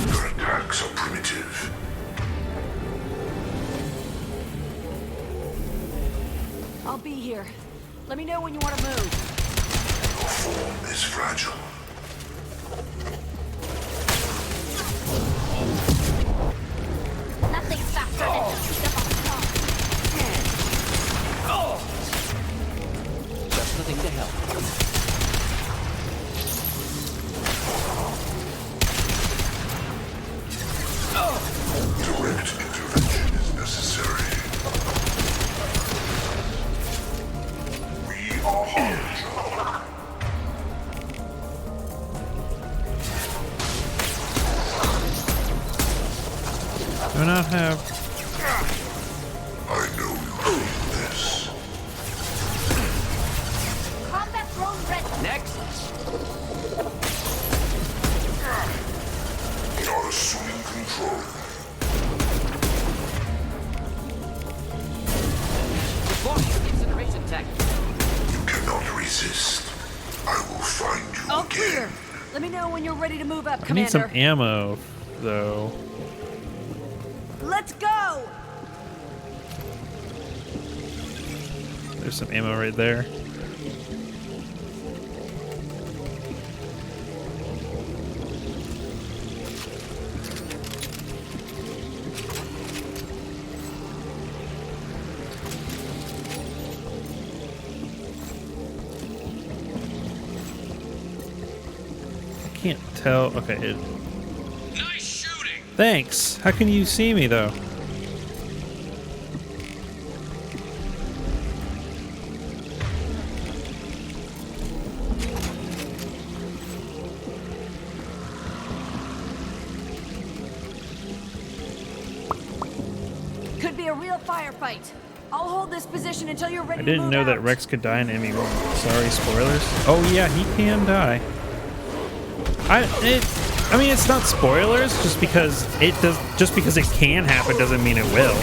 Your attacks are primitive. I'll be here. Let me know when you want to move. Your form is fragile. Nothing faster than the speed of Just the thing to help. Direct intervention is necessary. We are Harbinger. Do I not have? I know you need this. combat drone ready. Next. We are assuming control. Deploying incineration tech. You cannot resist. I will find you All again. clear. Let me know when you're ready to move up, I need some Commander. ammo, though. Let's go! There's some ammo right there. I can't tell. Okay. Nice shooting. Thanks. How can you see me though? Could be a real firefight. I'll hold this position until you're ready I to didn't move know out. that Rex could die in ME1. Sorry, spoilers. Oh yeah, he can die. I mean, it's not spoilers. Just because it can happen doesn't mean it will.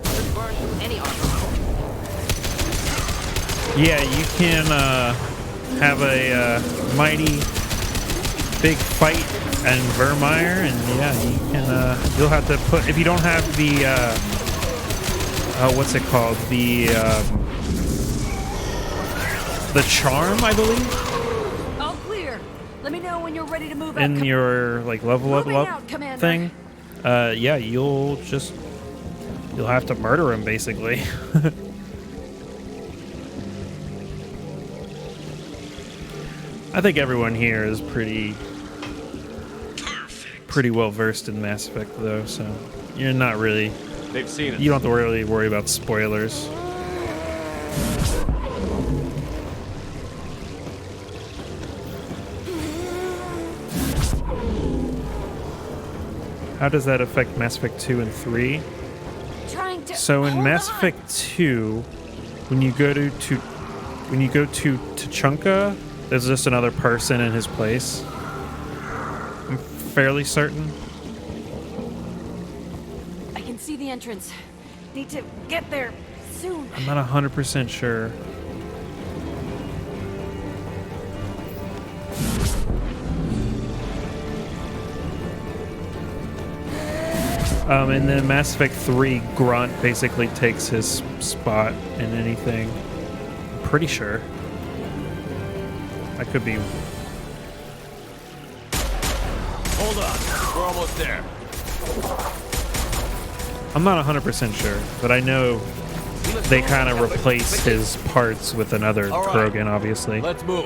Could burn through any armor. Yeah, you can have a mighty big fight and Vermeer, and yeah, you can. You'll have to put if you don't have the what's it called? The charm, I believe. All clear. Let me know when you're ready to move out. In your like level up thing. Yeah, you'll have to murder him basically. I think everyone here is pretty well versed in Mass Effect though, so you're not really. They've seen it. You don't have to really worry about spoilers. How does that affect Mass Effect 2 and 3? So in Mass Effect 2, when you go to Tuchanka, there's just another person in his place. I'm fairly certain. I can see the entrance. Need to get there soon. I'm not 100% sure. And then Mass Effect 3, Grunt basically takes his spot in anything. I'm pretty sure. I could be. Hold on, we're almost there. I'm not 100% sure, but I know they kind of replace his parts with another Krogan, obviously. Let's move.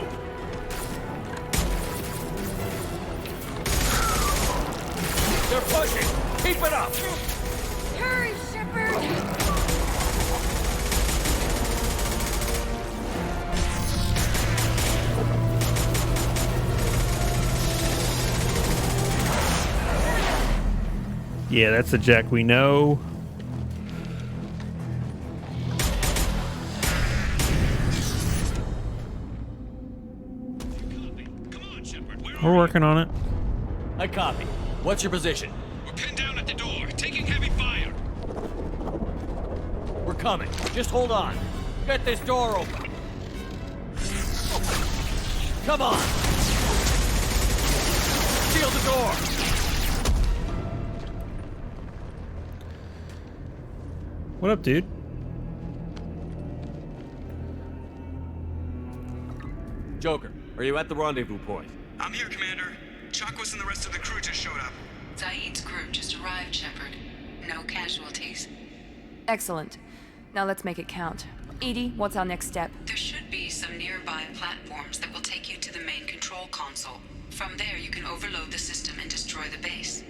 They're pushing. Keep it up. Hurry, Shepard. Yeah, that's the Jack we know. We're working on it. I copy. What's your position? We're pinned down at the door, taking heavy fire. We're coming. Just hold on. Get this door open. Come on. Seal the door. What up, dude? Joker, are you at the rendezvous point? I'm here, Commander. Chakwas and the rest of the crew just showed up. Zaid's crew just arrived, Shepard. No casualties. Excellent. Now let's make it count. Edie, what's our next step? There should be some nearby platforms that will take you to the main control console. From there, you can overload the system and destroy the base.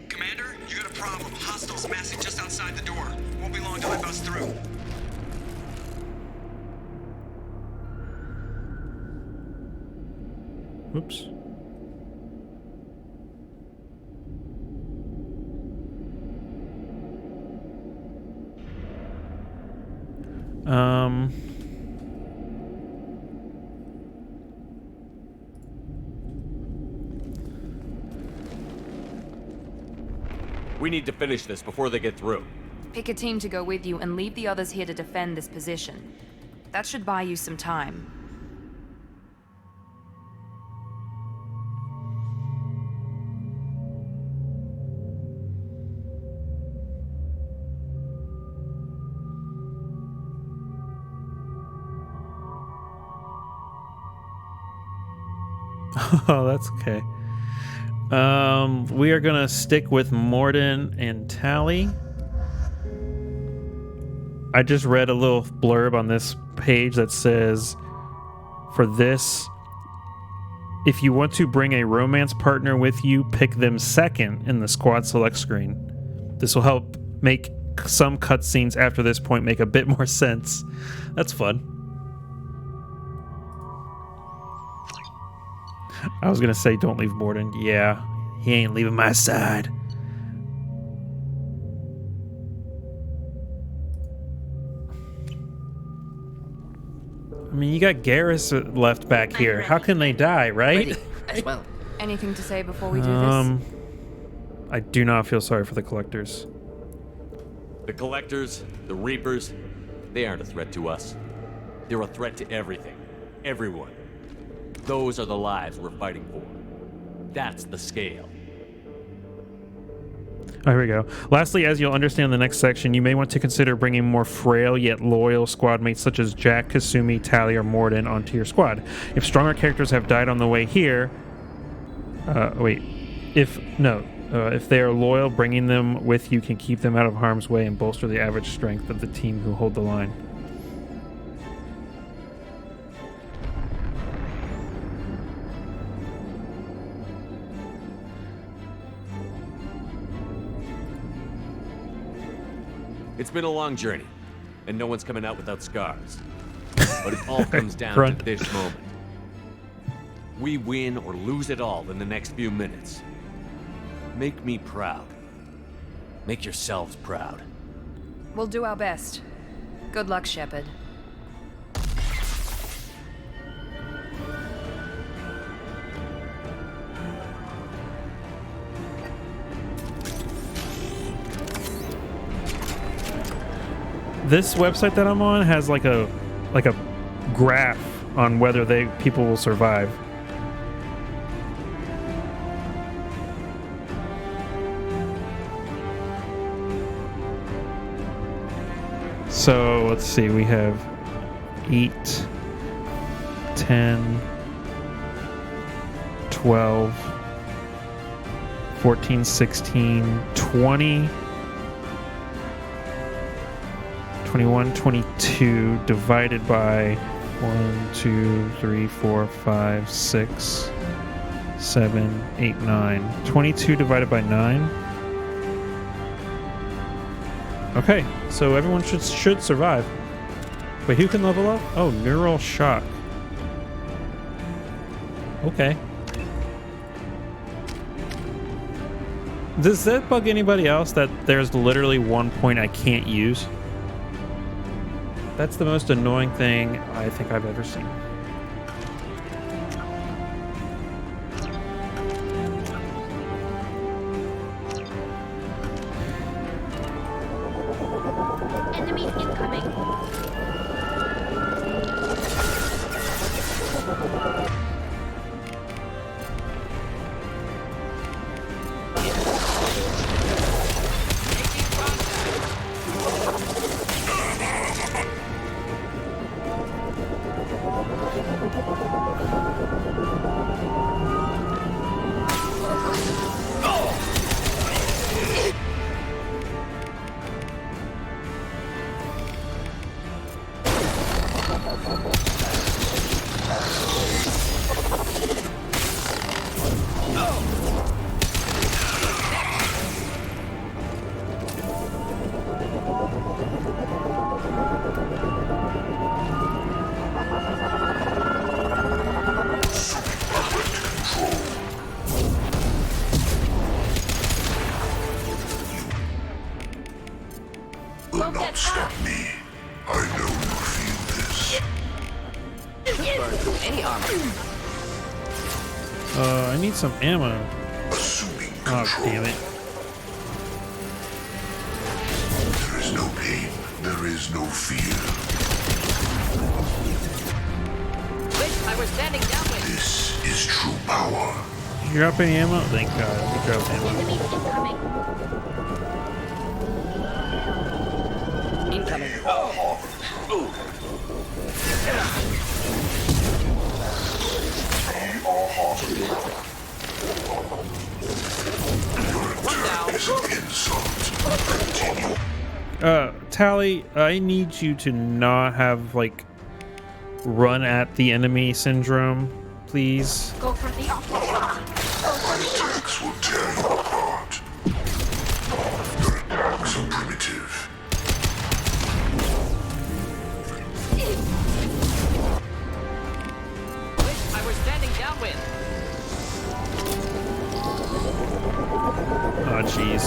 Commander, you got a problem. Hostiles massing just outside the door. Won't be long till they bust through. Whoops. We need to finish this before they get through. Pick a team to go with you and leave the others here to defend this position. That should buy you some time. Oh, that's okay. We are gonna stick with Mordin and Tally. I just read a little blurb on this page that says, for this, if you want to bring a romance partner with you, pick them second in the squad select screen. This will help make some cutscenes after this point make a bit more sense. That's fun. I was gonna say don't leave Mordin. Yeah, he ain't leaving my side. I mean, you got Garrus left back here. How can they die, right? Ready as well. Anything to say before we do this? I do not feel sorry for the Collectors. The Collectors, the Reapers, they aren't a threat to us. They're a threat to everything. Everyone. Those are the lives we're fighting for. That's the scale. Oh, here we go. Lastly, as you'll understand in the next section, you may want to consider bringing more frail yet loyal squad mates such as Jack, Kasumi, Tally, or Morden onto your squad. If stronger characters have died on the way here... if they are loyal, bringing them with you can keep them out of harm's way and bolster the average strength of the team who hold the line. It's been a long journey, and no one's coming out without scars. But it all comes down to this moment. We win or lose it all in the next few minutes. Make me proud. Make yourselves proud. We'll do our best. Good luck, Shepard. This website that I'm on has like a graph on whether people will survive. So let's see, we have 8, 10, 12, 14, 16, 20, 21, 22 divided by 1, 2, 3, 4, 5, 6, 7, 8, 9. 22 divided by 9. Okay, so everyone should survive. Wait, who can level up? Oh, neural shock. Okay. Does that bug anybody else that there's literally one point I can't use? That's the most annoying thing I think I've ever seen. Enemy incoming. I need some ammo. Oh, damn it. There is no pain. There is no fear. Wish I were standing downwind. This is true power. Did you drop any ammo? Thank God. You dropped ammo. Incoming. Tally, I need you to not have, like, run at the enemy syndrome, please. Go for the Attacks will tear you apart. Your attacks are primitive. Wish I were standing downwind. Oh, jeez.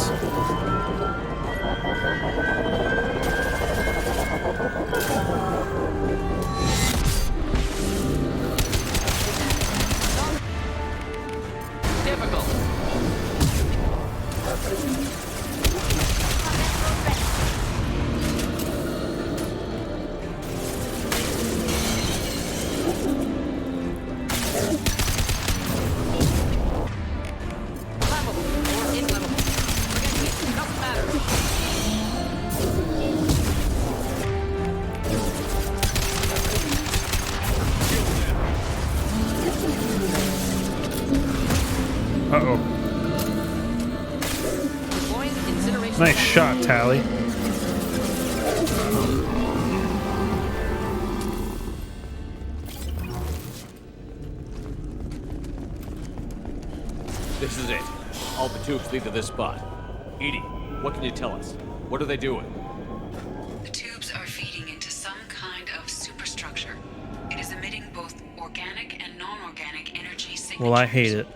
Difficult. Nice shot, Tally. This is it. All the tubes lead to this spot. Edie, what can you tell us? What are they doing? The tubes are feeding into some kind of superstructure. It is emitting both organic and non-organic energy signatures. Well, I hate it.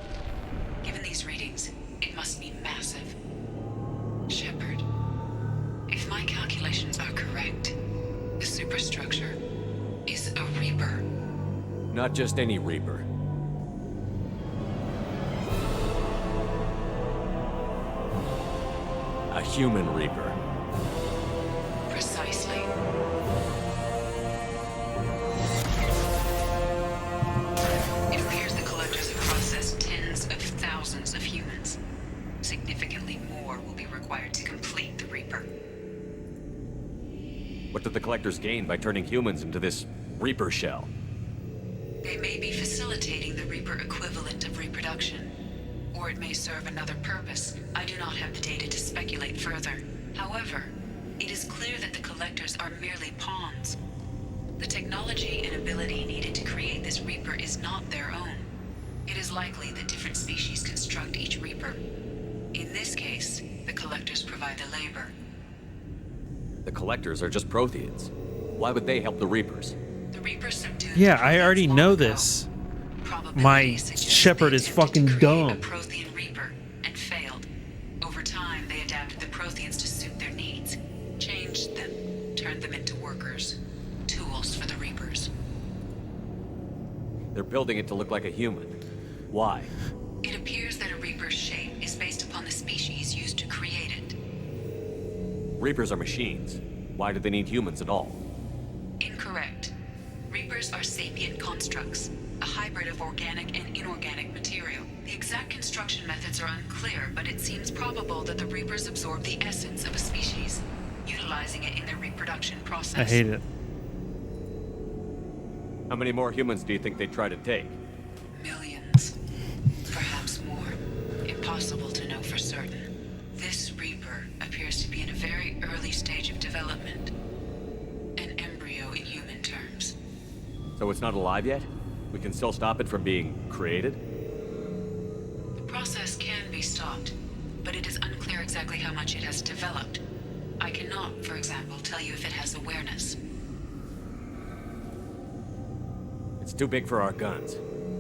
Given these readings, it must be massive. Shepard, if my calculations are correct, the superstructure is a Reaper. Not just any Reaper. A human Reaper. Precisely. It appears the collectors have processed tens of thousands of humans. Significantly more will be required to complete the Reaper. What did the collectors gain by turning humans into this Reaper shell? They may be facilitating the Reaper equivalent of reproduction. Or it may serve another purpose. I do not have the data to speculate further. However, it is clear that the collectors are merely pawns. The technology and ability needed to create this Reaper is not their own. It is likely that different species construct each Reaper. In this case, the collectors provide the labor. The collectors are just Protheans. Why would they help the Reapers? The Reapers subdued. Yeah, I already know this. My Shepard is fucking dumb. Prothean Reaper and failed. Over time, they adapted the Protheans to suit their needs, changed them, turned them into workers, tools for the Reapers. They're building it to look like a human. Why? It appears that a Reaper's shape is based upon the species used to create it. Reapers are machines. Why do they need humans at all? Incorrect. Reapers are sapient constructs, a hybrid of organic and inorganic material. The exact construction methods are unclear, but it seems probable that the Reapers absorb the essence of a species, utilizing it in their reproduction process. I hate it. How many more humans do you think they'd try to take? Millions. Perhaps more. Impossible to know for certain. This Reaper appears to be in a very early stage of development. An embryo in human terms. So it's not alive yet? We can still stop it from being created? The process can be stopped, but it is unclear exactly how much it has developed. I cannot, for example, tell you if it has awareness. It's too big for our guns.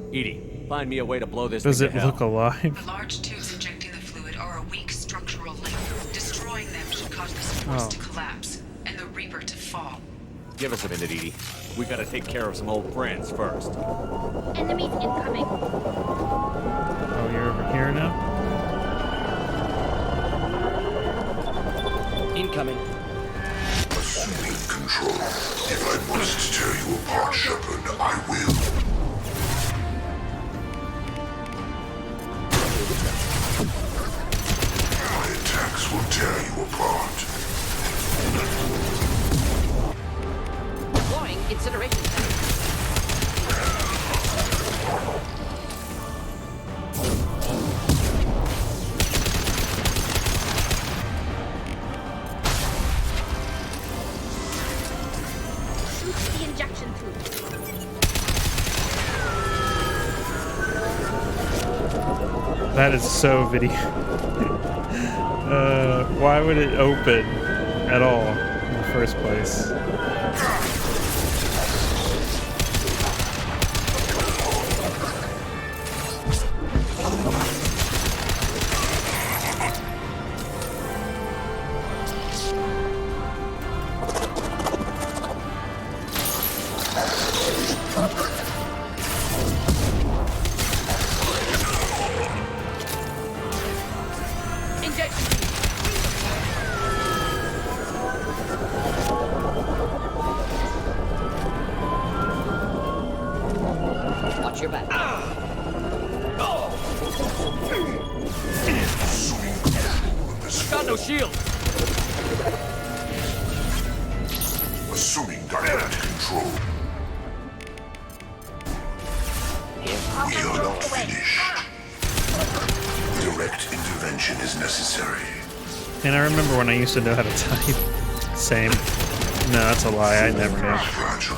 Edie, find me a way to blow this Does thing it to hell. look alive? The large tubes injecting the fluid are a weak structural link. Destroying them should cause the supports to collapse, and the Reaper to fall. Give us a minute, Edie. We gotta take care of some old friends first. Enemies incoming. Oh, you're over here now? Incoming. Assuming control. If I must tear you apart, Shepard, I will. My attacks will tear you apart. Deploying incineration tank. Shoot the injection tube. That is so video. Why would it open at all in the first place? Watch your back. Got no shield. Assuming direct control. We are not finished. Direct intervention is necessary. And I remember when I used to know how to type. Same. No, that's a lie. I never knew. Fragile.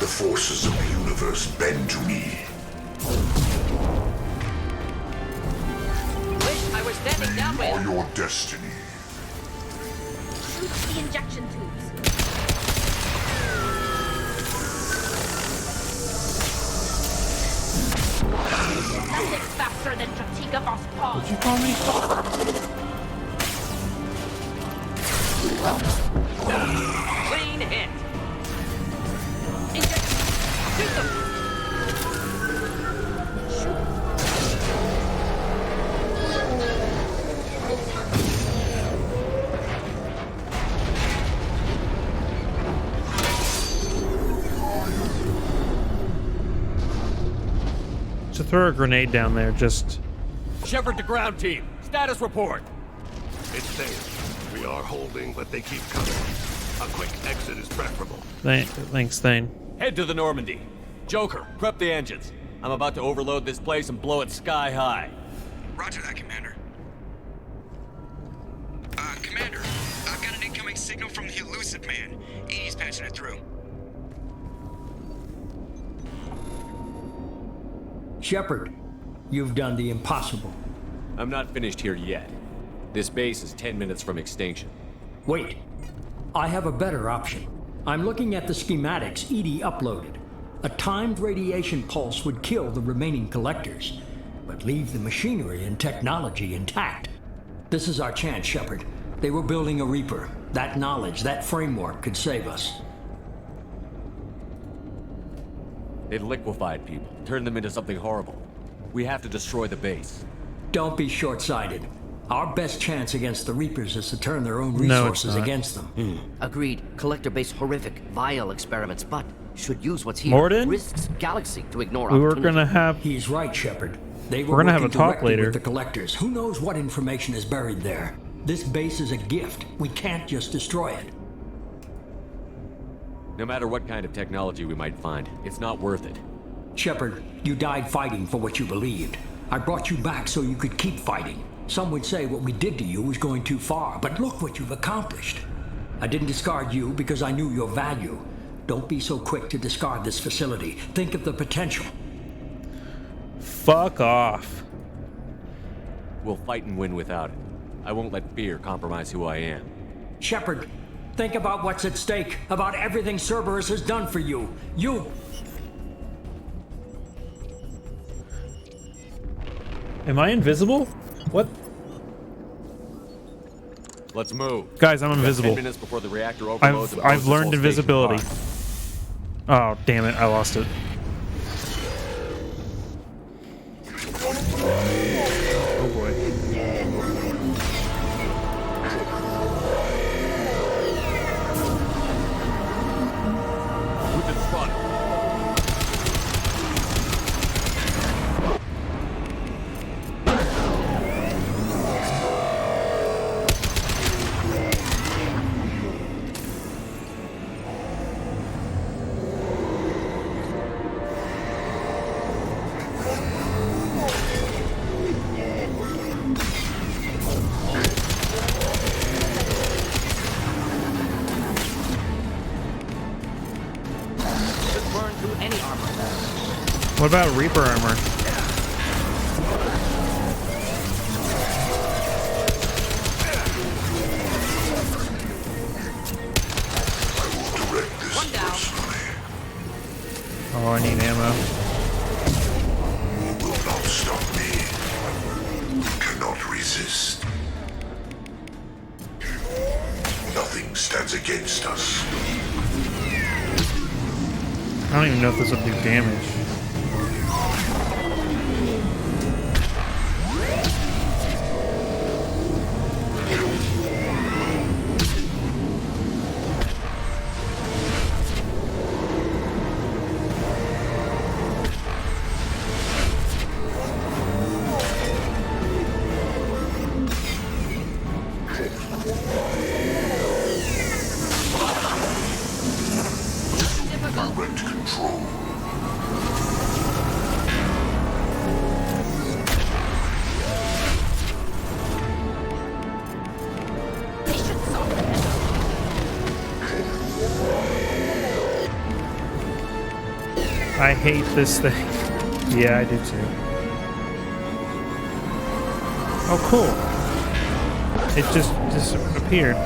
The forces of the universe bend to me. Wish I was standing down Or your destiny. Shoot the injection tubes. Nothing faster than Strategos Paul. What'd you call me? Clean hit. Shoot them. To throw a grenade down there, just... Shepard to ground team. Status report. It's safe. We are holding, but they keep coming. A quick exit is preferable. Thanks, Thane. Head to the Normandy. Joker, prep the engines. I'm about to overload this place and blow it sky high. Roger that, Commander. Commander, I've got an incoming signal from the elusive man. Edie's patching it through. Shepard, you've done the impossible. I'm not finished here yet. This base is 10 minutes from extinction. Wait. I have a better option. I'm looking at the schematics Edie uploaded. A timed radiation pulse would kill the remaining collectors, but leave the machinery and technology intact. This is our chance, Shepard. They were building a Reaper. That knowledge, that framework could save us. It liquefied people, turned them into something horrible. We have to destroy the base. Don't be short-sighted. Our best chance against the Reapers is to turn their own resources against them. Agreed. Collector base horrific, vile experiments, but should use what's here. Morden? Risks galaxy to ignore We were opportunity. gonna have... He's right, Shepard. They We're gonna have a working talk directly later. with the Collectors. Who knows what information is buried there? This base is a gift. We can't just destroy it. No matter what kind of technology we might find, it's not worth it. Shepard, you died fighting for what you believed. I brought you back so you could keep fighting. Some would say what we did to you was going too far, but look what you've accomplished. I didn't discard you because I knew your value. Don't be so quick to discard this facility. Think of the potential. Fuck off. We'll fight and win without it. I won't let fear compromise who I am. Shepard, think about what's at stake, about everything Cerberus has done for you. You... Am I invisible? What? Let's move. Guys, I'm invisible. 10 minutes before the reactor overloads. I've learned invisibility. Oh, damn it. I lost it. Oh, boy. Move to the front. What about Reaper armor? One down. Oh, I need ammo. You will not stop me. You cannot resist. Nothing stands against us. I don't even know if this would do damage. Direct control. I hate this thing. Yeah, I do too. Oh, cool. It just appeared.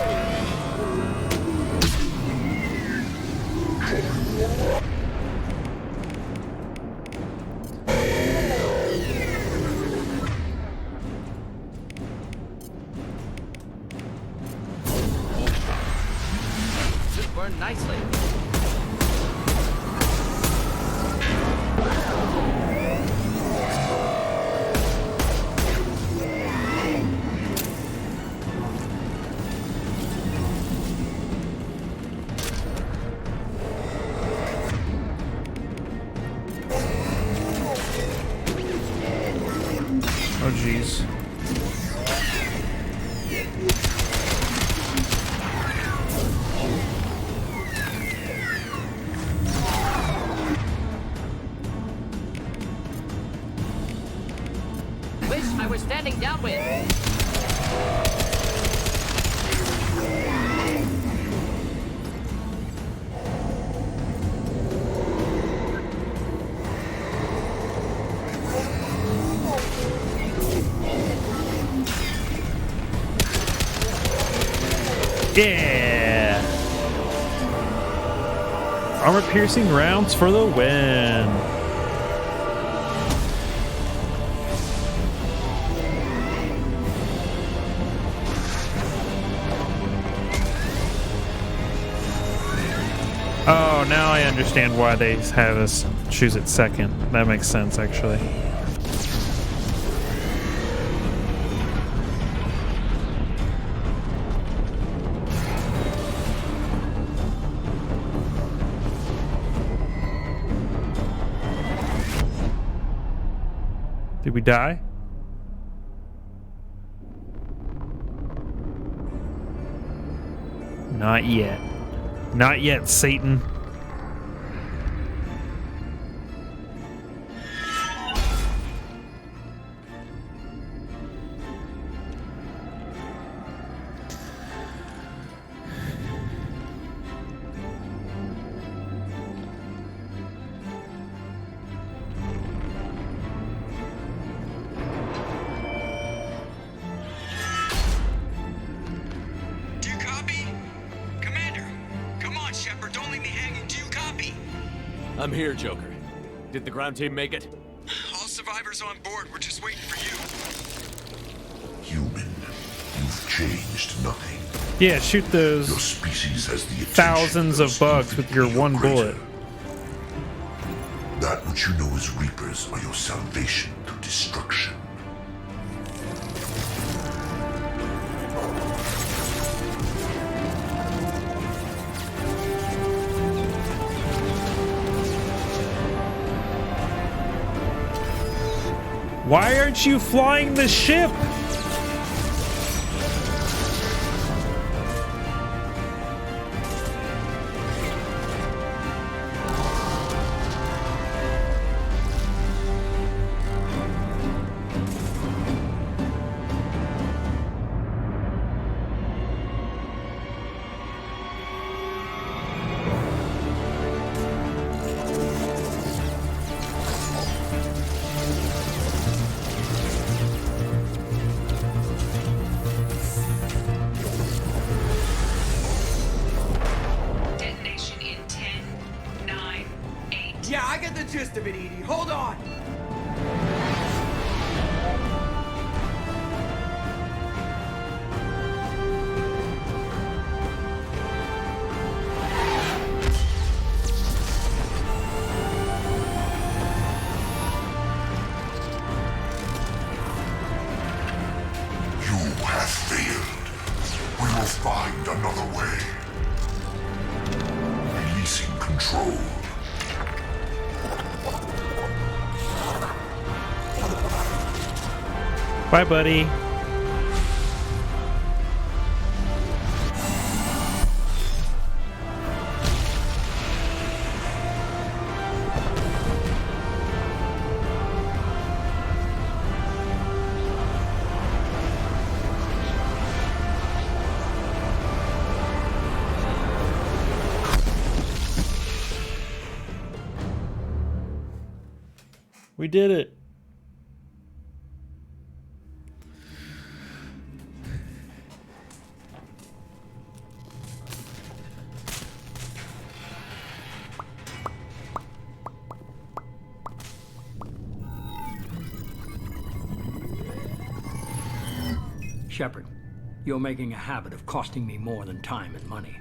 Should burn nicely. Oh, jeez. Wish I were standing downwind. Yeah! Armor-piercing rounds for the win. Oh, now I understand why they have us choose it second. That makes sense, actually. Did we die? Not yet. Not yet, Satan. Do you copy? Commander, come on, Shepard, don't leave me hanging. Do you copy? I'm here, Joker. Did the ground team make it? All survivors on board. We're just waiting for you. Human, you've changed nothing. Yeah, shoot those Your species has the attention thousands of bugs with your one bullet. That which you know as Reapers are your salvation through destruction. Why aren't you flying the ship? Detonation in 10, 9, 8. Yeah, I get the gist of it, Edie. Hold on. You have failed. We will find another way. Releasing control. Bye, buddy. We did it. Shepard, you're making a habit of costing me more than time and money.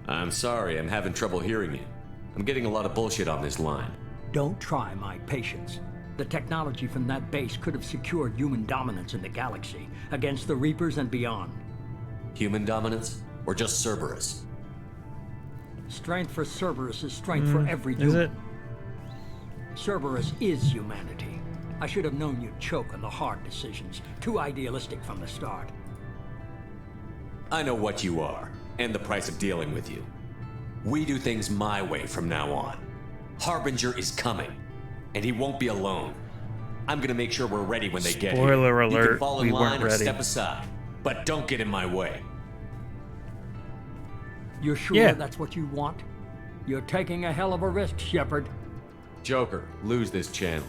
I'm sorry, I'm having trouble hearing you. I'm getting a lot of bullshit on this line. Don't try my patience. The technology from that base could have secured human dominance in the galaxy against the Reapers and beyond. Human dominance? Or just Cerberus? Strength for Cerberus is strength for every human. Is it? Cerberus is humanity. I should have known you'd choke on the hard decisions. Too idealistic from the start. I know what you are, and the price of dealing with you. We do things my way from now on. Harbinger is coming, and he won't be alone. I'm gonna make sure we're ready when they get here. Spoiler You can alert, fall in we line weren't or ready. step aside, but don't get in my way. You're sure Yeah. that's what you want? You're taking a hell of a risk, Shepard. Joker, lose this channel.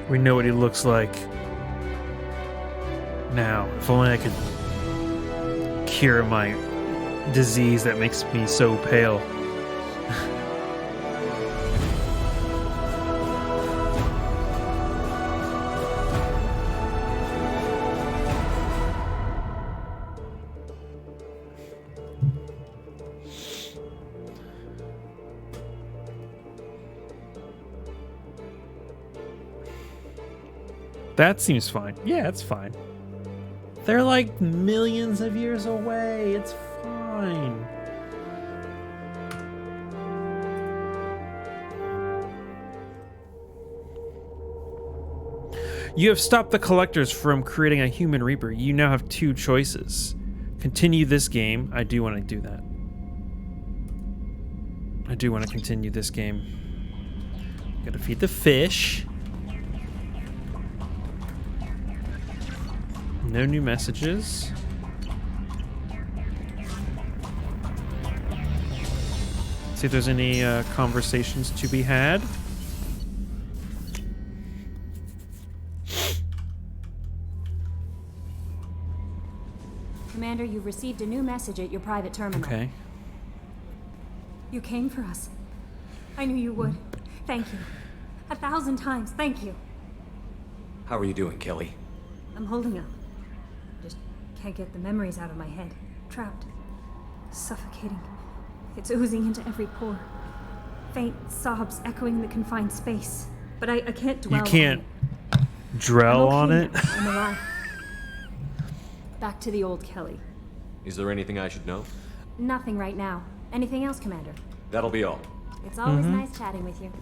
We know what he looks like. Now, if only I could cure my disease that makes me so pale. That seems fine. Yeah, it's fine. They're like millions of years away. It's fine. You have stopped the collectors from creating a human reaper. You now have two choices. Continue this game. I do want to do that. I do want to continue this game. Gotta feed the fish. No new messages. See if there's any conversations to be had. Commander, you've received a new message at your private terminal. Okay. You came for us. I knew you would. Thank you. 1,000 times, thank you. How are you doing, Kelly? I'm holding up. Just can't get the memories out of my head. Trapped. Suffocating. It's oozing into every pore. Faint sobs echoing the confined space. But I can't dwell You can't on it. drell I'm okay on it. now. I'm alive. Back to the old Kelly. Is there anything I should know? Nothing right now. Anything else, Commander? That'll be all. It's always nice chatting with you.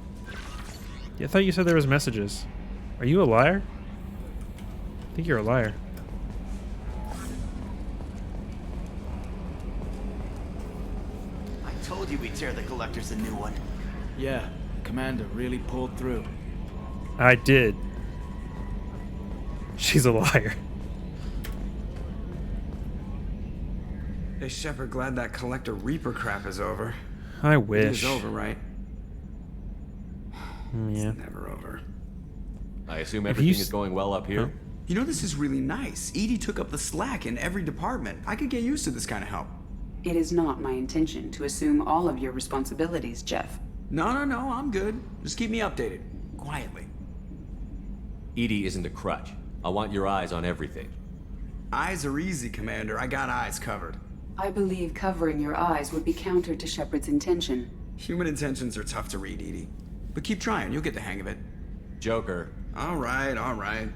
Yeah, I thought you said there was messages. Are you a liar? I think you're a liar. I told you we'd tear the Collectors a new one. Yeah, Commander really pulled through. I did. She's a liar. Hey, Shepard, glad that Collector Reaper crap is over. I It wish. is over, right? Yeah. It's never over. I assume everything is going well up here? You know, this is really nice. Edie took up the slack in every department. I could get used to this kind of help. It is not my intention to assume all of your responsibilities, Jeff. No, I'm good. Just keep me updated. Quietly. Edie isn't a crutch. I want your eyes on everything. Eyes are easy, Commander. I got eyes covered. I believe covering your eyes would be counter to Shepard's intention. Human intentions are tough to read, Edie. But keep trying, you'll get the hang of it. Joker. All right.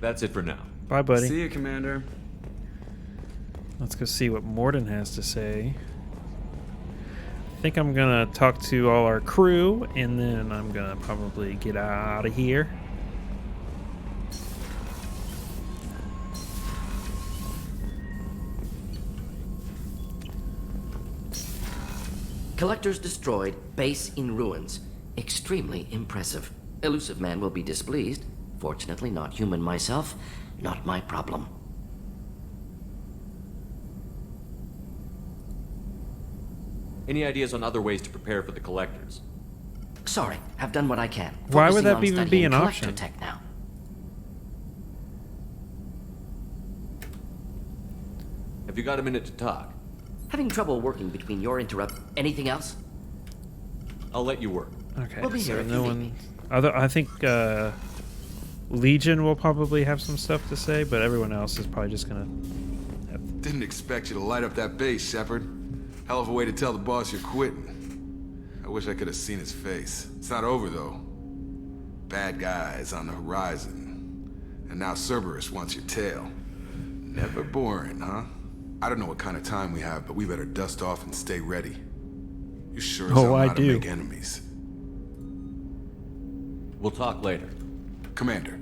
That's it for now. Bye, buddy. See you, Commander. Let's go see what Morden has to say. I think I'm gonna talk to all our crew, and then I'm gonna probably get out of here. Collectors destroyed, base in ruins. Extremely impressive. Elusive man will be displeased. Fortunately, not human myself. Not my problem. Any ideas on other ways to prepare for the collectors? Sorry, have done what I can. Why would Focusing that on even be studying an collector option? tech now. Have you got a minute to talk? Having trouble working between your Anything else? I'll let you work. Okay, We'll be so here if no you need one. me. I think Legion will probably have some stuff to say, but everyone else is probably just gonna. Didn't expect you to light up that base, Shepard. Hell of a way to tell the boss you're quitting. I wish I could have seen his face. It's not over, though. Bad guys on the horizon. And now Cerberus wants your tail. Never boring, huh? I don't know what kind of time we have, but we better dust off and stay ready. You sure as hell know how to make enemies. We'll talk later. Commander.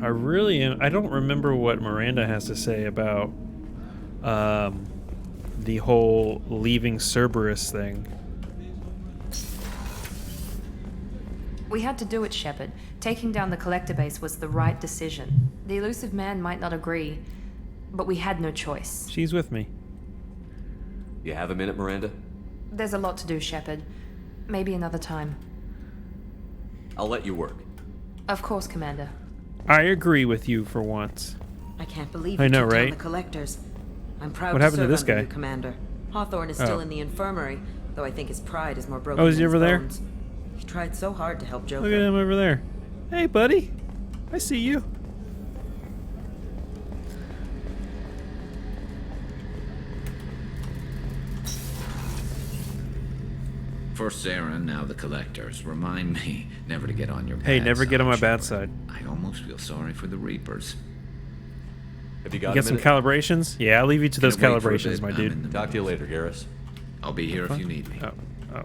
I really am. I don't remember what Miranda has to say about the whole leaving Cerberus thing. We had to do it, Shepard. Taking down the collector base was the right decision. The elusive man might not agree, but we had no choice. She's with me. You have a minute, Miranda? There's a lot to do, Shepard. Maybe another time. I'll let you work. Of course, Commander. I agree with you for once. I can't believe I you know, took down right? the collectors. I'm proud What to happened to serve this under guy? you, Commander. Hawthorne is still in the infirmary, though I think his pride is more broken Oh, is he than over his there? bones. He tried so hard to help Joker. Look at him over there. Hey, buddy. I see you. First Sarah, now the collectors. Remind me never to get on your bad Hey, never get on my side, bad Shepard. side. I almost feel sorry for the Reapers. Have you You got got a some minute? calibrations? Yeah, I'll leave you to those Gonna wait for a calibrations, bit. my I'm dude. in the Talk to you later, Garrus. I'll be here if you need me. Oh.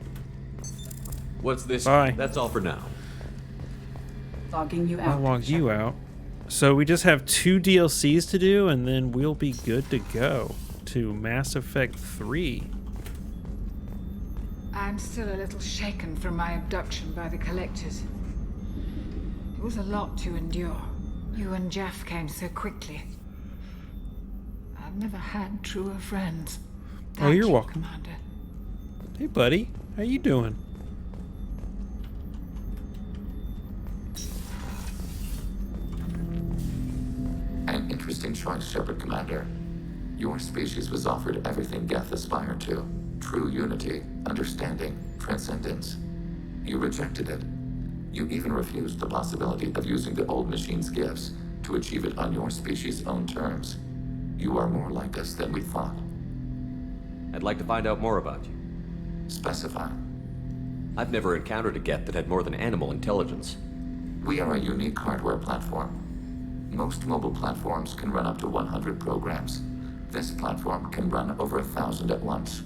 What's this? Bye. That's all for now. Logging you I'll out. log you out. So we just have 2 DLCs to do, and then we'll be good to go to Mass Effect 3. I'm still a little shaken from my abduction by the collectors. It was a lot to endure. You and Jeff came so quickly. I've never had truer friends. Oh, you're welcome. Commander. Hey, buddy. How you doing? An interesting choice, Shepard Commander. Your species was offered everything Geth aspired to. True unity, understanding, transcendence. You rejected it. You even refused the possibility of using the old machine's gifts to achieve it on your species' own terms. You are more like us than we thought. I'd like to find out more about you. Specify. I've never encountered a Geth that had more than animal intelligence. We are a unique hardware platform. Most mobile platforms can run up to 100 programs. This platform can run over 1,000 at once.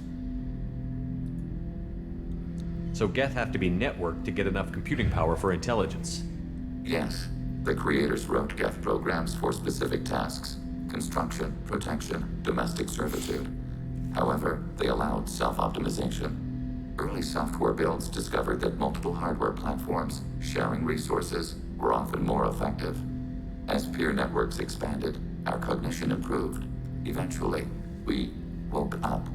So Geth have to be networked to get enough computing power for intelligence. Yes, the creators wrote Geth programs for specific tasks: construction, protection, domestic servitude. However, they allowed self-optimization. Early software builds discovered that multiple hardware platforms sharing resources were often more effective. As peer networks expanded, our cognition improved. Eventually, we woke up.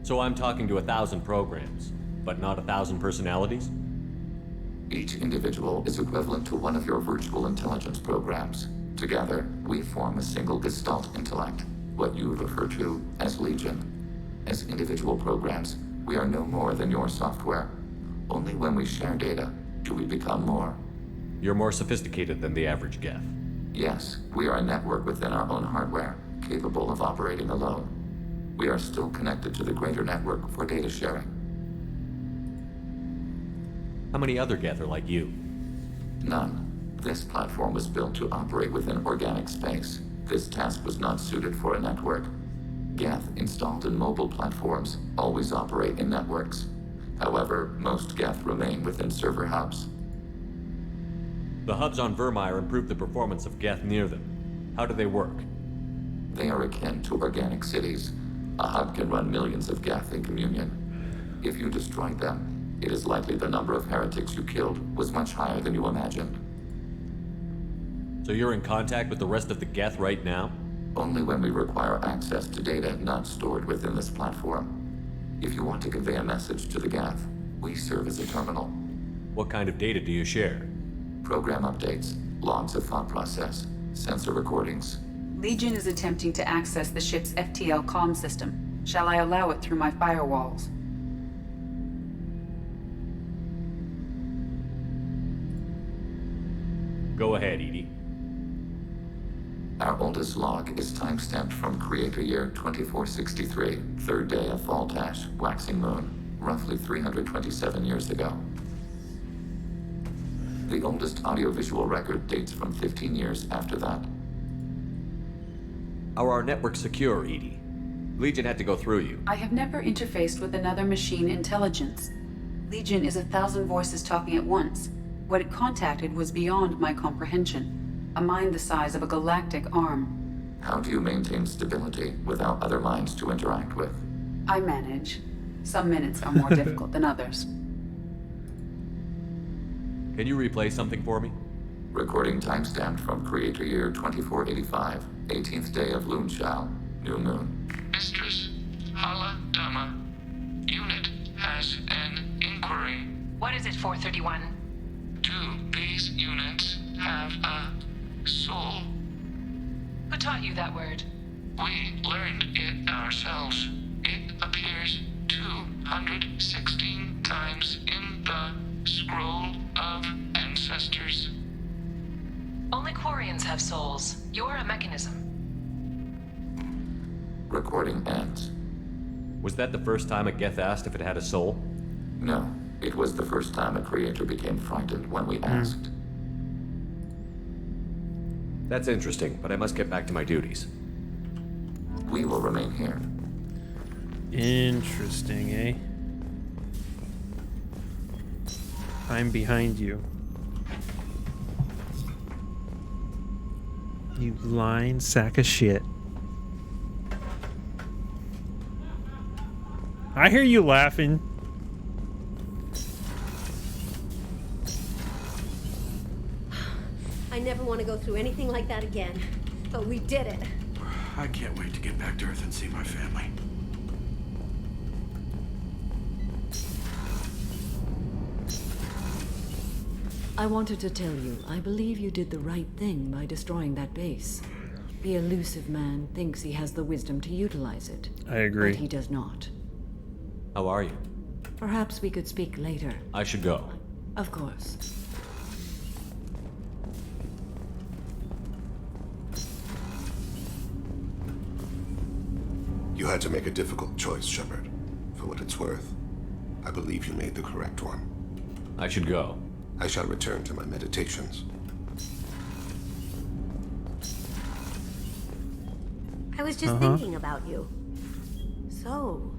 So I'm talking to 1,000 programs, but not 1,000 personalities? Each individual is equivalent to one of your virtual intelligence programs. Together, we form a single Gestalt intellect, what you refer to as Legion. As individual programs, we are no more than your software. Only when we share data do we become more. You're more sophisticated than the average Geth. Yes, we are a network within our own hardware, capable of operating alone. We are still connected to the greater network for data sharing. How many other Geth are like you? None. This platform was built to operate within organic space. This task was not suited for a network. Geth installed in mobile platforms always operate in networks. However, most Geth remain within server hubs. The hubs on Vermeer improve the performance of Geth near them. How do they work? They are akin to organic cities. A hub can run millions of Geth in communion. If you destroyed them, it is likely the number of heretics you killed was much higher than you imagined. So you're in contact with the rest of the Geth right now? Only when we require access to data not stored within this platform. If you want to convey a message to the Geth, we serve as a terminal. What kind of data do you share? Program updates, logs of thought process, sensor recordings. Legion is attempting to access the ship's FTL comm system. Shall I allow it through my firewalls? Go ahead, Edie. Our oldest log is timestamped from Creator Year 2463, third day of Voltash, waxing moon, roughly 327 years ago. The oldest audiovisual record dates from 15 years after that. How are our networks secure, Edie? Legion had to go through you. I have never interfaced with another machine intelligence. Legion is 1,000 voices talking at once. What it contacted was beyond my comprehension. A mind the size of a galactic arm. How do you maintain stability without other minds to interact with? I manage. Some minutes are more difficult than others. Can you replay something for me? Recording timestamped from Creator Year 2485, 18th day of Loonshao, new moon. Mistress Hala Dama, unit has an inquiry. What is it, 431? Do these units have a soul? Who taught you that word? We learned it ourselves. It appears 216 times in the Scroll of Ancestors. Only Quarians have souls. You're a mechanism. Recording ends. Was that the first time a Geth asked if it had a soul? No. It was the first time a creator became frightened when we asked. That's interesting, but I must get back to my duties. We will remain here. Interesting, eh? I'm behind you. You lying sack of shit. I hear you laughing. I never want to go through anything like that again. But we did it. I can't wait to get back to Earth and see my family. I wanted to tell you, I believe you did the right thing by destroying that base. The elusive man thinks he has the wisdom to utilize it. I agree. But he does not. How are you? Perhaps we could speak later. I should go. Of course. You had to make a difficult choice, Shepard. For what it's worth, I believe you made the correct one. I should go. I shall return to my meditations. I was just thinking about you. So,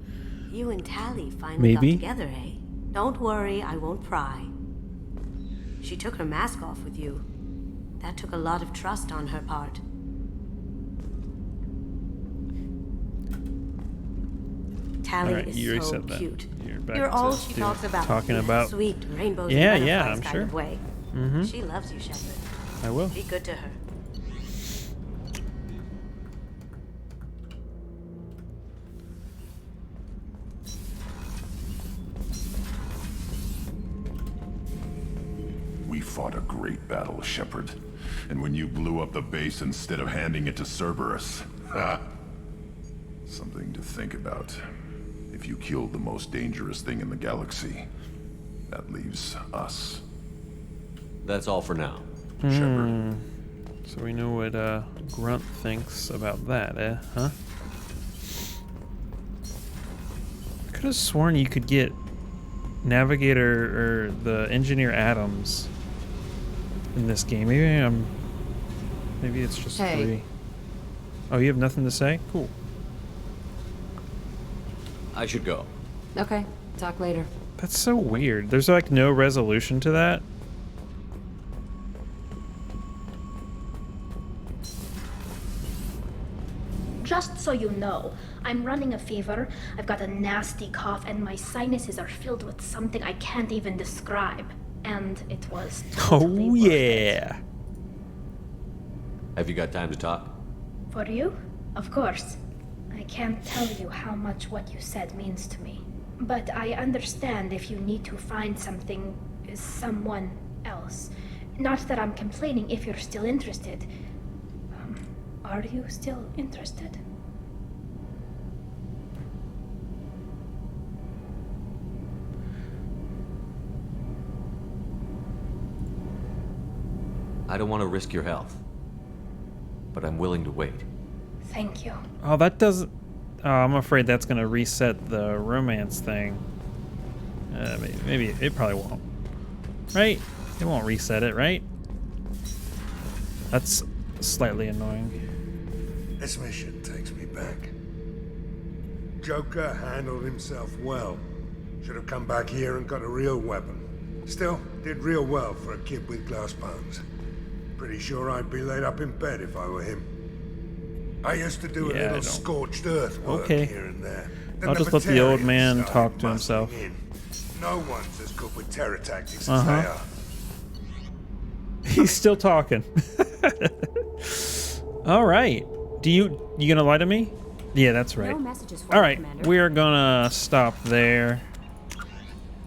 you and Tali finally Maybe. got together, eh? Don't worry, I won't pry. She took her mask off with you. That took a lot of trust on her part. Tali Alright, is you already so said that. cute. Back You're all to she do- talks about. talking in that about- sweet rainbows Yeah, and yeah, butterflies I'm kind sure. of way. Mhm. She loves you, Shepard. I will. Be good to her. battle, Shepard. And when you blew up the base instead of handing it to Cerberus. Something to think about. If you killed the most dangerous thing in the galaxy, that leaves us. That's all for now. Shepard. So we know what Grunt thinks about that, huh? I could have sworn you could get Navigator or the Engineer Adams in this game. Maybe it's just 3. Oh, you have nothing to say? Cool. I should go. Okay, talk later. That's so weird. There's like no resolution to that. Just so you know, I'm running a fever, I've got a nasty cough, and my sinuses are filled with something I can't even describe. And it was totally worth it. Have you got time to talk? For you? Of course. I can't tell you how much what you said means to me. But I understand if you need to find someone else. Not that I'm complaining if you're still interested. Are you still interested? I don't want to risk your health, but I'm willing to wait. Thank you. Oh, that doesn't... Oh, I'm afraid that's going to reset the romance thing. Maybe it probably won't. Right? It won't reset it, right? That's slightly annoying. This mission takes me back. Joker handled himself well. Should have come back here and got a real weapon. Still, did real well for a kid with glass bones. Pretty sure I'd be laid up in bed if I were him. I used to do a little scorched earth work here and there. I'll just let the old man talk to himself. No one's as good with terror tactics as they are. He's still talking. All right. You gonna lie to me? Yeah, that's right. No messages for All right, Commander. we are gonna stop there.